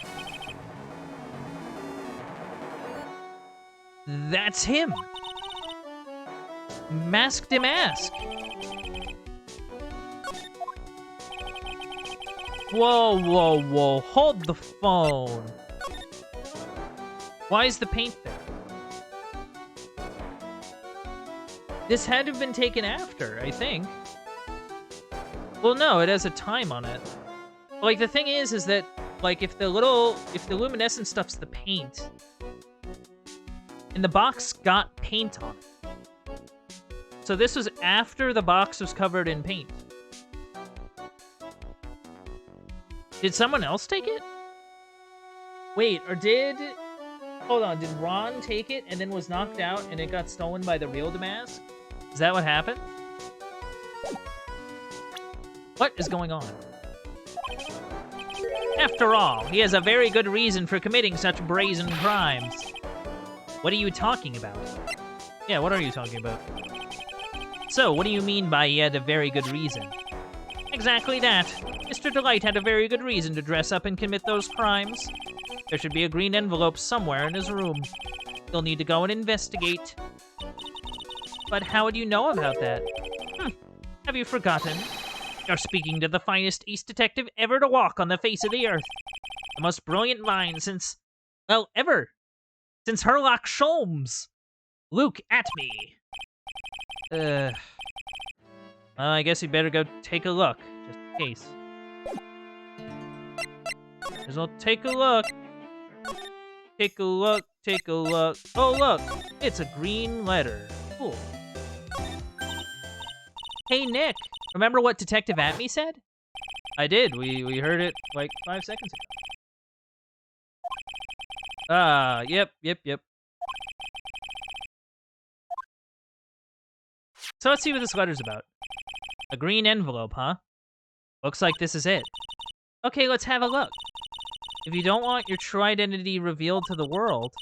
A: That's him. Mask Damask. Whoa, whoa, whoa. Hold the phone. Why is the paint there? This had to have been taken after, I think. Well, no, it has a time on it. Like, the thing is that, like, if the luminescent stuff's the paint, and the box got paint on it. So this was after the box was covered in paint. Did someone else take it? Wait, or did... Hold on, did Ron take it and then was knocked out and it got stolen by the real Damask? Is that what happened? What is going on? After all, he has a very good reason for committing such brazen crimes. What are you talking about? Yeah, what are you talking about? So, what do you mean by he had a very good reason? Exactly that. Mr. Delight had a very good reason to dress up and commit those crimes. There should be a green envelope somewhere in his room. You'll need to go and investigate. But how would you know about that? Have you forgotten? You're speaking to the finest ace detective ever to walk on the face of the earth. The most brilliant mind since... well, ever. Since Herlock Sholmes. Luke Atme. Well, I guess you better go take a look, just in case. Because I'll take a look. Take a look, take a look. Oh, look! It's a green letter. Cool. Hey, Nick! Remember what Detective Atme said? I did. We heard it, like, 5 seconds ago. Yep. So let's see what this letter's about. A green envelope, huh? Looks like this is it. Okay, let's have a look. If you don't want your true identity revealed to the world,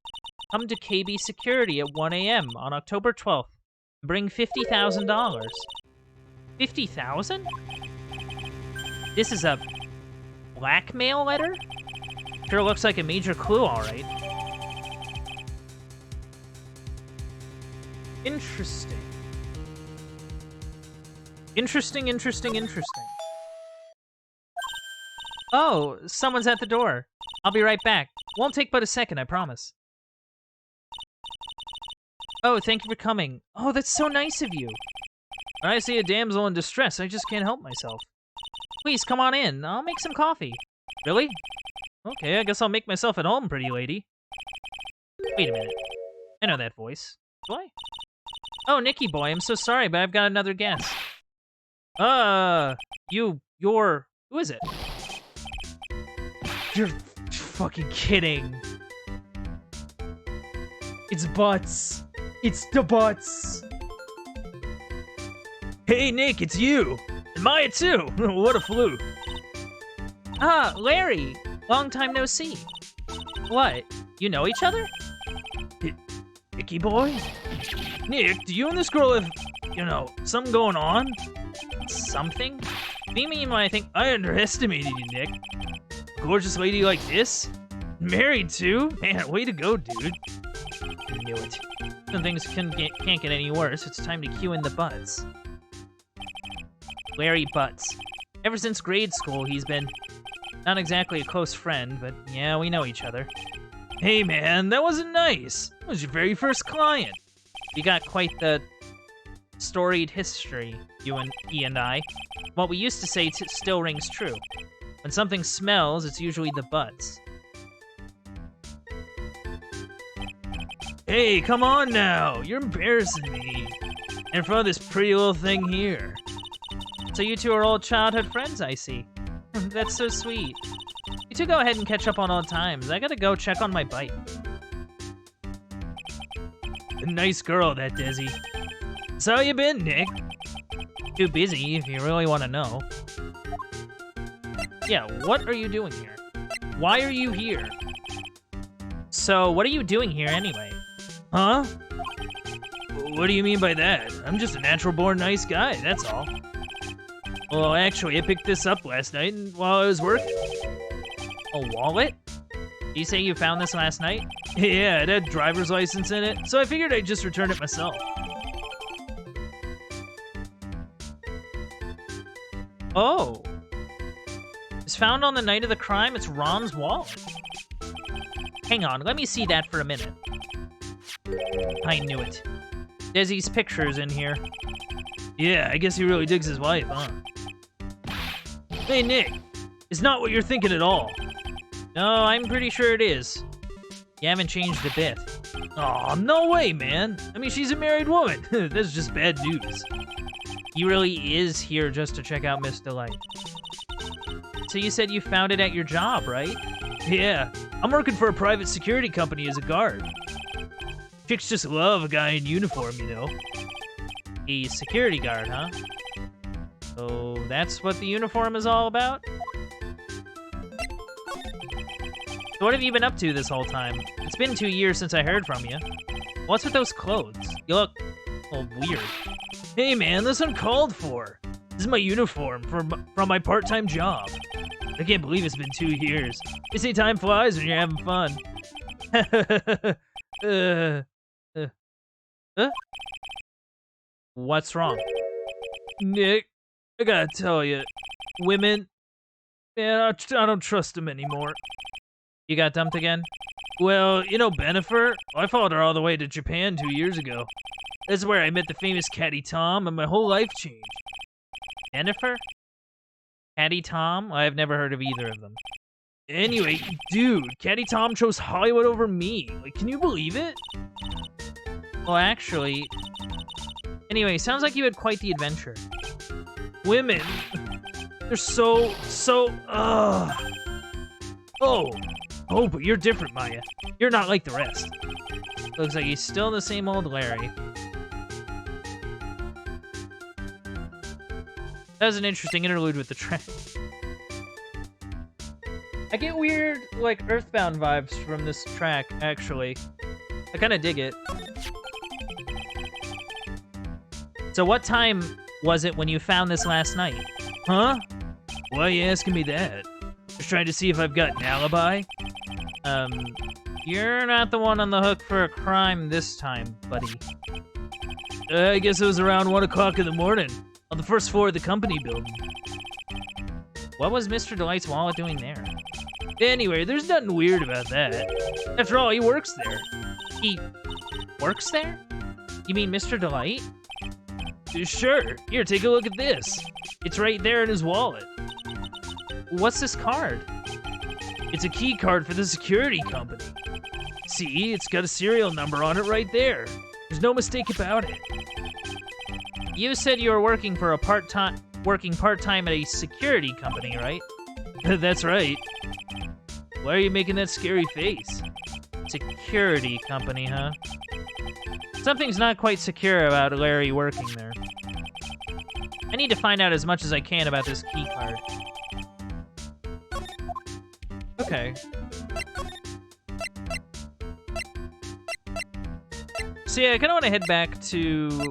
A: come to KB Security at 1 a.m. on October 12th.
C: Bring $50,000. 50,000? This is a blackmail letter? Sure looks like a major clue, all right.
A: Interesting. Interesting.
C: Oh, someone's at the door. I'll be right back. Won't take but a second, I promise. Oh, thank you for coming. Oh, that's so nice of you.
A: When I see a damsel in distress, I just can't help myself.
C: Please, come on in. I'll make some coffee.
A: Really? Okay, I guess I'll make myself at home, pretty lady.
C: Wait a minute.
A: I know that voice. Do I?
C: Oh, Nicky boy, I'm so sorry, but I've got another guest.
A: You're...
C: Who is it?
A: You're fucking kidding. It's Butts. It's the Butts. Hey, Nick, it's you. And Maya, too. What a fluke.
C: Ah, Larry. Long time no see. What? You know each other?
A: Nicky boy? Nick, do you and this girl have, something going on?
C: Something?
A: What do you mean when I think I underestimated you, Nick? Gorgeous lady like this? Married too? Man, way to go, dude.
C: I knew it. Some things can't get any worse. It's time to cue in the Butts. Larry Butts. Ever since grade school, he's been not exactly a close friend, but yeah, we know each other.
A: Hey, man, that wasn't nice. That was your very first client.
C: You got quite the storied history, he and I. What we used to say still rings true. When something smells, it's usually the Butts.
A: Hey, come on now. You're embarrassing me. In front of this pretty little thing here.
C: So you two are old childhood friends, I see. That's so sweet. You two go ahead and catch up on old times. I gotta go check on my bike.
A: A nice girl, that Desi. So how you been, Nick?
C: Too busy, if you really want to know. Yeah, what are you doing here? Why are you here? So, what are you doing here anyway?
A: Huh? What do you mean by that? I'm just a natural-born nice guy, that's all. Well, actually, I picked this up last night while I was working.
C: A wallet? Did you say you found this last night?
A: Yeah, it had driver's license in it, so I figured I'd just return it myself.
C: Oh. It's found on the night of the crime. It's Ron's wallet. Hang on, let me see that for a minute. I knew it. Desi's picture's in here.
A: Yeah, I guess he really digs his wife, huh? Hey, Nick, it's not what you're thinking at all.
C: No, I'm pretty sure it is. You haven't changed a bit.
A: Aw, no way, man. I mean, she's a married woman. That's just bad news.
C: He really is here just to check out Miss Delight. So you said you found it at your job, right?
A: Yeah, I'm working for a private security company as a guard. Chicks just love a guy in uniform, you know.
C: A security guard, huh? So that's what the uniform is all about? So what have you been up to this whole time? It's been 2 years since I heard from you. What's with those clothes? You look, well, weird.
A: Hey man, that's uncalled for. This is my uniform from my part-time job. I can't believe it's been 2 years. They say time flies when you're having fun.
C: What's wrong?
A: Nick, I gotta tell you, women, man, I don't trust them anymore.
C: You got dumped again?
A: Well, you know Bennifer? I followed her all the way to Japan 2 years ago. That's where I met the famous Caddy Tom, and my whole life changed.
C: Bennifer? Caddy Tom? I've never heard of either of them.
A: Anyway, dude, Caddy Tom chose Hollywood over me. Like, can you believe it?
C: Well, actually... Anyway, sounds like you had quite the adventure.
A: Women, they're so, Oh, but you're different, Maya. You're not like the rest.
C: Looks like he's still the same old Larry. That was an interesting interlude with the track. I get weird, like, Earthbound vibes from this track, actually. I kind of dig it.
A: So what time was it when you found this last night?
B: Huh? Why are you asking me that? Just trying to see if I've got an alibi?
A: You're not the one on the hook for a crime this time, buddy.
B: I guess it was around 1 o'clock in the morning, on the first floor of the company building.
A: What was Mr. Delight's wallet doing there?
B: Anyway, there's nothing weird about that. After all, he works there.
A: He works there? You mean Mr. Delight?
B: Sure. Here, take a look at this. It's right there in his wallet.
A: What's this card?
B: It's a key card for the security company. See, it's got a serial number on it right there. There's no mistake about it.
A: You said you were working part-time at a security company, right?
B: That's right. Why are you making that scary face?
A: Security company, huh? Something's not quite secure about Larry working there. I need to find out as much as I can about this key card. Okay. So yeah, I kind of want to head back to...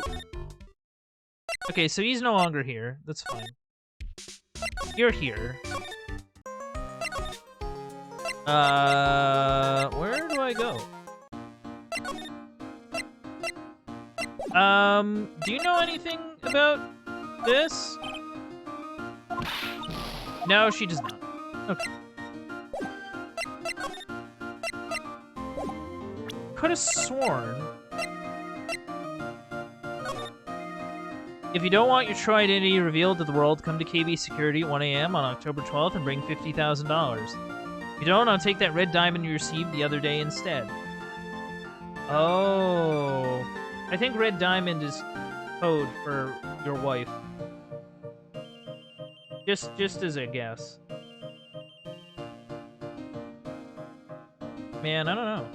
A: Okay, so he's no longer here. That's fine. You're here. Where do I go? Do you know anything about this? No, she does not. Okay. Could have sworn... If you don't want your true identity revealed to the world, come to KB Security at 1 a.m. on October 12th and bring $50,000. If you don't, I'll take that red diamond you received the other day instead. Oh. I think red diamond is code for your wife. Just as a guess. Man, I don't know.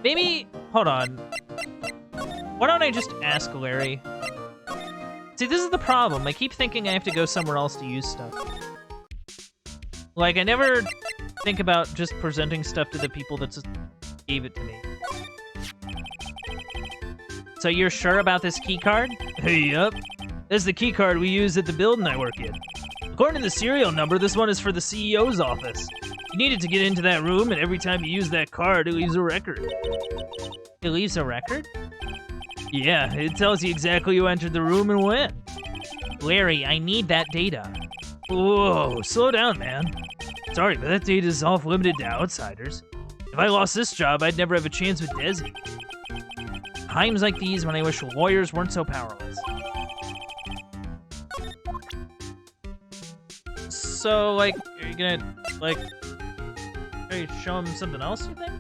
A: Maybe... Hold on. Why don't I just ask Larry? See, this is the problem. I keep thinking I have to go somewhere else to use stuff. Like, I never think about just presenting stuff to the people that just gave it to me. So you're sure about this key card?
B: Yup. That's the key card we use at the building I work in. According to the serial number, this one is for the CEO's office. You needed to get into that room, and every time you use that card, it leaves a record.
A: It leaves a record?
B: Yeah, it tells you exactly who entered the room and when.
A: Larry, I need that data.
B: Whoa, slow down, man. Sorry, but that data is off-limited to outsiders. If I lost this job, I'd never have a chance with Desi.
A: Times like these when I wish lawyers weren't so powerless. So, like, are you gonna, like, show him something else, you think?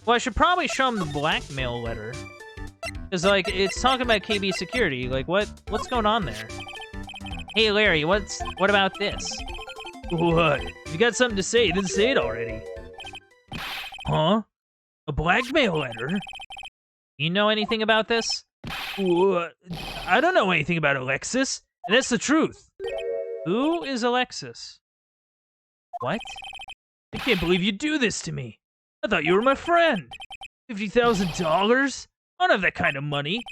A: Well, I should probably show him the blackmail letter. Because, like, it's talking about KB Security. Like, what's going on there? Hey, Larry, what about this?
B: What? If you got something to say, then say it already. Huh? A blackmail letter?
A: You know anything about this?
B: What? I don't know anything about Alexis, and that's the truth.
A: Who is Alexis? What?
B: I can't believe you'd do this to me. I thought you were my friend. $50,000? I don't have that kind of money.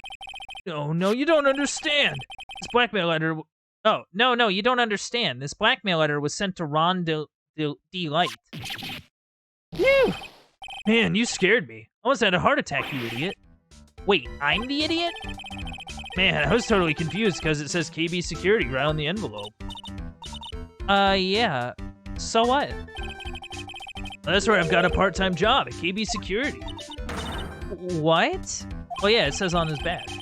B: No, you don't understand. This blackmail letter...
A: Oh, no, you don't understand. This blackmail letter was sent to Ron Delight.
B: Phew! Man, you scared me. I almost had a heart attack, you idiot.
A: Wait, I'm the idiot?
B: Man, I was totally confused because it says KB Security right on the envelope.
A: Yeah. So what?
B: That's where I've got a part-time job at KB Security.
A: What? Oh yeah, it says on his badge.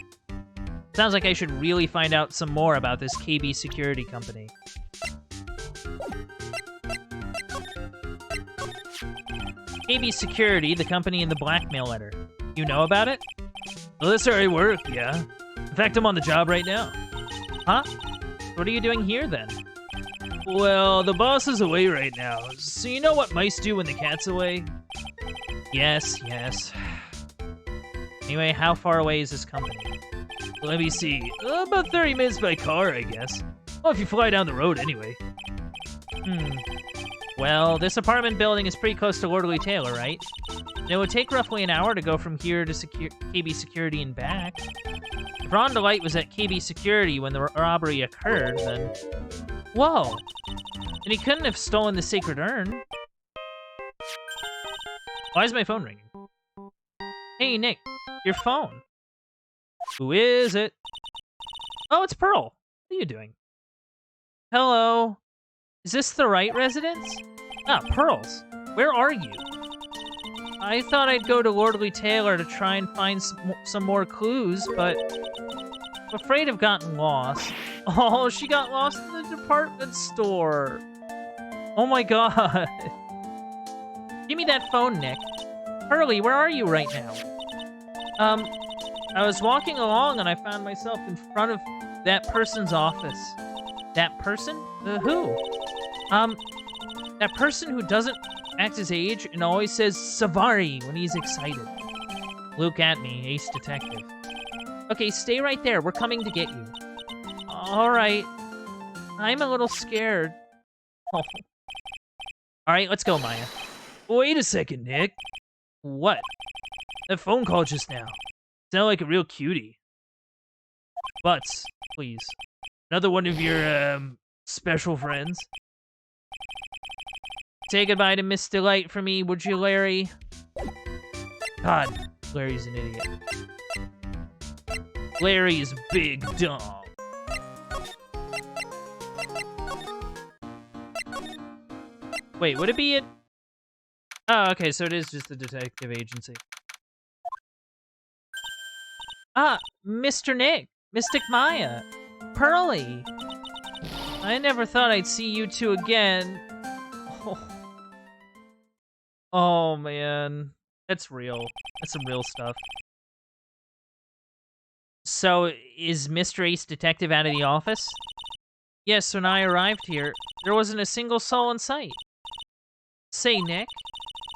A: Sounds like I should really find out some more about this KB Security company. KB Security, the company in the blackmail letter. You know about it?
B: Well, that's where I work, yeah. In fact, I'm on the job right now.
A: Huh? What are you doing here, then?
B: Well, the boss is away right now, so you know what mice do when the cat's away?
A: Yes. Anyway, how far away is this company?
B: Let me see. About 30 minutes by car, I guess. Well, if you fly down the road, anyway.
A: Well, this apartment building is pretty close to Lordly Taylor, right? And it would take roughly an hour to go from here to KB Security and back. If Ron DeLight was at KB Security when the robbery occurred, then... Whoa! And he couldn't have stolen the sacred urn. Why is my phone ringing? Hey, Nick, your phone. Who is it? Oh, it's Pearl. What are you doing? Hello. Is this the Wright residence? Ah, Pearls. Where are you? I thought I'd go to Lordly Taylor to try and find some more clues, but I'm afraid I've gotten lost. Oh, she got lost in the department store. Oh my god. Give me that phone, Nick. Pearly, where are you right now? I was walking along and I found myself in front of that person's office. That person? Who? That person who doesn't act his age and always says Savari when he's excited. Look at me, Ace Detective. Okay, stay right there. We're coming to get you. Alright. I'm a little scared. Oh. Alright, let's go, Maya.
B: Wait a second, Nick.
A: What?
B: That phone call just now. Sounded like a real cutie.
A: Butts, please.
B: Another one of your, special friends?
A: Say goodbye to Miss Delight for me, would you, Larry? God, Larry's an idiot.
B: Larry's big dumb.
A: Wait, would it be it? Oh, okay, so it is just a detective agency. Ah, Mr. Nick, Mystic Maya, Pearly. I never thought I'd see you two again. Oh man, that's real. That's some real stuff. So, is Mr. Ace Detective out of the office? Yes, when I arrived here, there wasn't a single soul in sight. Say, Nick,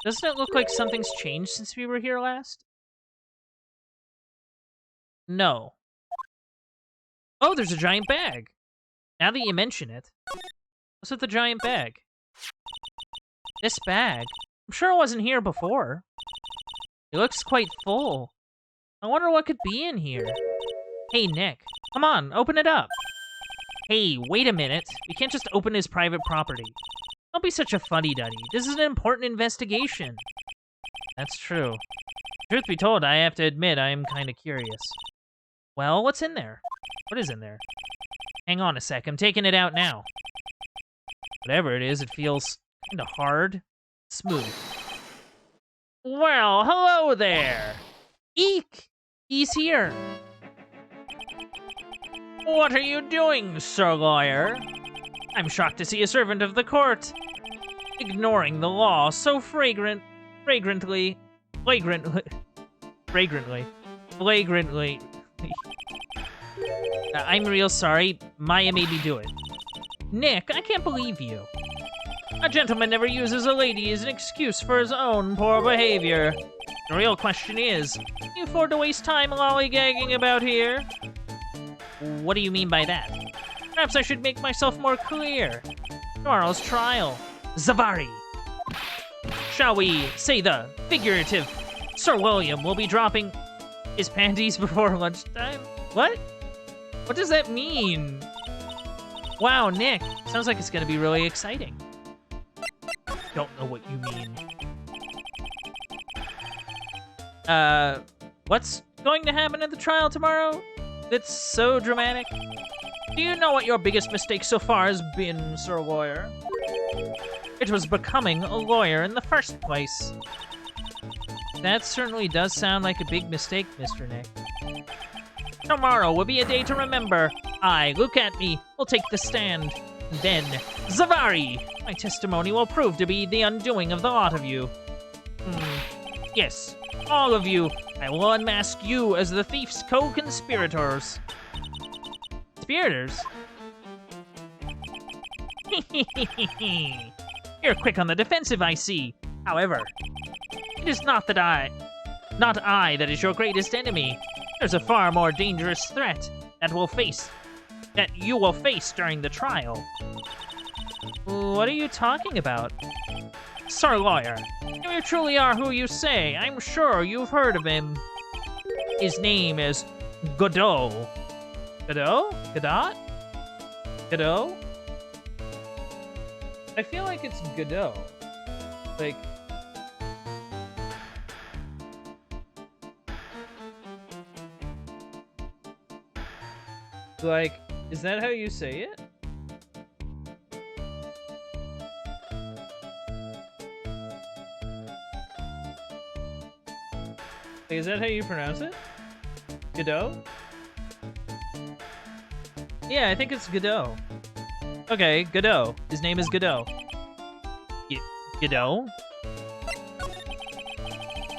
A: doesn't it look like something's changed since we were here last? No. Oh, there's a giant bag. Now that you mention it. What's with the giant bag? This bag? I'm sure it wasn't here before. It looks quite full. I wonder what could be in here. Hey, Nick, come on, open it up. Hey, wait a minute. We can't just open his private property. Don't be such a fuddy-duddy. This is an important investigation. That's true. Truth be told, I have to admit I am kind of curious. Well, what's in there? What is in there? Hang on a sec, I'm taking it out now. Whatever it is, it feels kind of hard. Smooth. Well, hello there! Eek! He's here! What are you doing, Sir Lawyer? I'm shocked to see a servant of the court ignoring the law so flagrantly. I'm real sorry. Maya made me do it. Nick, I can't believe you. A gentleman never uses a lady as an excuse for his own poor behavior. The real question is, can you afford to waste time lollygagging about here? What do you mean by that? Perhaps I should make myself more clear. Tomorrow's trial. Zavari. Shall we say the figurative Sir William will be dropping his panties before lunchtime? What? What does that mean? Wow, Nick. Sounds like it's gonna be really exciting.
B: Don't know what you mean.
A: What's going to happen at the trial tomorrow? That's so dramatic. Do you know what your biggest mistake so far has been, Sir Lawyer? It was becoming a lawyer in the first place. That certainly does sound like a big mistake, Mr. Nick. Tomorrow will be a day to remember. Look at me, will take the stand. Then, Zavari! My testimony will prove to be the undoing of the lot of you. Yes, all of you. I will unmask you as the thief's co-conspirators. Conspirators? You're quick on the defensive, I see. However, it is not I that is your greatest enemy. There's a far more dangerous threat that you will face during the trial. What are you talking about?
C: Sir Lawyer, if you truly are who you say, I'm sure you've heard of him. His name is Godot.
A: Godot? Godot? Godot? I feel like it's Godot. Like... Like, is that how you say it? Like, is that how you pronounce it? Godot? Yeah, I think it's Godot. Okay, Godot. His name is Godot. Godot?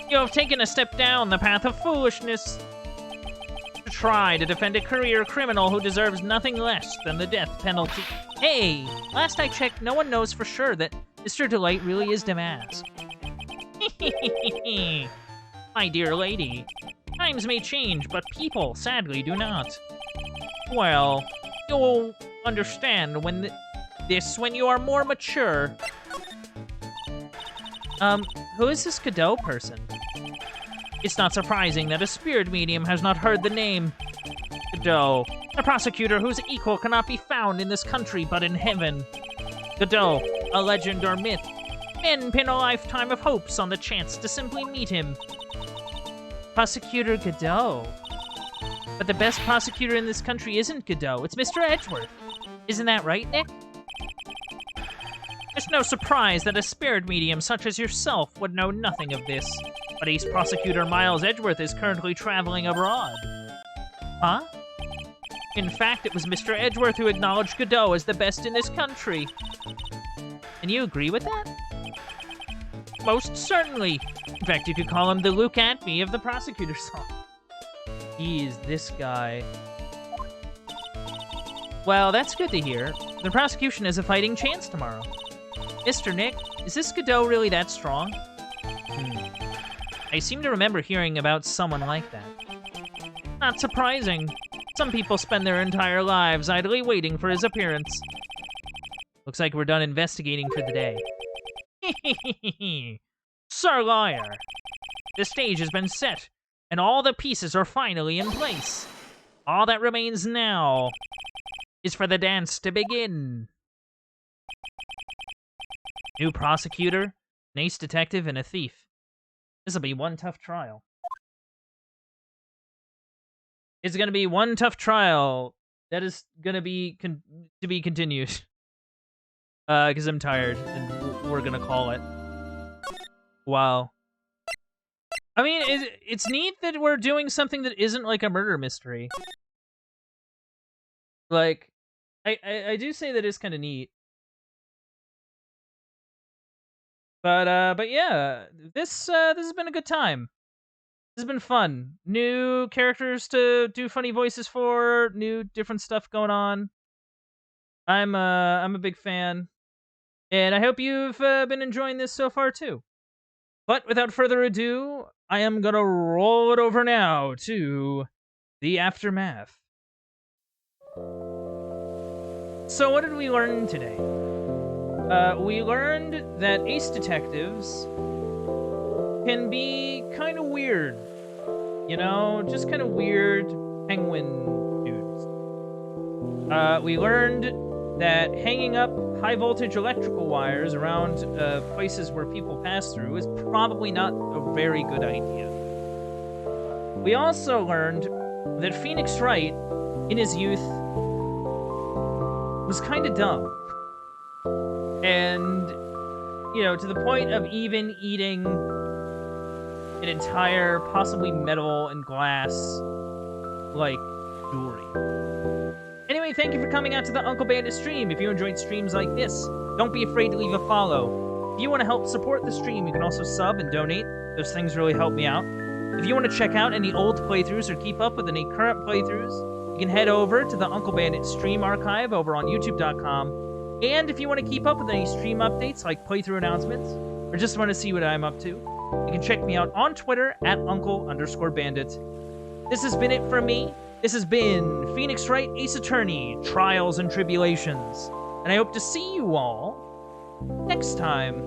C: You have taken a step down the path of foolishness to try to defend a career criminal who deserves nothing less than the death penalty. Hey, last I checked, no one knows for sure that Mr. Delight really is Damask. My dear lady, times may change, but people, sadly, do not. Well, you'll understand when when you are more mature.
A: Who is this Godot person?
C: It's not surprising that a spirit medium has not heard the name Godot, a prosecutor whose equal cannot be found in this country but in heaven. Godot, a legend or myth. Men pin a lifetime of hopes on the chance to simply meet him.
A: Prosecutor Godot.
C: But the best prosecutor in this country isn't Godot, it's Mr. Edgeworth. Isn't that right, Nick? It's no surprise that a spirit medium such as yourself would know nothing of this. But Ace Prosecutor Miles Edgeworth is currently traveling abroad. Huh? In fact, it was Mr. Edgeworth who acknowledged Godot as the best in this country.
A: And you agree with that?
C: Most certainly. In fact, you could call him the Luke Atme of the prosecutor's office.
A: He is this guy. Well, that's good to hear. The prosecution has a fighting chance tomorrow. Mr. Nick, is this Godot really that strong? I seem to remember hearing about someone like that.
C: Not surprising. Some people spend their entire lives idly waiting for his appearance.
A: Looks like we're done investigating for the day.
C: Sir Lawyer, the stage has been set, and all the pieces are finally in place. All that remains now is for the dance to begin.
A: New prosecutor, an ace detective, and a thief. This'll be one tough trial. It's gonna be one tough trial. That is gonna be to be continued. Because I'm tired, and we're gonna call it. Wow. I mean, it's neat that we're doing something that isn't like a murder mystery. Like, I do say that is kind of neat. But yeah, this has been a good time. This has been fun. New characters to do funny voices for, new different stuff going on. I'm a big fan, and I hope you've been enjoying this so far too. But without further ado, I am gonna roll it over now to the aftermath. So what did we learn today? We learned that ace detectives can be kind of weird. You know, just kind of weird penguin dudes. We learned that hanging up high voltage electrical wires around places where people pass through is probably not a very good idea. We also learned that Phoenix Wright, in his youth, was kind of dumb. And, you know, to the point of even eating an entire, possibly metal and glass, like, jewelry. Anyway, thank you for coming out to the Uncle Bandit stream. If you enjoyed streams like this, don't be afraid to leave a follow. If you want to help support the stream, you can also sub and donate. Those things really help me out. If you want to check out any old playthroughs or keep up with any current playthroughs, you can head over to the Uncle Bandit stream archive over on youtube.com. And if you want to keep up with any stream updates like playthrough announcements, or just want to see what I'm up to, you can check me out on Twitter at Uncle_Bandit. This has been it from me. This has been Phoenix Wright, Ace Attorney, Trials and Tribulations. And I hope to see you all next time.